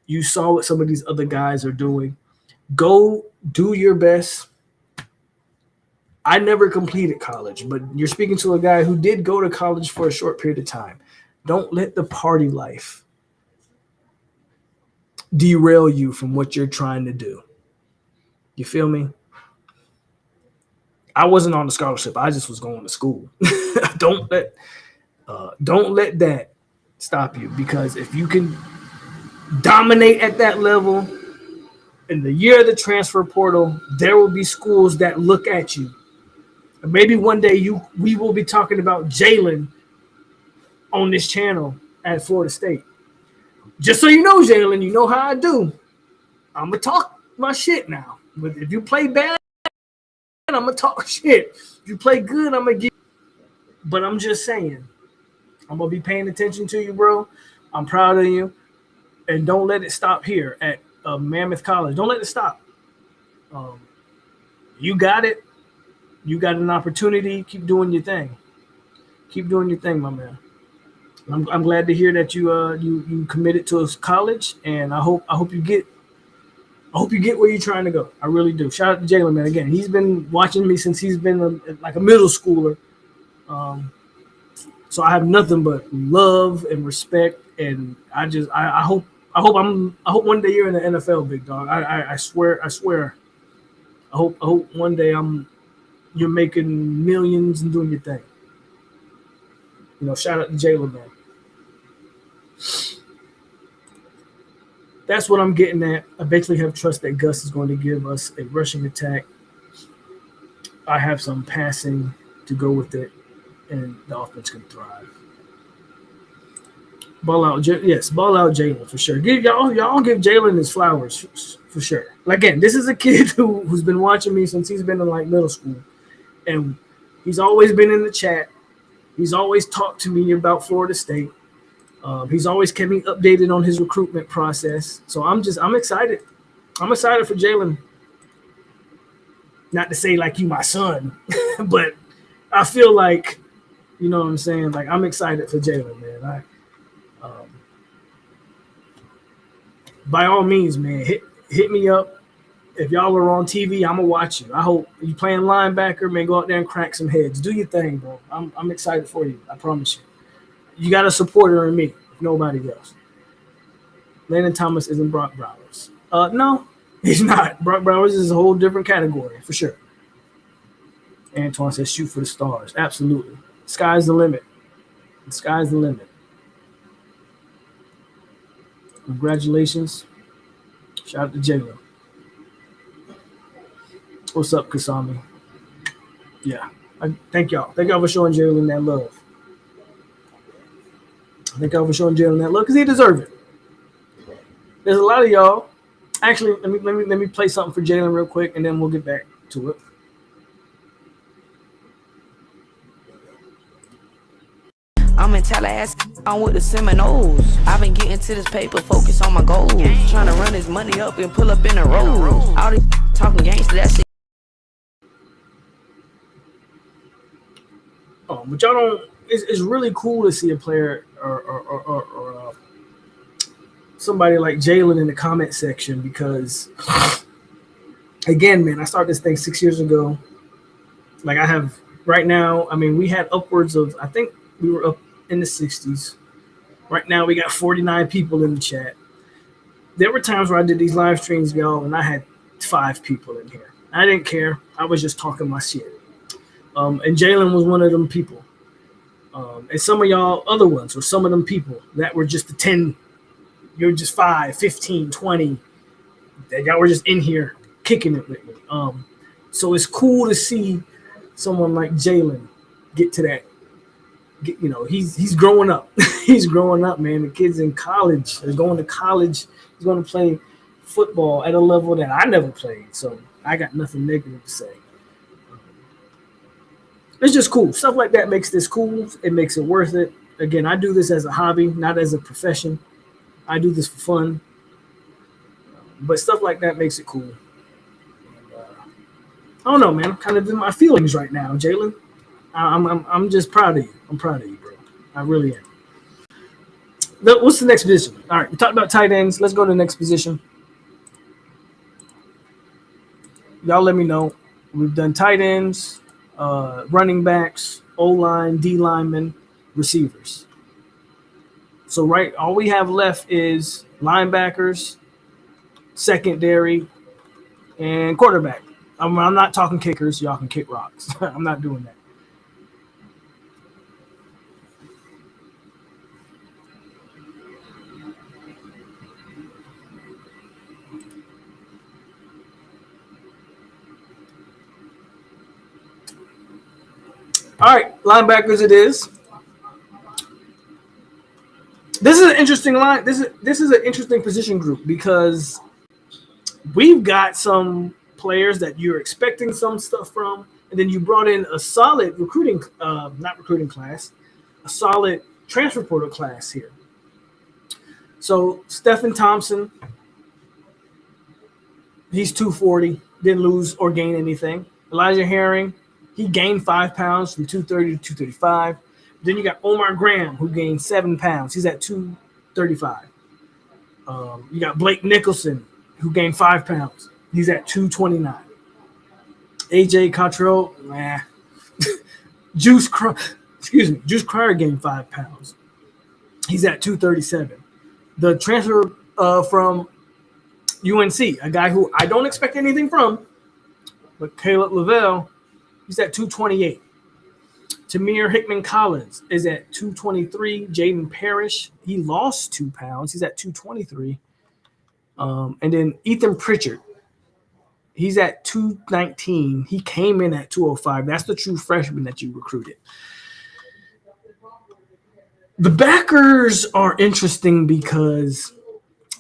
You saw what some of these other guys are doing. Go do your best. I never completed college, but you're speaking to a guy who did go to college for a short period of time. Don't let the party life derail you from what you're trying to do. You feel me? I wasn't on the scholarship. I just was going to school. Don't let that stop you, because if you can dominate at that level in the year of the transfer portal, there will be schools that look at you. And maybe one day we will be talking about Jalen on this channel at Florida State. Just so you know, Jalen, you know how I do. I'm gonna talk my shit now. But if you play bad, I'm gonna talk shit. If you play good, I'm gonna give. But I'm just saying, I'm gonna be paying attention to you, bro. I'm proud of you, and don't let it stop here at Mammoth College. Don't let it stop. You got it. You got an opportunity. Keep doing your thing. Keep doing your thing, my man. I'm glad to hear that you committed to a college, and I hope you get where you're trying to go. I really do. Shout out to Jalen, man. Again, he's been watching me since he's been like a middle schooler. So I have nothing but love and respect, and I hope one day you're in the NFL, big dog. I swear. I hope one day you're making millions and doing your thing. Shout out to Jalen, man. That's what I'm getting at. I basically have trust that Gus is going to give us a rushing attack. I have some passing to go with it, and the offense can thrive. Ball out Jalen for sure. Y'all give Jalen his flowers for sure. Again, this is a kid who's been watching me since he's been in like middle school, and he's always been in the chat. He's always talked to me about Florida State. He's always kept me updated on his recruitment process. So I'm excited. I'm excited for Jalen. Not to say like you my son, but I feel like, you know what I'm saying? Like, I'm excited for Jalen, man. By all means, man, hit me up. If y'all are on TV, I'm gonna watch you. I hope you playing linebacker, man. Go out there and crack some heads. Do your thing, bro. I'm excited for you. I promise you. You got a supporter in me, if nobody else. Landon Thomas isn't Brock Bowers. No, he's not. Brock Bowers is a whole different category, for sure. Antoine says, shoot for the stars. Absolutely. Sky's the limit. The sky's the limit. Congratulations. Shout out to Jalen. What's up, Kasami? Yeah. Thank y'all. Thank y'all for showing Jalen that love. Thank y'all for showing Jalen that love, because he deserves it. There's a lot of y'all. Actually, let me play something for Jalen real quick, and then we'll get back to it. I'm in Tallahassee, I'm with the Seminoles. I've been getting to this paper, focus on my goals. Trying to run this money up and pull up in a row. All these talking gangster, that shit. But y'all don't. It's really cool to see a player or somebody like Jalen in the comment section, because, again, man, I started this thing 6 years ago. Like, I have right now. I mean, we had upwards of, I think we were up in the 60s. Right now, we got 49 people in the chat. There were times where I did these live streams, y'all, and I had 5 people in here. I didn't care. I was just talking my shit. And Jalen was one of them people. And some of y'all other ones were some of them people that were just the 10. You're just 5, 15, 20. That y'all were just in here kicking it with me. So it's cool to see someone like Jalen get to that. He's growing up. He's growing up, man. The kid's in college. He's going to college. He's going to play football at a level that I never played. So I got nothing negative to say. It's just cool. Stuff like that makes this cool. It makes it worth it. Again, I do this as a hobby, not as a profession. I do this for fun. But stuff like that makes it cool. I don't know, man. I'm kind of in my feelings right now, Jalen. I'm just proud of you. I'm proud of you, bro. I really am. What's the next position? All right, we talked about tight ends. Let's go to the next position. Y'all let me know. We've done tight ends, running backs, O-line, D-linemen, receivers. So all we have left is linebackers, secondary, and quarterback. I'm not talking kickers. Y'all can kick rocks. I'm not doing that. All right, linebackers it is. This is an interesting line. This is an interesting position group because we've got some players that you're expecting some stuff from, and then you brought in a solid recruiting, not recruiting class, a solid transfer portal class here. So Stephen Thompson, he's 240, didn't lose or gain anything. Elijah Herring, he gained 5 pounds from 230 to 235. Then you got Omar Graham, who gained 7 pounds. He's at 235. You got Blake Nicholson, who gained 5 pounds. He's at 229. AJ Cottrell, Juice Cryer gained 5 pounds. He's at 237. The transfer from UNC, a guy who I don't expect anything from, but Caleb Lavelle, he's at 228. Tamir Hickman Collins is at 223. Jaden Parrish, he lost 2 pounds. He's at 223. And then Ethan Pritchard, he's at 219. He came in at 205. That's the true freshman that you recruited. The backers are interesting because,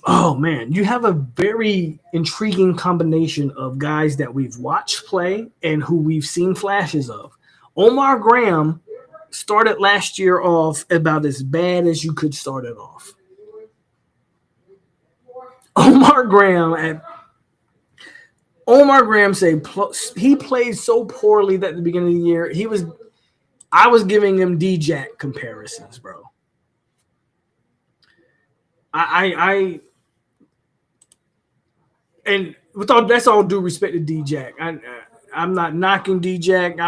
oh man, you have a very intriguing combination of guys that we've watched play and who we've seen flashes of. Omar Graham started last year off about as bad as you could start it off. Omar Graham said he played so poorly that at the beginning of the year, I was giving him D-Jack comparisons, bro. And with all that's all due respect to D-Jack. I'm not knocking D-Jack.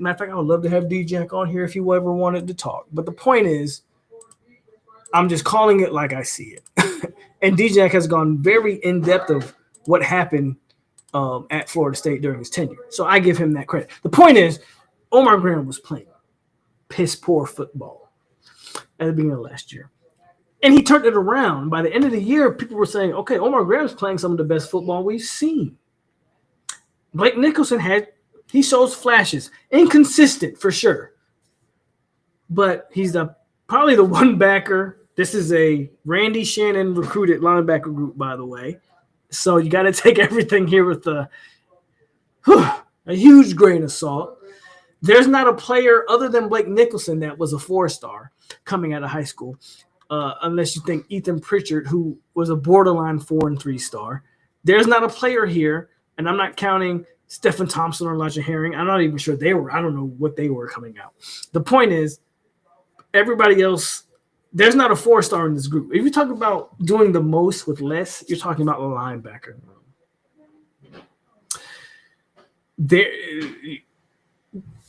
Matter of fact, I would love to have D-Jack on here if he ever wanted to talk. But the point is, I'm just calling it like I see it. And D-Jack has gone very in-depth of what happened at Florida State during his tenure. So I give him that credit. The point is, Omar Graham was playing piss-poor football at the beginning of last year. And he turned it around. By the end of the year, people were saying, okay, Omar Graham's playing some of the best football we've seen. Blake Nicholson he shows flashes. Inconsistent for sure. But he's probably the one backer. This is a Randy Shannon recruited linebacker group, by the way. So you got to take everything here with a huge grain of salt. There's not a player other than Blake Nicholson that was a 4-star coming out of high school, unless you think Ethan Pritchard, who was a borderline 4 and 3-star. There's not a player here, and I'm not counting Stephen Thompson or Elijah Herring. I'm not even sure I don't know what they were coming out. The point is, everybody else, there's not a 4-star in this group. If you talk about doing the most with less, you're talking about a linebacker.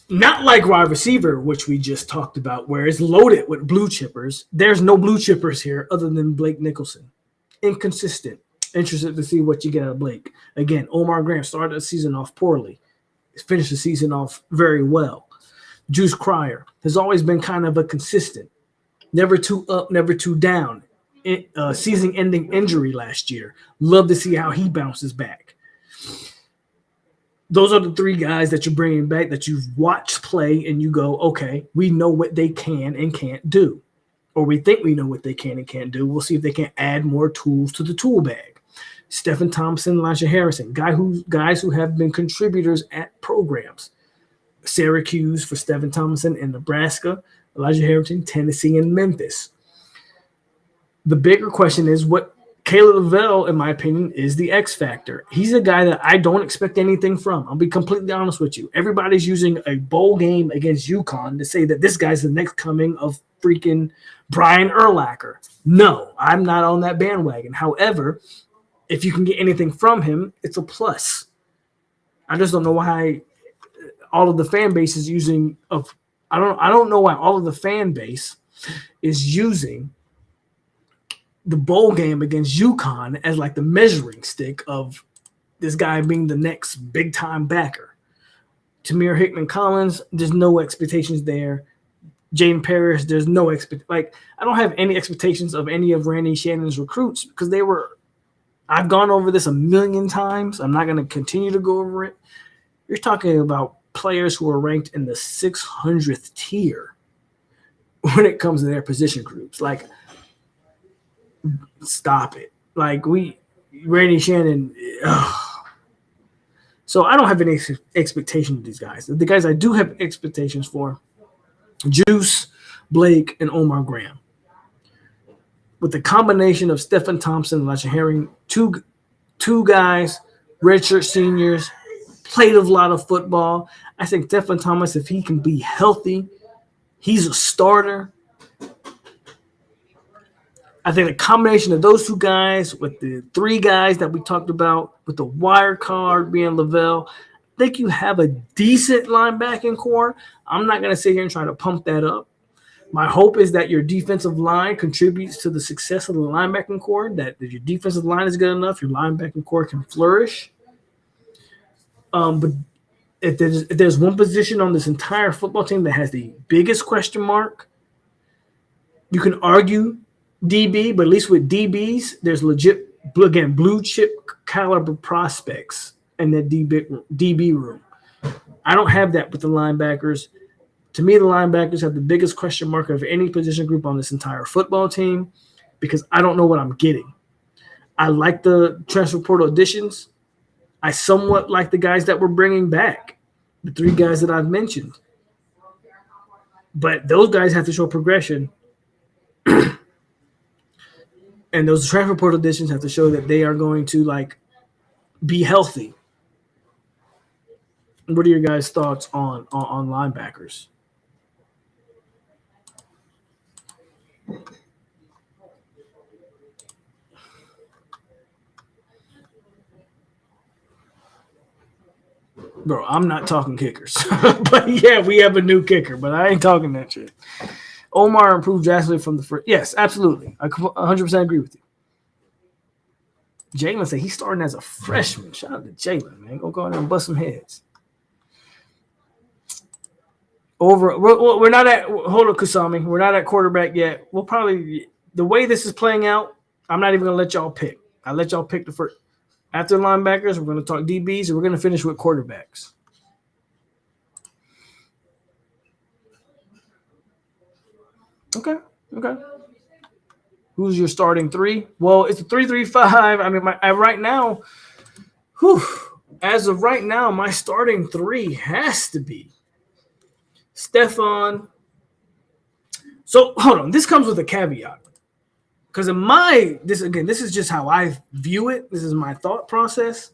Not like wide receiver, which we just talked about, where it's loaded with blue chippers. There's no blue chippers here other than Blake Nicholson. Inconsistent. Interested to see what you get out of Blake. Again, Omar Graham started the season off poorly. Finished the season off very well. Juice Cryer has always been kind of a consistent. Never too up, never too down. Season-ending injury last year. Love to see how he bounces back. Those are the 3 guys that you're bringing back that you've watched play and you go, okay, we know what they can and can't do. Or we think we know what they can and can't do. We'll see if they can add more tools to the tool bag. Stephen Thompson, Elijah Harrison, guys who have been contributors at programs. Syracuse for Stephen Thompson and Nebraska, Elijah Harrison, Tennessee, and Memphis. The bigger question is what Caleb Lavelle, in my opinion, is the X factor. He's a guy that I don't expect anything from. I'll be completely honest with you. Everybody's using a bowl game against UConn to say that this guy's the next coming of freaking Brian Urlacher. No, I'm not on that bandwagon. However, if you can get anything from him, it's a plus. I just don't know why all of the fan base is using I don't know why all of the fan base is using the bowl game against UConn as like the measuring stick of this guy being the next big time backer. Tamir Hickman Collins, there's no expectations there. Jaden Parrish, there's no I don't have any expectations of any of Randy Shannon's recruits because I've gone over this a million times. I'm not going to continue to go over it. You're talking about players who are ranked in the 600th tier when it comes to their position groups. Like, stop it. Like, Randy Shannon. So I don't have any expectation of these guys. The guys I do have expectations for, Juice, Blake, and Omar Graham. With the combination of Stephen Thompson and Elijah Herring, two guys, redshirt seniors, played a lot of football. I think Stephen Thomas, if he can be healthy, he's a starter. I think the combination of those two guys with the three guys that we talked about, with the wild card being Lavelle, I think you have a decent linebacking core. I'm not going to sit here and try to pump that up. My hope is that your defensive line contributes to the success of the linebacking core, that if your defensive line is good enough, your linebacking core can flourish. But if there's one position on this entire football team that has the biggest question mark, you can argue DB, but at least with DBs, there's legit, again, blue chip caliber prospects in that DB room. I don't have that with the linebackers. To me, the linebackers have the biggest question mark of any position group on this entire football team because I don't know what I'm getting. I like the transfer portal additions. I somewhat like the guys that we're bringing back, the three guys that I've mentioned. But those guys have to show progression. And those transfer portal additions have to show that they are going to be healthy. What are your guys' thoughts on linebackers? Bro, I'm not talking kickers. But yeah, we have a new kicker, but I ain't talking that shit. Omar improved drastically from the first. Yes, absolutely. I 100% agree with you. Jalen said he's starting as a freshman. Shout out to Jalen, man. Go in there and bust some heads. We're not at – hold on, Kusami. We're not at quarterback yet. We'll probably – the way this is playing out, I'm not even going to let y'all pick. I'll let y'all pick the first – after linebackers, we're going to talk DBs, and we're going to finish with quarterbacks. Okay. Who's your starting three? Well, it's a 3-3-5. I mean, right now, as of right now, my starting three has to be Stephon. So, hold on. This comes with a caveat. Because this is just how I view it. This is my thought process.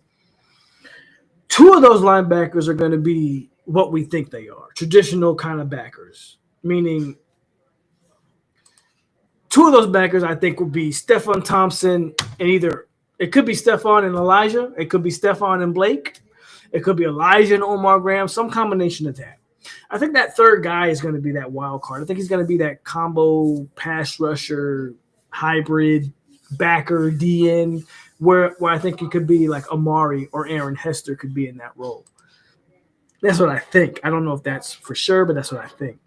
Two of those linebackers are going to be what we think they are, traditional kind of backers, meaning two of those backers I think will be Stephon Thompson and it could be Stephon and Elijah. It could be Stephon and Blake. It could be Elijah and Omar Graham, some combination of that. I think that third guy is going to be that wild card. I think he's going to be that combo pass rusher, hybrid backer, DN, where I think it could be like Amari or Aaron Hester could be in that role. That's what I think. I don't know if that's for sure, but that's what I think.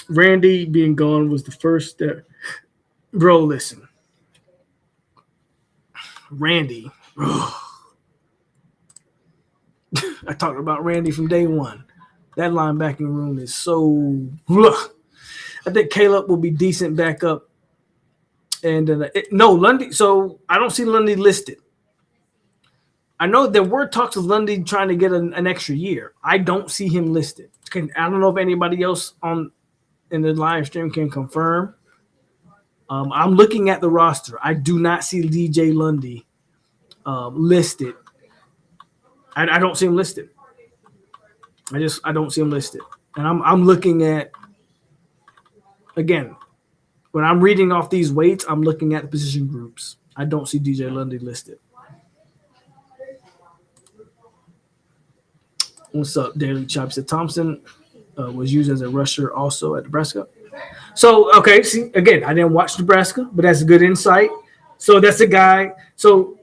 Randy being gone was the first step. Bro, listen. Randy. I talked about Randy from day one. That linebacking room is so – I think Caleb will be decent backup. And Lundy. So I don't see Lundy listed. I know there were talks of Lundy trying to get an extra year. I don't see him listed. I don't know if anybody else in the live stream can confirm. I'm looking at the roster. I do not see DJ Lundy listed. I don't see him listed. I don't see him listed. And I'm looking at, again, when I'm reading off these weights, I'm looking at the position groups. I don't see DJ Lundy listed. What's up, Daily Chop? Said Thompson was used as a rusher also at Nebraska. So okay, see again, I didn't watch Nebraska, but that's a good insight. So that's a guy. So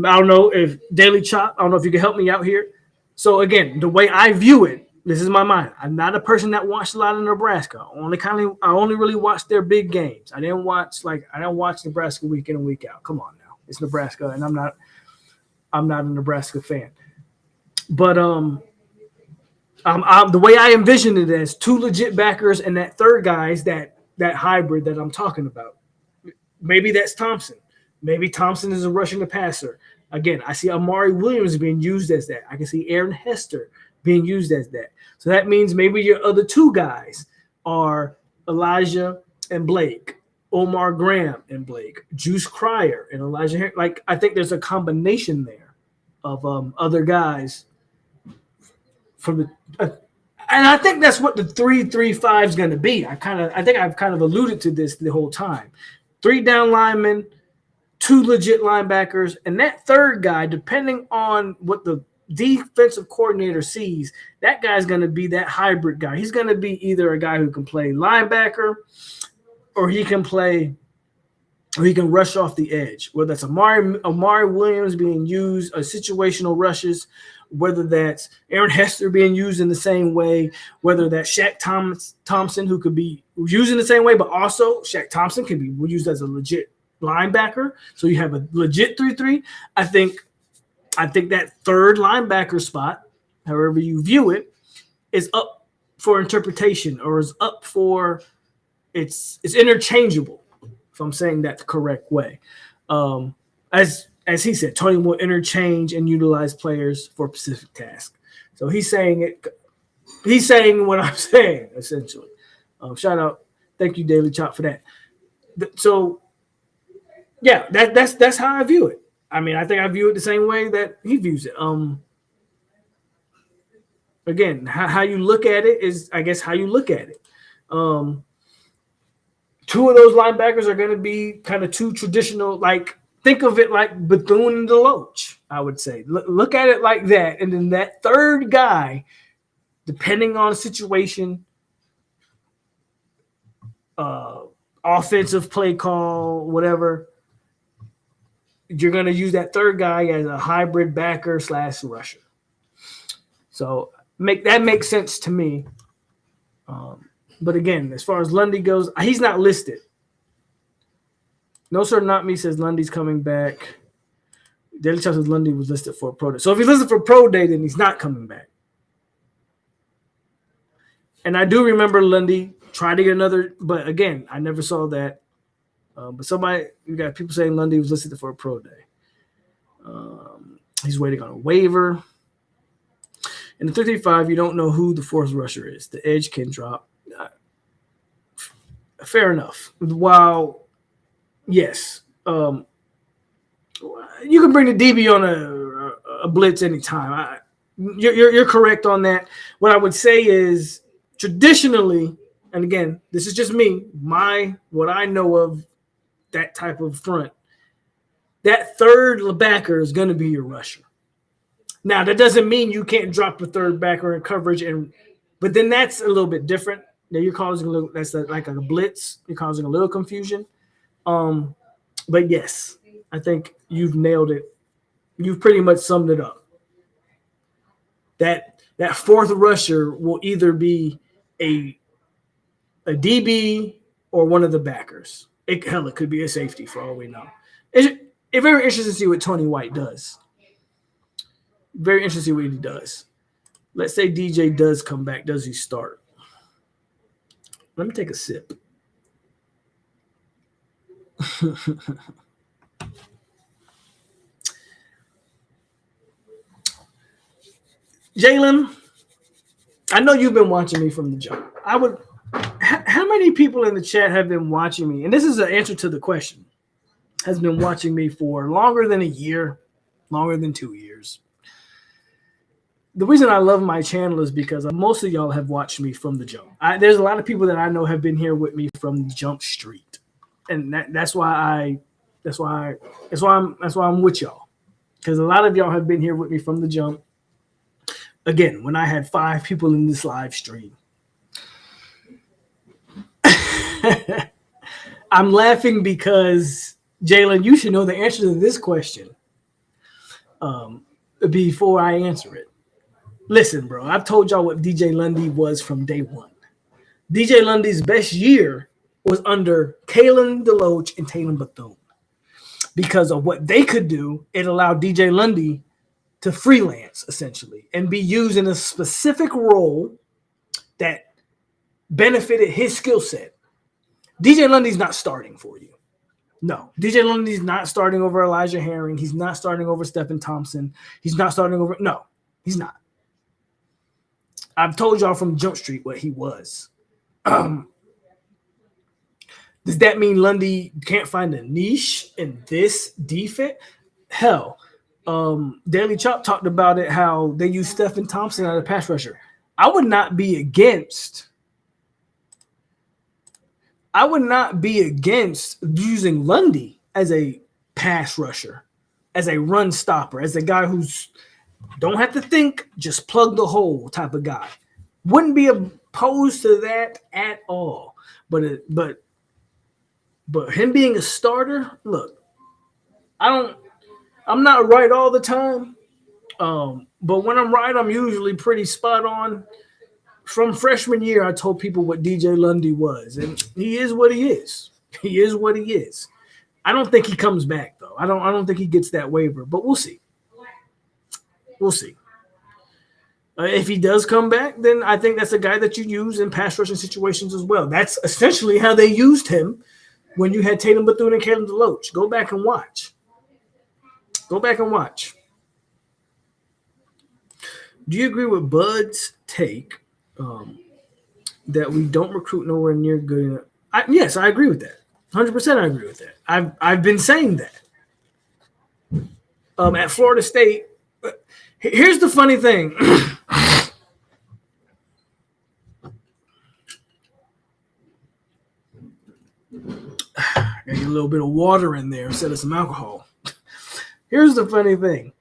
I don't know if Daily Chop. I don't know if you can help me out here. So again, the way I view it, this is my mind. I'm not a person that watched a lot of Nebraska. I only really watched their big games. I didn't watch Nebraska week in and week out. Come on now, it's Nebraska, and I'm not a Nebraska fan. But the way I envision it as two legit backers and that third guy is that hybrid that I'm talking about. Maybe that's Thompson. Maybe Thompson is a rushing the passer. Again, I see Amari Williams being used as that. I can see Aaron Hester being used as that. So that means maybe your other two guys are Elijah and Blake, Omar Graham and Blake, Juice Cryer and Elijah. Like I think there's a combination there of other guys from the. And I think that's what the 3-3-5 is going to be. I think I've kind of alluded to this the whole time. 3 down linemen, 2 legit linebackers, and that third guy, depending on what the defensive coordinator sees, that guy's going to be that hybrid guy. He's going to be either a guy who can play linebacker or he can rush off the edge, whether that's Amari Williams being used, situational rushes, whether that's Aaron Hester being used in the same way, whether that's Shaq Thompson, who could be used in the same way, but also Shaq Thompson can be used as a legit linebacker. So you have a legit 3-3. I think that third linebacker spot, however you view it, is up for interpretation or is up for it's interchangeable, if I'm saying that the correct way. As he said, Tony will interchange and utilize players for specific tasks. So he's saying what I'm saying, essentially. Shout out. Thank you, Daily Chop, for that. So, yeah, that's how I view it. I mean, I think I view it the same way that he views it. Again, how you look at it is, I guess, how you look at it. 2 of those linebackers are going to be kind of 2 traditional, like, think of it like Bethune and Deloach, I would say. Look at it like that. And then that third guy, depending on the situation, offensive play call, whatever, you're going to use that third guy as a hybrid backer / rusher. So that makes sense to me. But again, as far as Lundy goes, he's not listed. No, sir, not me says Lundy's coming back. Daily Chop says Lundy was listed for a pro day. So if he's listed for pro day, then he's not coming back. And I do remember Lundy tried to get another, but again, I never saw that. But you got people saying Lundy was listed for a pro day. He's waiting on a waiver. In the 335, you don't know who the fourth rusher is. The edge can drop. Fair enough. While yes, you can bring the DB on a blitz anytime. You're correct on that. What I would say is traditionally, and again, this is just me, what I know of that type of front, that third backer is going to be your rusher. Now, that doesn't mean you can't drop a third backer in coverage, but then that's a little bit different. Now you're causing like a blitz. You're causing a little confusion. But yes, I think you've nailed it. You've pretty much summed it up. That fourth rusher will either be a DB or one of the backers. It could be a safety for all we know. It's very interesting to see what Tony White does. Very interesting to see what he does. Let's say DJ does come back. Does he start? Let me take a sip. Jalen, I know you've been watching me from the jump. How many people in the chat have been watching me? And this is an answer to the question. Has been watching me for longer than a year, longer than 2 years. The reason I love my channel is because most of y'all have watched me from the jump. There's a lot of people that I know have been here with me from Jump Street, and that's why I'm with y'all, because a lot of y'all have been here with me from the jump. Again, when I had 5 people in this live stream, I'm laughing because, Jalen, you should know the answer to this question before I answer it. Listen, bro, I've told y'all what DJ Lundy was from day one. DJ Lundy's best year was under Kalen DeLoach and Tatum Bethune. Because of what they could do, it allowed DJ Lundy to freelance, essentially, and be used in a specific role that benefited his skill set. DJ Lundy's not starting for you. No, DJ Lundy's not starting over Elijah Herring. He's not starting over Stephen Thompson. He's not starting over. No, he's not. I've told y'all from Jump Street what he was. Does that mean Lundy can't find a niche in this defense? Hell, Daily Chop talked about it, how they use Stephen Thompson as a pass rusher. I would not be against using Lundy as a pass rusher, as a run stopper, as a guy who's don't have to think, just plug the hole type of guy. Wouldn't be opposed to that at all. But him being a starter, look, I'm not right all the time. But when I'm right, I'm usually pretty spot on. From freshman year, I told people what DJ Lundy was, and he is what he is. He is what he is. I don't think he comes back, though. I don't think he gets that waiver, but we'll see. We'll see. If he does come back, then I think that's a guy that you use in pass rushing situations as well. That's essentially how they used him when you had Tatum Bethune and Kalen DeLoach. Go back and watch. Go back and watch. Do you agree with Bud's take that we don't recruit nowhere near good enough? Yes, I agree with that. 100% I agree with that. I've been saying that. At Florida State, here's the funny thing. I got a little bit of water in there instead of some alcohol. Here's the funny thing.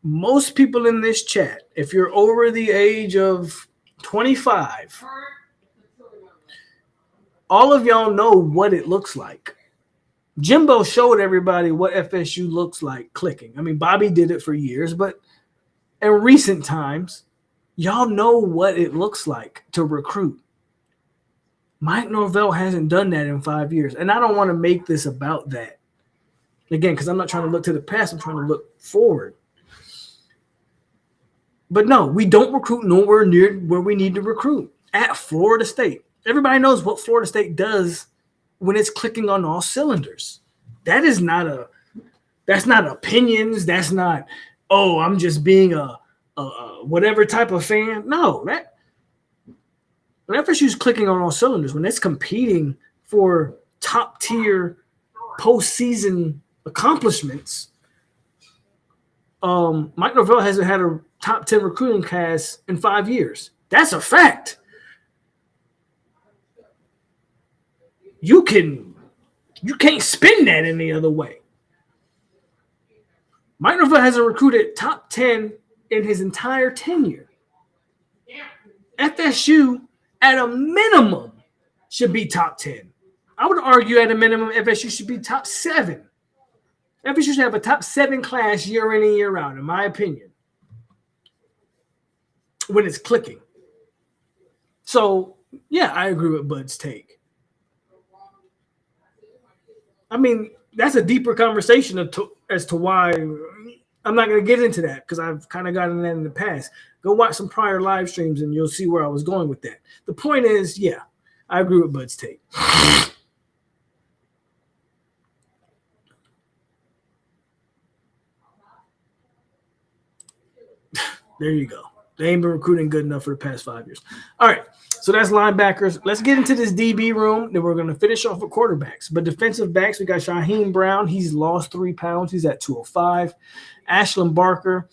Most people in this chat, if you're over the age of 25, all of y'all know what it looks like. Jimbo showed everybody what FSU looks like clicking. I mean, Bobby did it for years, but in recent times, y'all know what it looks like to recruit. Mike Norvell hasn't done that in 5 years, and I don't want to make this about that. Again, because I'm not trying to look to the past, I'm trying to look forward. But no, we don't recruit nowhere near where we need to recruit at Florida State. Everybody knows what Florida State does when it's clicking on all cylinders. That's not opinions. That's not, oh, I'm just being a whatever type of fan. No, when FSU's clicking on all cylinders, when it's competing for top tier postseason accomplishments, Mike Norvell hasn't had a top 10 recruiting class in 5 years. That's a fact. You can't spin that any other way. Mike Norvell hasn't recruited top 10 in his entire tenure. FSU, at a minimum, should be top 10. I would argue at a minimum FSU should be top 7. FSU should have a top 7 class year in and year out, in my opinion, when it's clicking. So, yeah, I agree with Bud's take. I mean, that's a deeper conversation as to why I'm not going to get into that because I've kind of gotten that in the past. Go watch some prior live streams and you'll see where I was going with that. The point is, yeah, I agree with Bud's take. There you go. They ain't been recruiting good enough for the past 5 years. All right, so that's linebackers. Let's get into this DB room. Then we're going to finish off with quarterbacks. But defensive backs, we got Shaheem Brown. He's lost 3 pounds. He's at 205. Ashlyn Barker,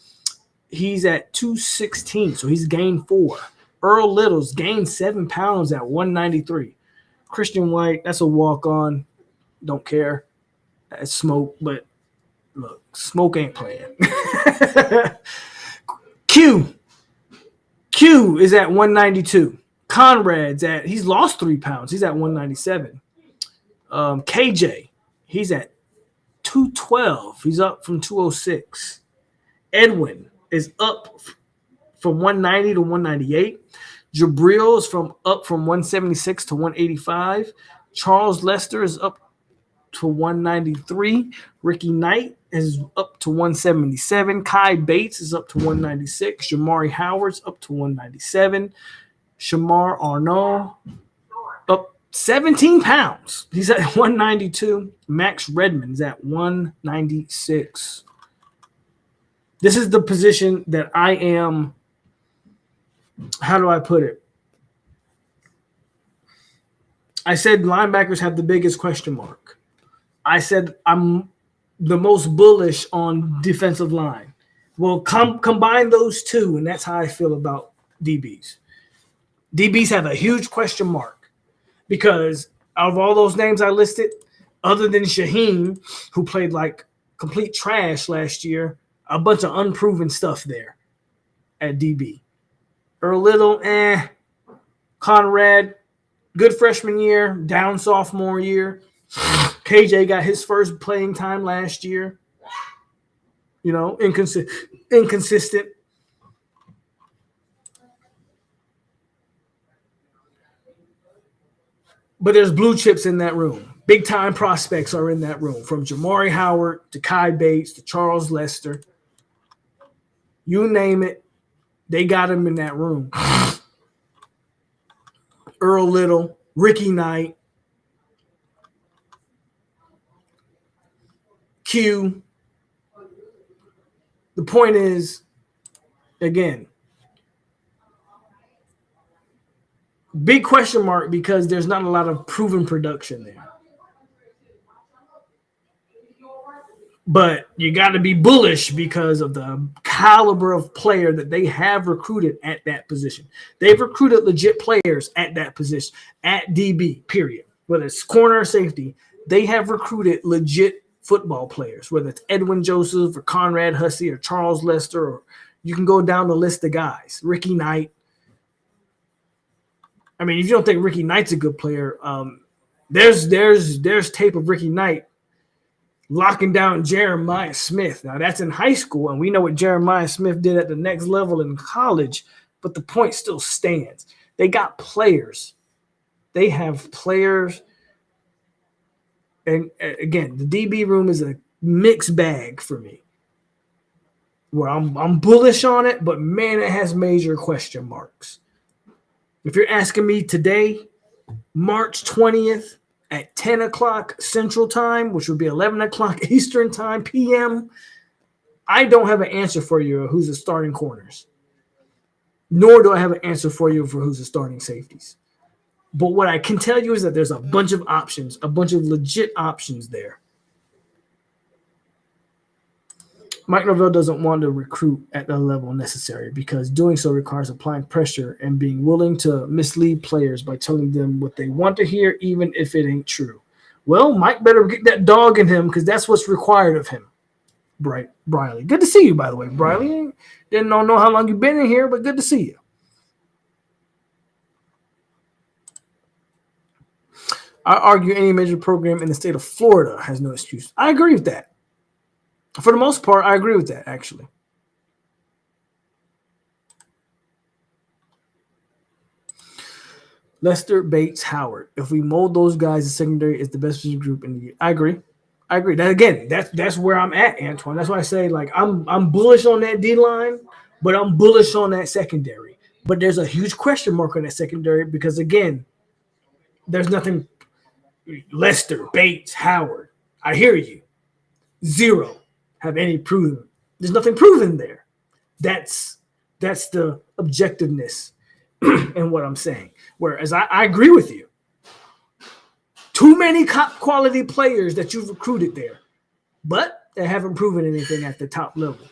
he's at 216, so he's gained 4. Earl Littles gained 7 pounds at 193. Christian White, that's a walk-on. Don't care. That's Smoke, but look, Smoke ain't playing. Q is at 192. Conrad's he's lost 3 pounds. He's at 197. KJ, he's at 212. He's up from 206. Edwin is up from 190 to 198. Jabril is up from 176 to 185. Charles Lester is up to 193. Ricky Knight is up to 177. Kai Bates is up to 196. Jamari Howard's up to 197. Shamar Arnaud up 17 pounds. He's at 192. Max Redmond's at 196. This is the position that I am, how do I put it? I said linebackers have the biggest question mark. I said I'm the most bullish on defensive line. Well, combine those two, and that's how I feel about DBs. DBs have a huge question mark because out of all those names I listed, other than Shaheem, who played like complete trash last year, a bunch of unproven stuff there at DB. Earl Little, Conrad, good freshman year, down sophomore year. KJ got his first playing time last year. Inconsistent. But there's blue chips in that room. Big time prospects are in that room, from Jamari Howard to Kai Bates to Charles Lester. You name it, they got him in that room. Earl Little, Ricky Knight, Q. The point is, again, big question mark because there's not a lot of proven production there. But you got to be bullish because of the caliber of player that they have recruited at that position. They've recruited legit players at that position, at DB, period. Whether it's corner or safety, they have recruited legit football players, whether it's Edwin Joseph or Conrad Hussey or Charles Lester, or you can go down the list of guys. Ricky Knight. I mean, if you don't think Ricky Knight's a good player, there's tape of Ricky Knight locking down Jeremiah Smith. Now, that's in high school, and we know what Jeremiah Smith did at the next level in college, but the point still stands. They got players. They have players. And again, the DB room is a mixed bag for me, where I'm bullish on it, but man, it has major question marks. If you're asking me today, March 20th at 10 o'clock Central Time, which would be 11 o'clock Eastern Time, PM, I don't have an answer for you who's the starting corners, nor do I have an answer for you for who's the starting safeties. But what I can tell you is that there's a bunch of options, a bunch of legit options there. Mike Norvell doesn't want to recruit at the level necessary because doing so requires applying pressure and being willing to mislead players by telling them what they want to hear, even if it ain't true. Well, Mike better get that dog in him because that's what's required of him. Briley. Good to see you, by the way, Briley. Didn't know how long you've been in here, but good to see you. I argue any major program in the state of Florida has no excuse. I agree with that. For the most part, I agree with that, actually. Lester, Bates, Howard. If we mold those guys, the secondary is the best position group in the year. I agree. That again, that's where I'm at, Antoine. That's why I say, like, I'm bullish on that D-line, but I'm bullish on that secondary. But there's a huge question mark on that secondary because, again, there's nothing. Lester, Bates, Howard. I hear you. Zero have any proven. There's nothing proven there. That's the objectiveness in what I'm saying. Whereas I agree with you. Too many quality players that you've recruited there, but they haven't proven anything at the top level.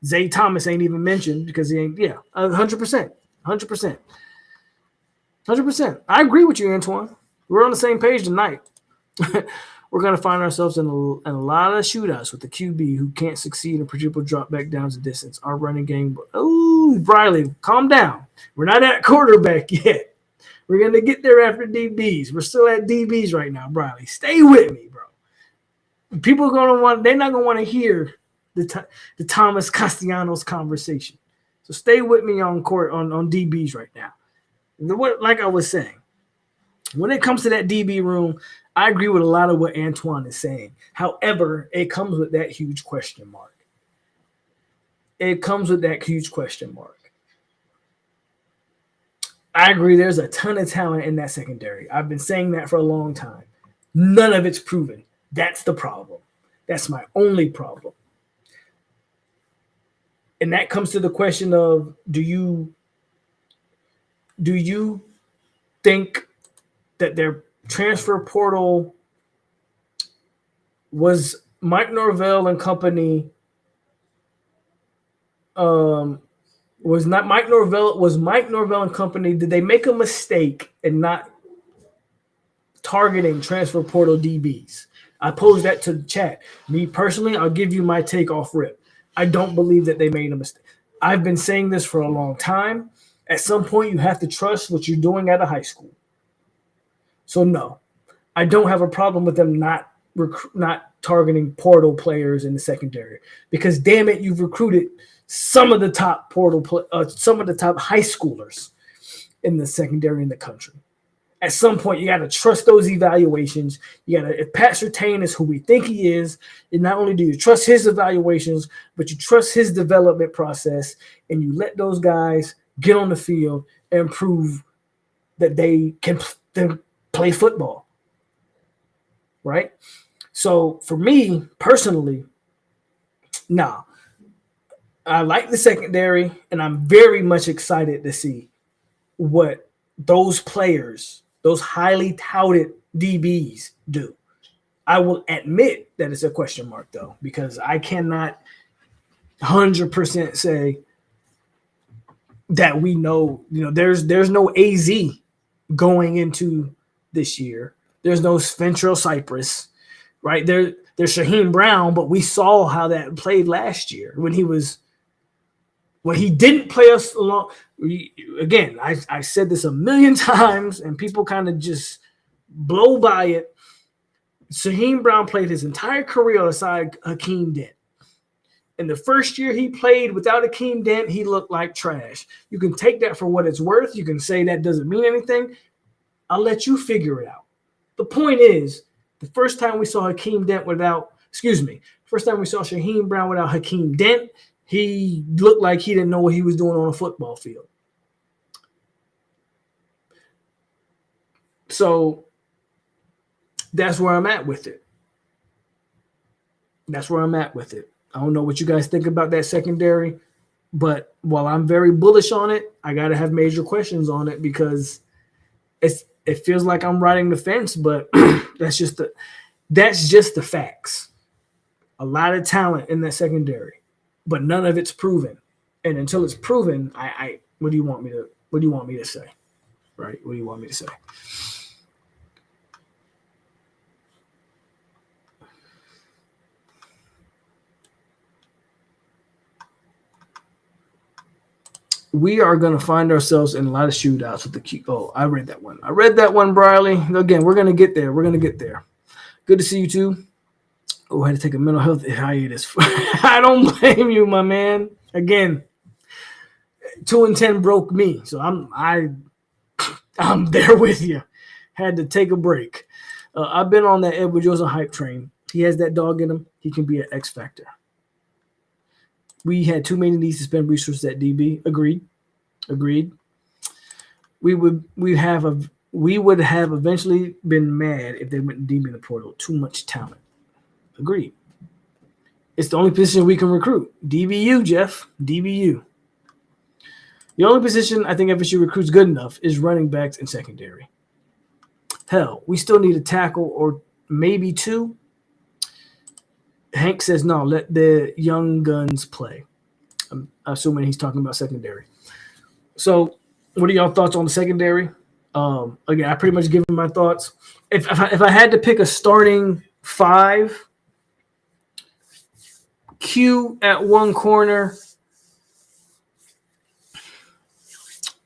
Zay Thomas ain't even mentioned because he ain't. Yeah, 100%. 100%. I agree with you, Antoine. We're on the same page tonight. We're we're going to find ourselves in a lot of shootouts with the QB who can't succeed and predictable drop back downs the distance. Our running game. Oh, Briley, calm down. We're not at quarterback yet. We're going to get there after DBs. We're still at DBs right now, Briley. Stay with me, bro. People are going to want. They're not going to want to hear the Thomas Castellanos conversation. So stay with me on court on DBs right now. Like I was saying, when it comes to that DB room, I agree with a lot of what Antoine is saying. However, it comes with that huge question mark. It comes with that huge question mark. I agree there's a ton of talent in that secondary. I've been saying that for a long time. None of it's proven. That's the problem. That's my only problem. And that comes to the question of, do you think that their transfer portal was Mike Norvell and company was Mike Norvell and company, did they make a mistake in not targeting transfer portal DBs? I posed that to the chat. Me personally, I'll give you my take off rip. I don't believe that they made a mistake. I've been saying this for a long time. At some point, you have to trust what you're doing at a high school. So no, I don't have a problem with them not targeting portal players in the secondary, because damn it, you've recruited some of the top some of the top high schoolers in the secondary in the country. At some point, you got to trust those evaluations. You got to, if Pat Surtain is who we think he is, and not only do you trust his evaluations, but you trust his development process, and you let those guys get on the field and prove that they can play football, right? So for me personally, nah, I like the secondary, and I'm very much excited to see what those players, those highly touted DBs do. I will admit that it's a question mark, though, because I cannot 100% say that we know, there's no AZ going into this year. There's no Ventrell Cypress, right? There's Shaheem Brown, but we saw how that played last year when he didn't play us along. Again, I said this a million times, and people kind of just blow by it. Shaheem Brown played his entire career alongside Hakeem Dent. In the first year he played without Hakeem Dent, he looked like trash. You can take that for what it's worth. You can say that doesn't mean anything. I'll let you figure it out. The point is, the first time we saw Shaheem Brown without Hakeem Dent, he looked like he didn't know what he was doing on a football field. So that's where I'm at with it. I don't know what you guys think about that secondary, but while I'm very bullish on it, I got to have major questions on it, because it feels like I'm riding the fence, but that's just the facts. A lot of talent in that secondary, but none of it's proven. And until it's proven, what do you want me to say? Right? What do you want me to say? We are going to find ourselves in a lot of shootouts with the Oh, I read that one, Briley. Again, we're going to get there. Good to see you too. Oh, I had to take a mental health hiatus. I don't blame you, my man. Again, 2-10 broke me, so I'm there with you. Had to take a break. I've been on that Edward Joseph hype train. He has that dog in him. He can be an X factor. We had too many needs to spend resources at DB. Agreed. We would have eventually been mad if they went DB in the portal. Too much talent. Agreed. It's the only position we can recruit. DBU, Jeff. DBU. The only position I think FSU recruits good enough is running backs and secondary. Hell, we still need a tackle or maybe two. Hank says, no, let the young guns play. I'm assuming he's talking about secondary. So what are y'all thoughts on the secondary? Again, I pretty much given my thoughts. If I had to pick a starting 5. Q at one corner.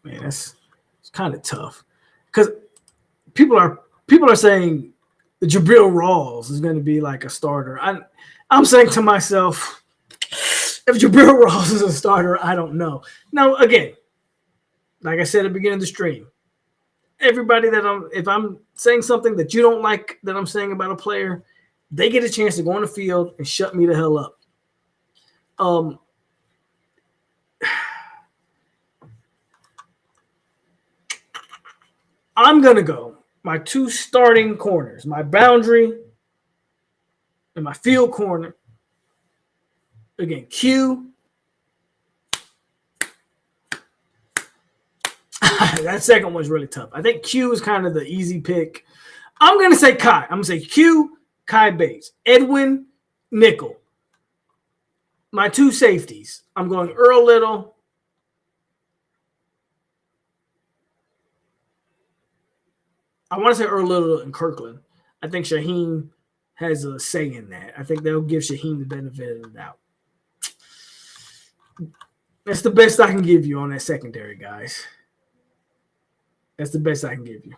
Man, it's kind of tough because people are saying Jabril Rawls is going to be like a starter. I'm saying to myself, if Jabril Rawls is a starter, I don't know. Now, again, like I said at the beginning of the stream, everybody if I'm saying something that you don't like that I'm saying about a player, they get a chance to go on the field and shut me the hell up. I'm going to go my 2 starting corners, my boundary and my field corner. Again, Q. That second one's really tough. I think Q is kind of the easy pick. I'm going to say Kai. I'm going to say Q, Kai Bates, Edwin, nickel. My 2 safeties. I'm going Earl Little. I want to say Earl Little and Kirkland. I think Shaheem has a say in that. I think they'll give Shaheem the benefit of the doubt. That's the best I can give you on that secondary, guys. That's the best I can give you.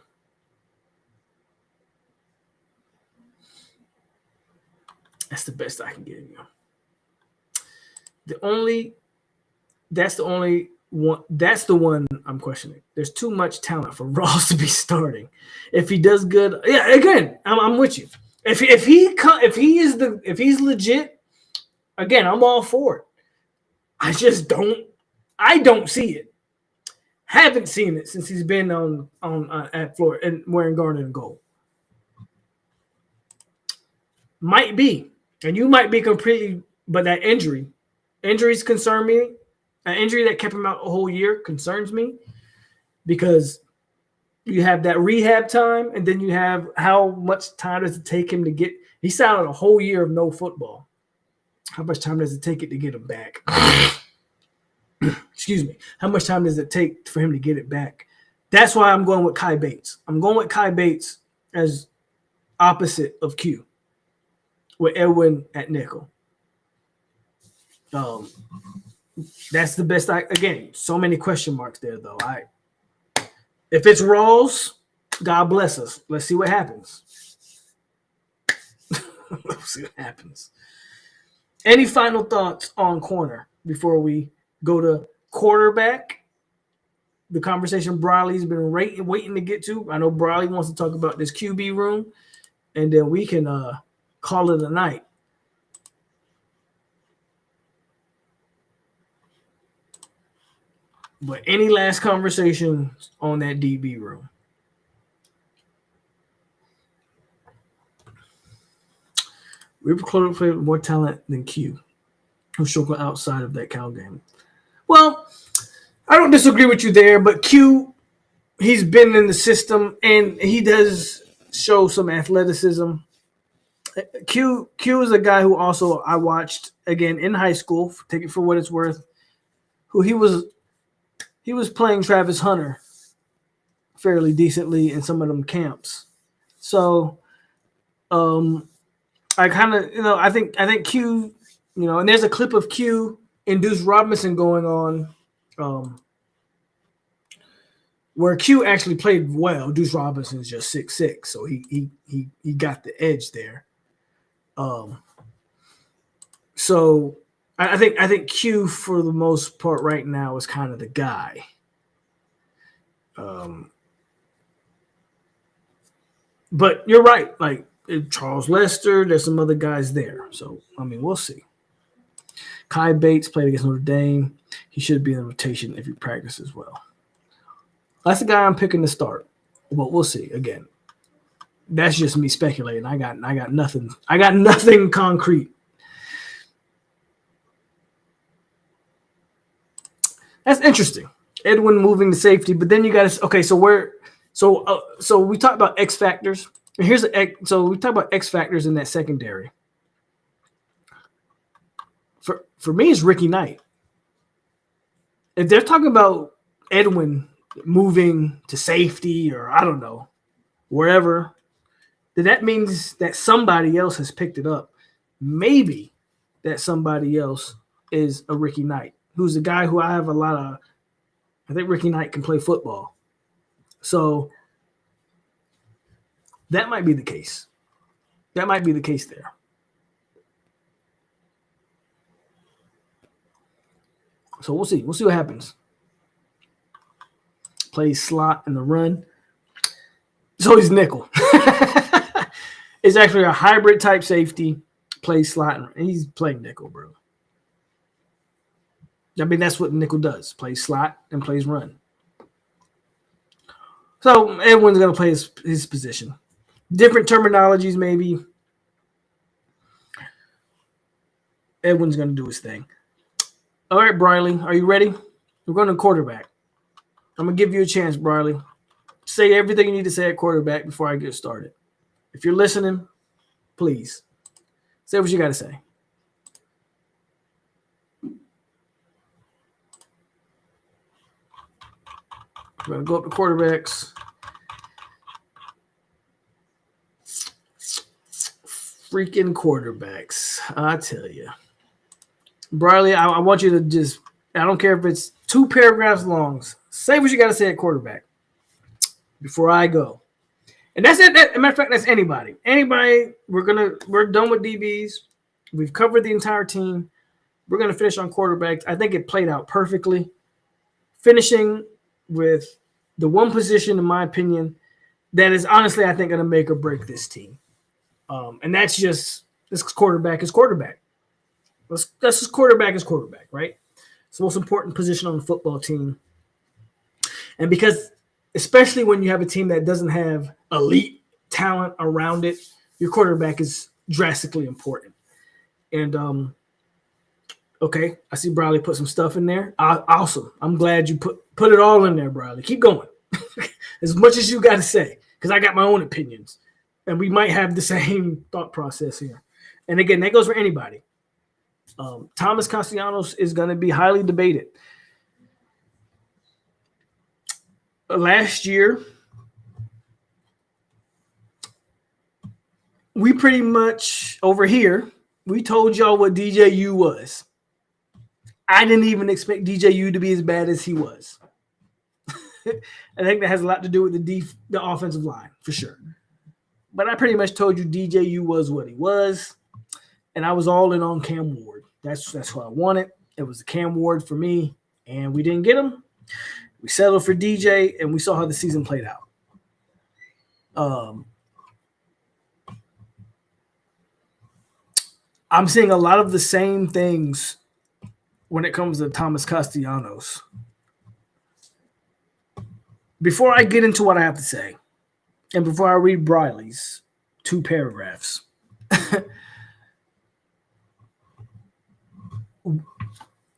That's the best I can give you. That's the only one. That's the one I'm questioning. There's too much talent for Ross to be starting. If he does good, yeah. Again, I'm with you. If he's legit, again, I'm all for it. I just don't see it. Haven't seen it since he's been on at Florida and wearing garnet and gold. Might be, and you might be completely, but that injuries concern me. An injury that kept him out a whole year concerns me because you have that rehab time, and then you have how much time does it take him to get? He sat out a whole year of no football. How much time does it take it to get him back? Excuse me. How much time does it take for him to get it back? That's why I'm going with Kai Bates. I'm going with Kai Bates as opposite of Q with Edwin at nickel. That's the best. Again, so many question marks there, though. If it's Rawls, God bless us. Let's see what happens. Let's see what happens. Any final thoughts on corner before we go to quarterback? The conversation Briley's been waiting to get to. I know Briley wants to talk about this QB room, and then we can call it a night. But any last conversations on that DB room? We recruited for more talent than Q, who's showing outside of that Cal game. Well, I don't disagree with you there, but Q, he's been in the system and he does show some athleticism. Q is a guy who also I watched again in high school, take it for what it's worth, who he was playing Travis Hunter fairly decently in some of them camps. So I kind of, I think Q, and there's a clip of Q and Deuce Robinson going on where Q actually played well. Deuce Robinson's just 6'6", so he got the edge there. So I think Q for the most part right now is kind of the guy. But you're right, like Charles Lester, there's some other guys there. So we'll see. Kai Bates played against Notre Dame. He should be in the rotation if he practices well. That's the guy I'm picking to start. But we'll see. Again, that's just me speculating. I got nothing. I got nothing concrete. That's interesting. Edwin moving to safety, but then you got to okay. So we talked about X factors. So we talk about X factors in that secondary. For me, it's Ricky Knight. If they're talking about Edwin moving to safety or I don't know, wherever, then that means that somebody else has picked it up. Maybe that somebody else is a Ricky Knight, who's a guy who I have a lot of. I think Ricky Knight can play football. So that might be the case. That might be the case there. So we'll see. We'll see what happens. Plays slot in the run. So he's nickel. It's actually a hybrid type safety. Plays slot and he's playing nickel, bro. I mean, that's what nickel does. Plays slot and plays run. So everyone's going to play his position. Different terminologies, maybe. Everyone's going to do his thing. All right, Briley, are you ready? We're going to quarterback. I'm going to give you a chance, Briley. Say everything you need to say at quarterback before I get started. If you're listening, please say what you got to say. We're going to go up to quarterbacks. Freaking quarterbacks. I tell you. Briley, I want you to just, I don't care if it's 2 paragraphs long. Say what you got to say at quarterback before I go. And that's it. As a matter of fact, that's anybody. Anybody, we're done with DBs. We've covered the entire team. We're going to finish on quarterbacks. I think it played out perfectly. Finishing with the one position, in my opinion, that is honestly, I think, going to make or break this team. And that's just, this quarterback is quarterback. That's just quarterback is quarterback, right? It's the most important position on the football team. And because, especially when you have a team that doesn't have elite talent around it, your quarterback is drastically important. And, okay, I see Briley put some stuff in there. Awesome. I'm glad you put it all in there, Briley. Keep going. As much as you got to say, because I got my own opinions. And we might have the same thought process here. And again, that goes for anybody. Thomas Castellanos is going to be highly debated. Last year, we pretty much, over here, we told y'all what DJU was. I didn't even expect DJU to be as bad as he was. I think that has a lot to do with the offensive line, for sure. But I pretty much told you DJU was what he was, and I was all in on Cam Ward. That's who I wanted. It was the Cam Ward for me, and we didn't get him. We settled for DJ, and we saw how the season played out. I'm seeing a lot of the same things when it comes to Thomas Castellanos. Before I get into what I have to say, and before I read Briley's 2 paragraphs,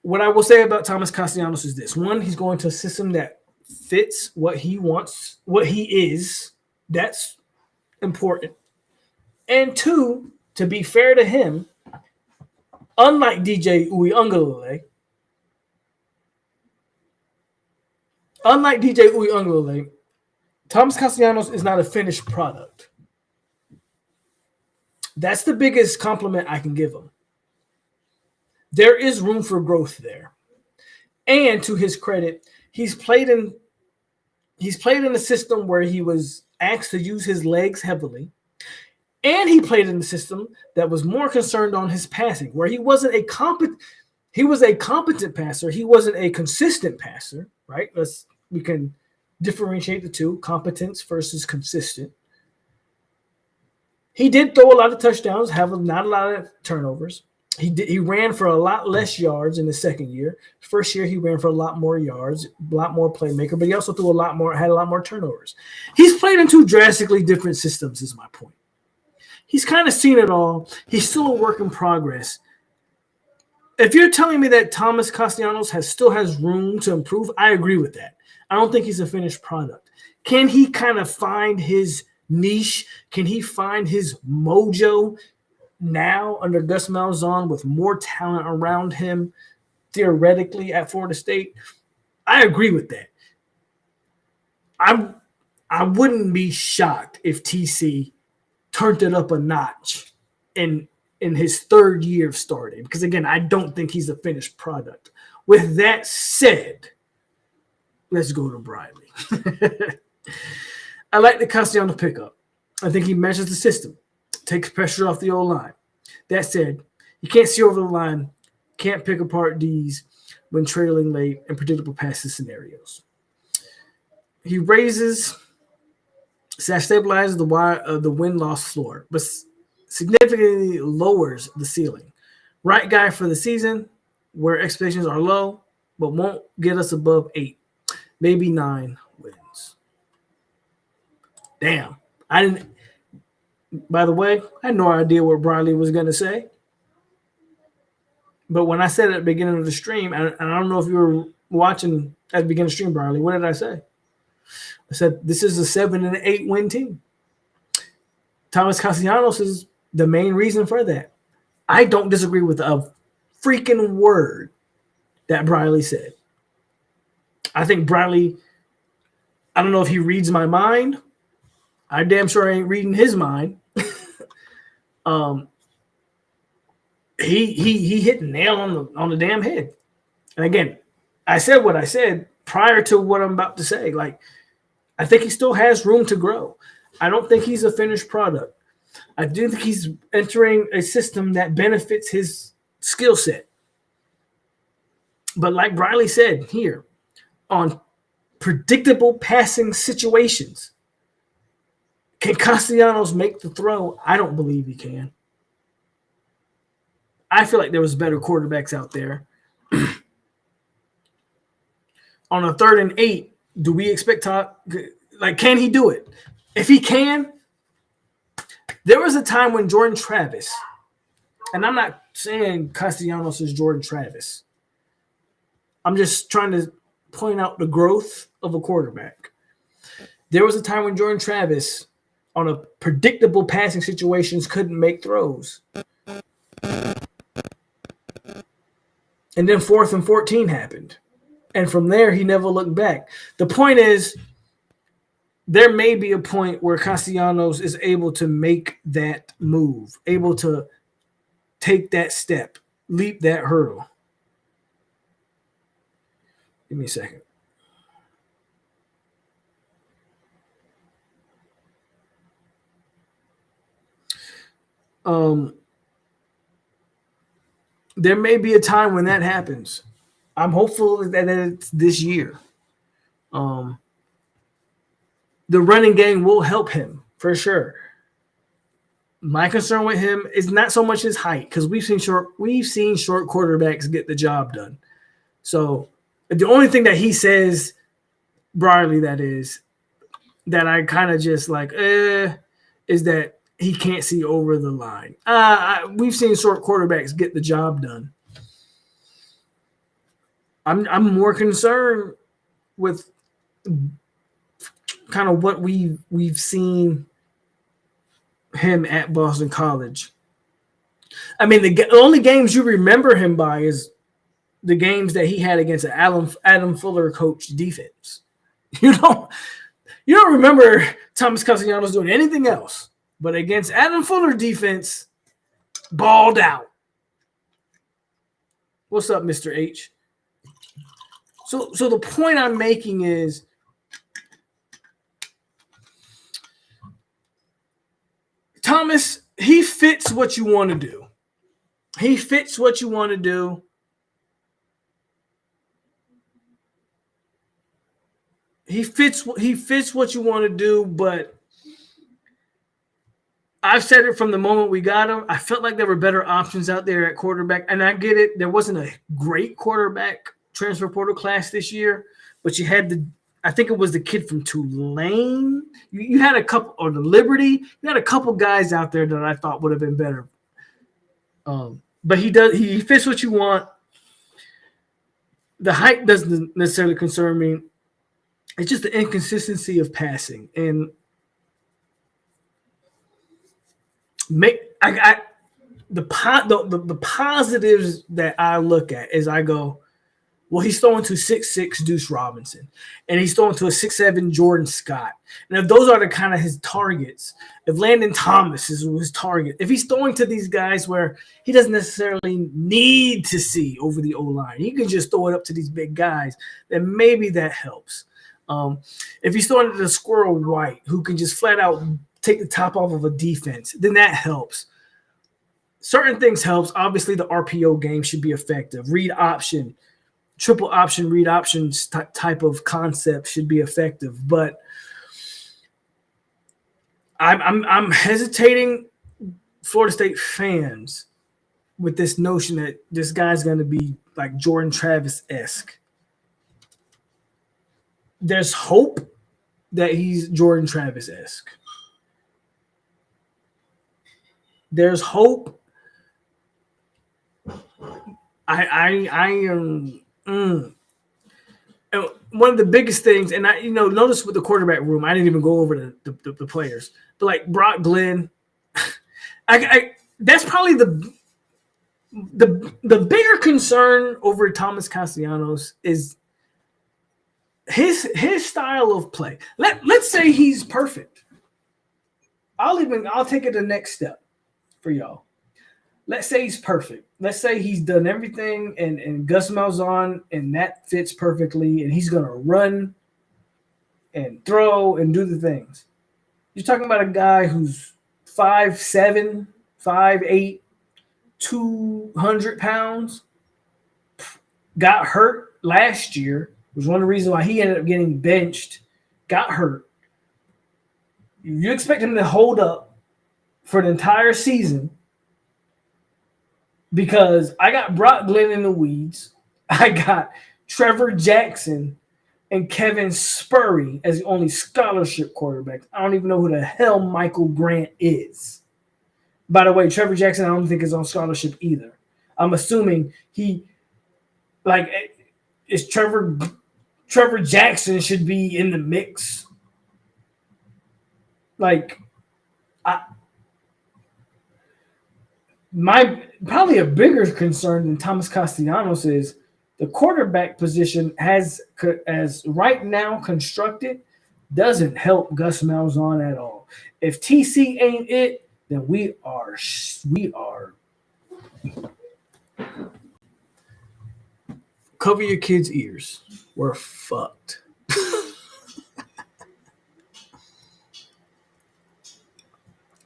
what I will say about Thomas Castellanos is this. 1, he's going to a system that fits what he wants, what he is. That's important. And 2, to be fair to him, unlike DJ Uiagalelei, Thomas Castellanos is not a finished product. That's the biggest compliment I can give him. There is room for growth there. And to his credit, he's played in a system where he was asked to use his legs heavily. And he played in a system that was more concerned on his passing, where he was a competent passer. He wasn't a consistent passer, right? We can differentiate the two, competence versus consistent. He did throw a lot of touchdowns, have not a lot of turnovers. He ran for a lot less yards in the second year. First year, he ran for a lot more yards, a lot more playmaker, but he also had a lot more turnovers. He's played in 2 drastically different systems, is my point. He's kind of seen it all. He's still a work in progress. If you're telling me that Thomas Castellanos still has room to improve, I agree with that. I don't think he's a finished product. Can he kind of find his niche? Can he find his mojo now under Gus Malzahn with more talent around him, theoretically, at Florida State? I agree with that. I wouldn't be shocked if TC turned it up a notch in his third year of starting. Because again, I don't think he's a finished product. With that said, let's go to Briley. I like the Castellanos pickup. I think he measures the system, takes pressure off the old line. That said, he can't see over the line, can't pick apart D's when trailing late in predictable passing scenarios. He raises / stabilizes the win-loss floor, but significantly lowers the ceiling. Right guy for the season, where expectations are low, but won't get us above 8, maybe 9 wins. Damn. By the way, I had no idea what Briley was going to say. But when I said at the beginning of the stream, and I don't know if you were watching at the beginning of the stream, Briley, what did I say? I said, this is a 7 and 8 win team. Thomas Castellanos is the main reason for that. I don't disagree with a freaking word that Briley said. I think Briley, I don't know if he reads my mind. I damn sure ain't reading his mind. He hit the nail on the damn head. And again, I said what I said prior to what I'm about to say. Like, I think he still has room to grow. I don't think he's a finished product. I do think he's entering a system that benefits his skill set. But like Briley said here, on predictable passing situations, can Castellanos make the throw? I don't believe he can. I feel like there was better quarterbacks out there. On a 3rd and 8, do we expect can he do it? If he can, there was a time when Jordan Travis, and I'm not saying Castellanos is Jordan Travis. I'm just trying to point out the growth of a quarterback. There was a time when Jordan Travis, on a predictable passing situations, couldn't make throws. And then 4th and 14 happened. And from there, he never looked back. The point is, there may be a point where Castellanos is able to make that move, able to take that step, leap that hurdle. Give me a second. There may be a time when that happens. I'm hopeful that it's this year. The running game will help him for sure. My concern with him is not so much his height, because we've seen short quarterbacks get the job done. So the only thing that he says, Briley, that I kind of just like, is that he can't see over the line. We've seen short quarterbacks get the job done. I'm more concerned with kind of what we've seen him at Boston College. I mean, the only games you remember him by is the games that he had against an Adam Fuller coached defense. You don't remember Thomas Castellanos doing anything else. But against Adam Fuller defense, balled out. What's up, Mr. H? So the point I'm making is, Thomas, he fits what you want to do. He fits what you want to do. He fits what you want to do, but I've said it from the moment we got him. I felt like there were better options out there at quarterback, and I get it. There wasn't a great quarterback transfer portal class this year, but you had I think it was the kid from Tulane. You had a couple, or the Liberty. You had a couple guys out there that I thought would have been better. But he fits what you want. The height doesn't necessarily concern me. It's just the inconsistency of passing. And the positives that I look at is I go, Well, he's throwing to 6'6" Deuce Robinson, and he's throwing to a 6'7" Jordan Scott. And if those are the kind of his targets, if Landon Thomas is his target, if he's throwing to these guys where he doesn't necessarily need to see over the O-line, he can just throw it up to these big guys, then maybe that helps. If he's throwing to the Squirrel White, who can just flat out take the top off of a defense, then that helps. Certain things helps. Obviously, the RPO game should be effective. Read option, triple option, read options type of concept should be effective. But I'm hesitating, Florida State fans, with this notion that this guy's going to be like Jordan Travis-esque. There's hope that he's Jordan Travis-esque. There's hope. I am one of the biggest things, and notice with the quarterback room, I didn't even go over the players, but like Brock Glenn, that's probably the bigger concern over Thomas Castellanos is his style of play. Let's say he's perfect. I'll take it the next step for y'all. Let's say he's perfect. Let's say he's done everything and Gus Malzahn, and that fits perfectly, and he's going to run and throw and do the things. You're talking about a guy who's 5'7", 5'8", 200 pounds, got hurt last year, was one of the reasons why he ended up getting benched, got hurt. You expect him to hold up for the entire season, because I got Brock Glenn in the weeds. I got Trevor Jackson and Kevin Spurry as the only scholarship quarterbacks. I don't even know who the hell Michael Grant is. By the way, Trevor Jackson I don't think is on scholarship either. I'm assuming Trevor Jackson should be in the mix. Probably a bigger concern than Thomas Castellanos is the quarterback position as right now constructed doesn't help Gus Malzahn at all. If TC ain't it, then we are cover your kids' ears. We're fucked.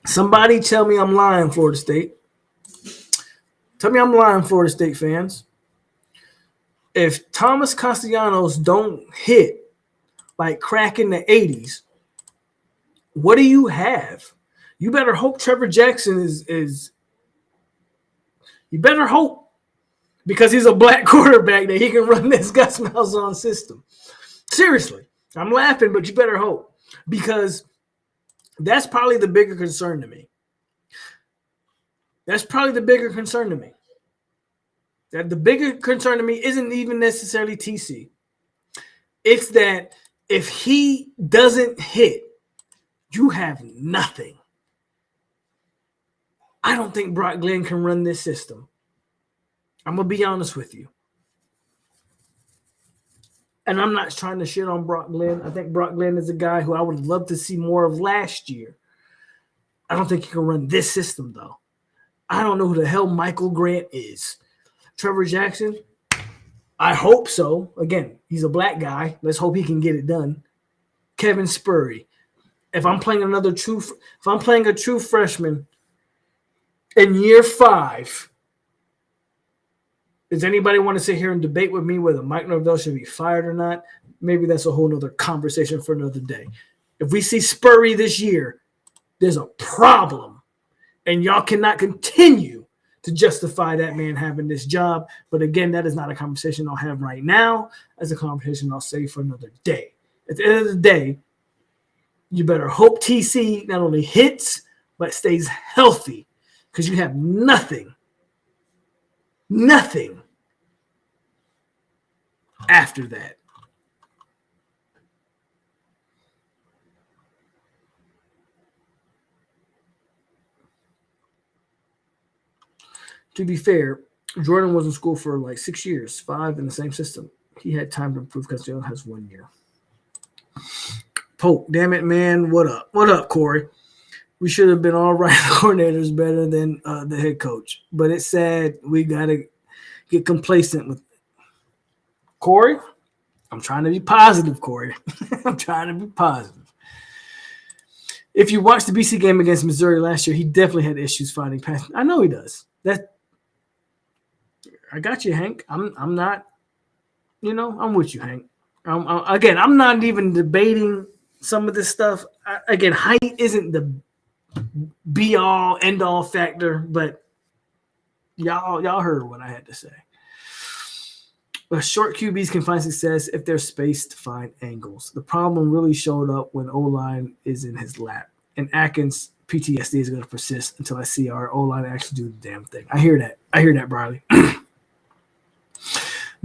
Somebody tell me I'm lying, Florida State. Tell me I'm lying, Florida State fans. If Thomas Castellanos don't hit like crack in the 80s, what do you have? You better hope Trevor Jackson is you better hope, because he's a black quarterback, that he can run this Gus Malzahn system. Seriously. I'm laughing, but you better hope, because that's probably the bigger concern to me. That's probably the bigger concern to me. That the bigger concern to me isn't even necessarily TC. It's that if he doesn't hit, you have nothing. I don't think Brock Glenn can run this system. I'm going to be honest with you. And I'm not trying to shit on Brock Glenn. I think Brock Glenn is a guy who I would love to see more of last year. I don't think he can run this system, though. I don't know who the hell Michael Grant is. Trevor Jackson, I hope so. Again, he's a black guy. Let's hope he can get it done. Kevin Spurry. If I'm playing a true freshman in year 5, does anybody want to sit here and debate with me whether Mike Norvell should be fired or not? Maybe that's a whole nother conversation for another day. If we see Spurry this year, there's a problem. And y'all cannot continue to justify that man having this job. But again, that is not a conversation I'll have right now. That's a conversation I'll save for another day. At the end of the day, you better hope TC not only hits, but stays healthy, because you have nothing after that. To be fair, Jordan was in school for like 6 years, 5 in the same system. He had time to improve because he only has 1 year. Polk, damn it, man. What up? What up, Corey? We should have been all right coordinators better than the head coach. But it's sad we got to get complacent with Corey. I'm trying to be positive, Corey. I'm trying to be positive. If you watched the BC game against Missouri last year, he definitely had issues finding passes. I know he does. I got you, Hank. I'm not, I'm with you, Hank. I'm not even debating some of this stuff. Height isn't the be-all, end-all factor, but y'all heard what I had to say. But short QBs can find success if they're spaced to find angles. The problem really showed up when O-line is in his lap. And Atkins' PTSD is going to persist until I see our O-line actually do the damn thing. I hear that, Briley.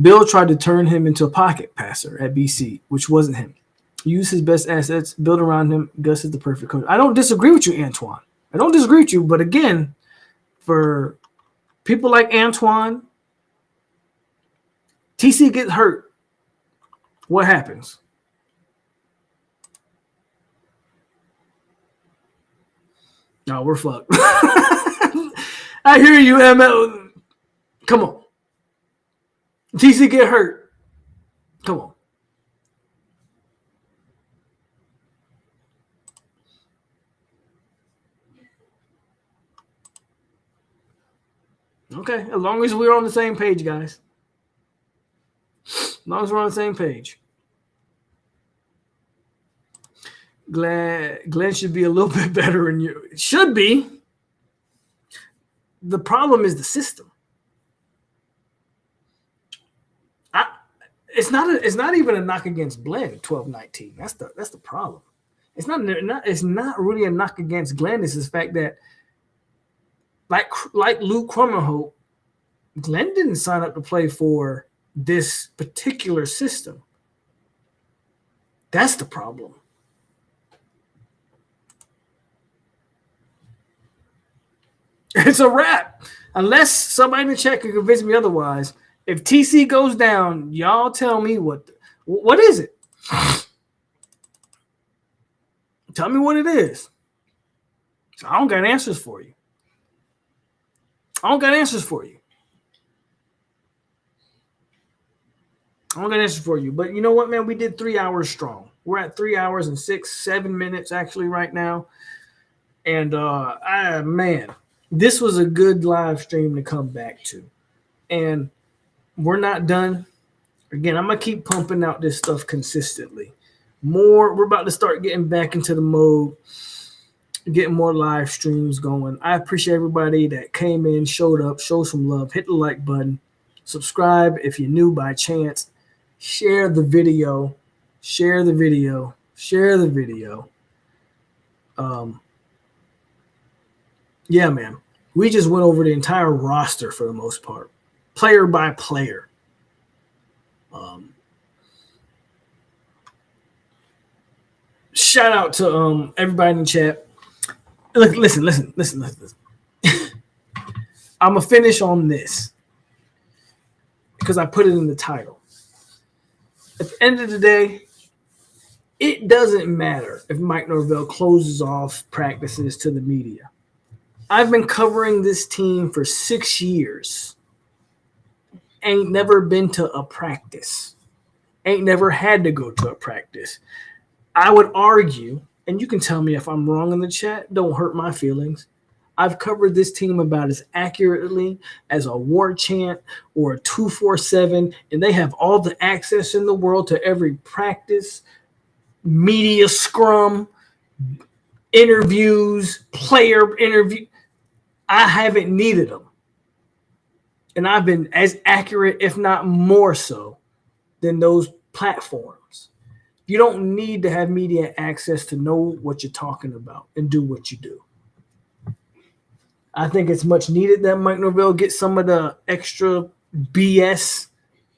Bill tried to turn him into a pocket passer at BC, which wasn't him. Use his best assets, build around him. Gus is the perfect coach. I don't disagree with you, Antoine. I don't disagree with you, but again, for people like Antoine, TC gets hurt. What happens? No, we're fucked. I hear you, ML. Come on. TC get hurt. Come on. Okay, as long as we're on the same page, guys. As long as we're on the same page. Glenn should be a little bit better in you. It should be. The problem is the system. It's not even a knock against Glenn. 12-19. That's the problem. It's not really a knock against Glenn. It's the fact that like Luke Crummerhope, Glenn didn't sign up to play for this particular system. That's the problem. It's a wrap. Unless somebody in the chat can convince me otherwise. If TC goes down, y'all tell me what is it? Tell me what it is. So I don't got answers for you. But you know what, man? We did 3 hours strong. We're at 3 hours and 6-7 minutes actually right now. And man, this was a good live stream to come back to. And we're not done. Again, I'm going to keep pumping out this stuff consistently. We're about to start getting back into the mode, getting more live streams going. I appreciate everybody that came in, showed up, show some love, hit the like button, subscribe if you're new by chance, share the video. Yeah, man. We just went over the entire roster for the most part, player by player. Shout out to everybody in the chat. Look, listen. I'm going to finish on this because I put it in the title. At the end of the day, it doesn't matter if Mike Norvell closes off practices to the media. I've been covering this team for 6 years. Ain't never been to a practice. Ain't never had to go to a practice. I would argue, and you can tell me if I'm wrong in the chat, don't hurt my feelings. I've covered this team about as accurately as a war chant or a 247, and they have all the access in the world to every practice, media scrum, interviews, player interview. I haven't needed them. And I've been as accurate, if not more so, than those platforms. You don't need to have media access to know what you're talking about and do what you do. I think it's much needed that Mike Norvell gets some of the extra BS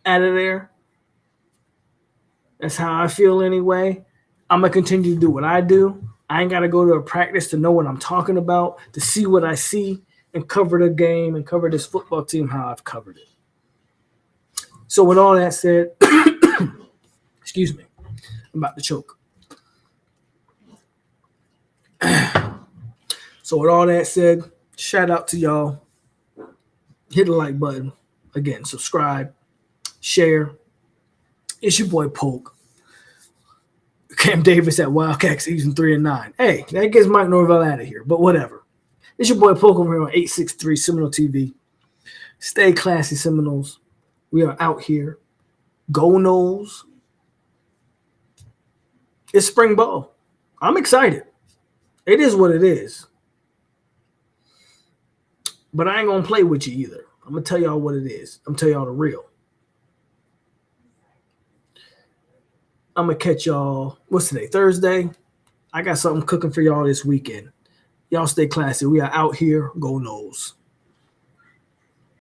out of there. That's how I feel anyway. I'm going to continue to do what I do. I ain't got to go to a practice to know what I'm talking about, to see what I see, and cover the game and cover this football team how I've covered it. So with all that said, excuse me, I'm about to choke. So with all that said, shout out to y'all. Hit the like button. Again, subscribe, share. It's your boy Polk. Cam Davis at Wildcat season 3 and 9. Hey, that gets Mike Norvell out of here, but whatever. It's your boy Polk over here on 863 Seminole TV. Stay classy, Seminoles. We are out here. Go Noles. It's spring ball. I'm excited. It is what it is. But I ain't going to play with you either. I'm going to tell y'all what it is. I'm going to tell y'all the real. I'm going to catch y'all. What's today? Thursday. I got something cooking for y'all this weekend. Y'all stay classy. We are out here. Go Noles.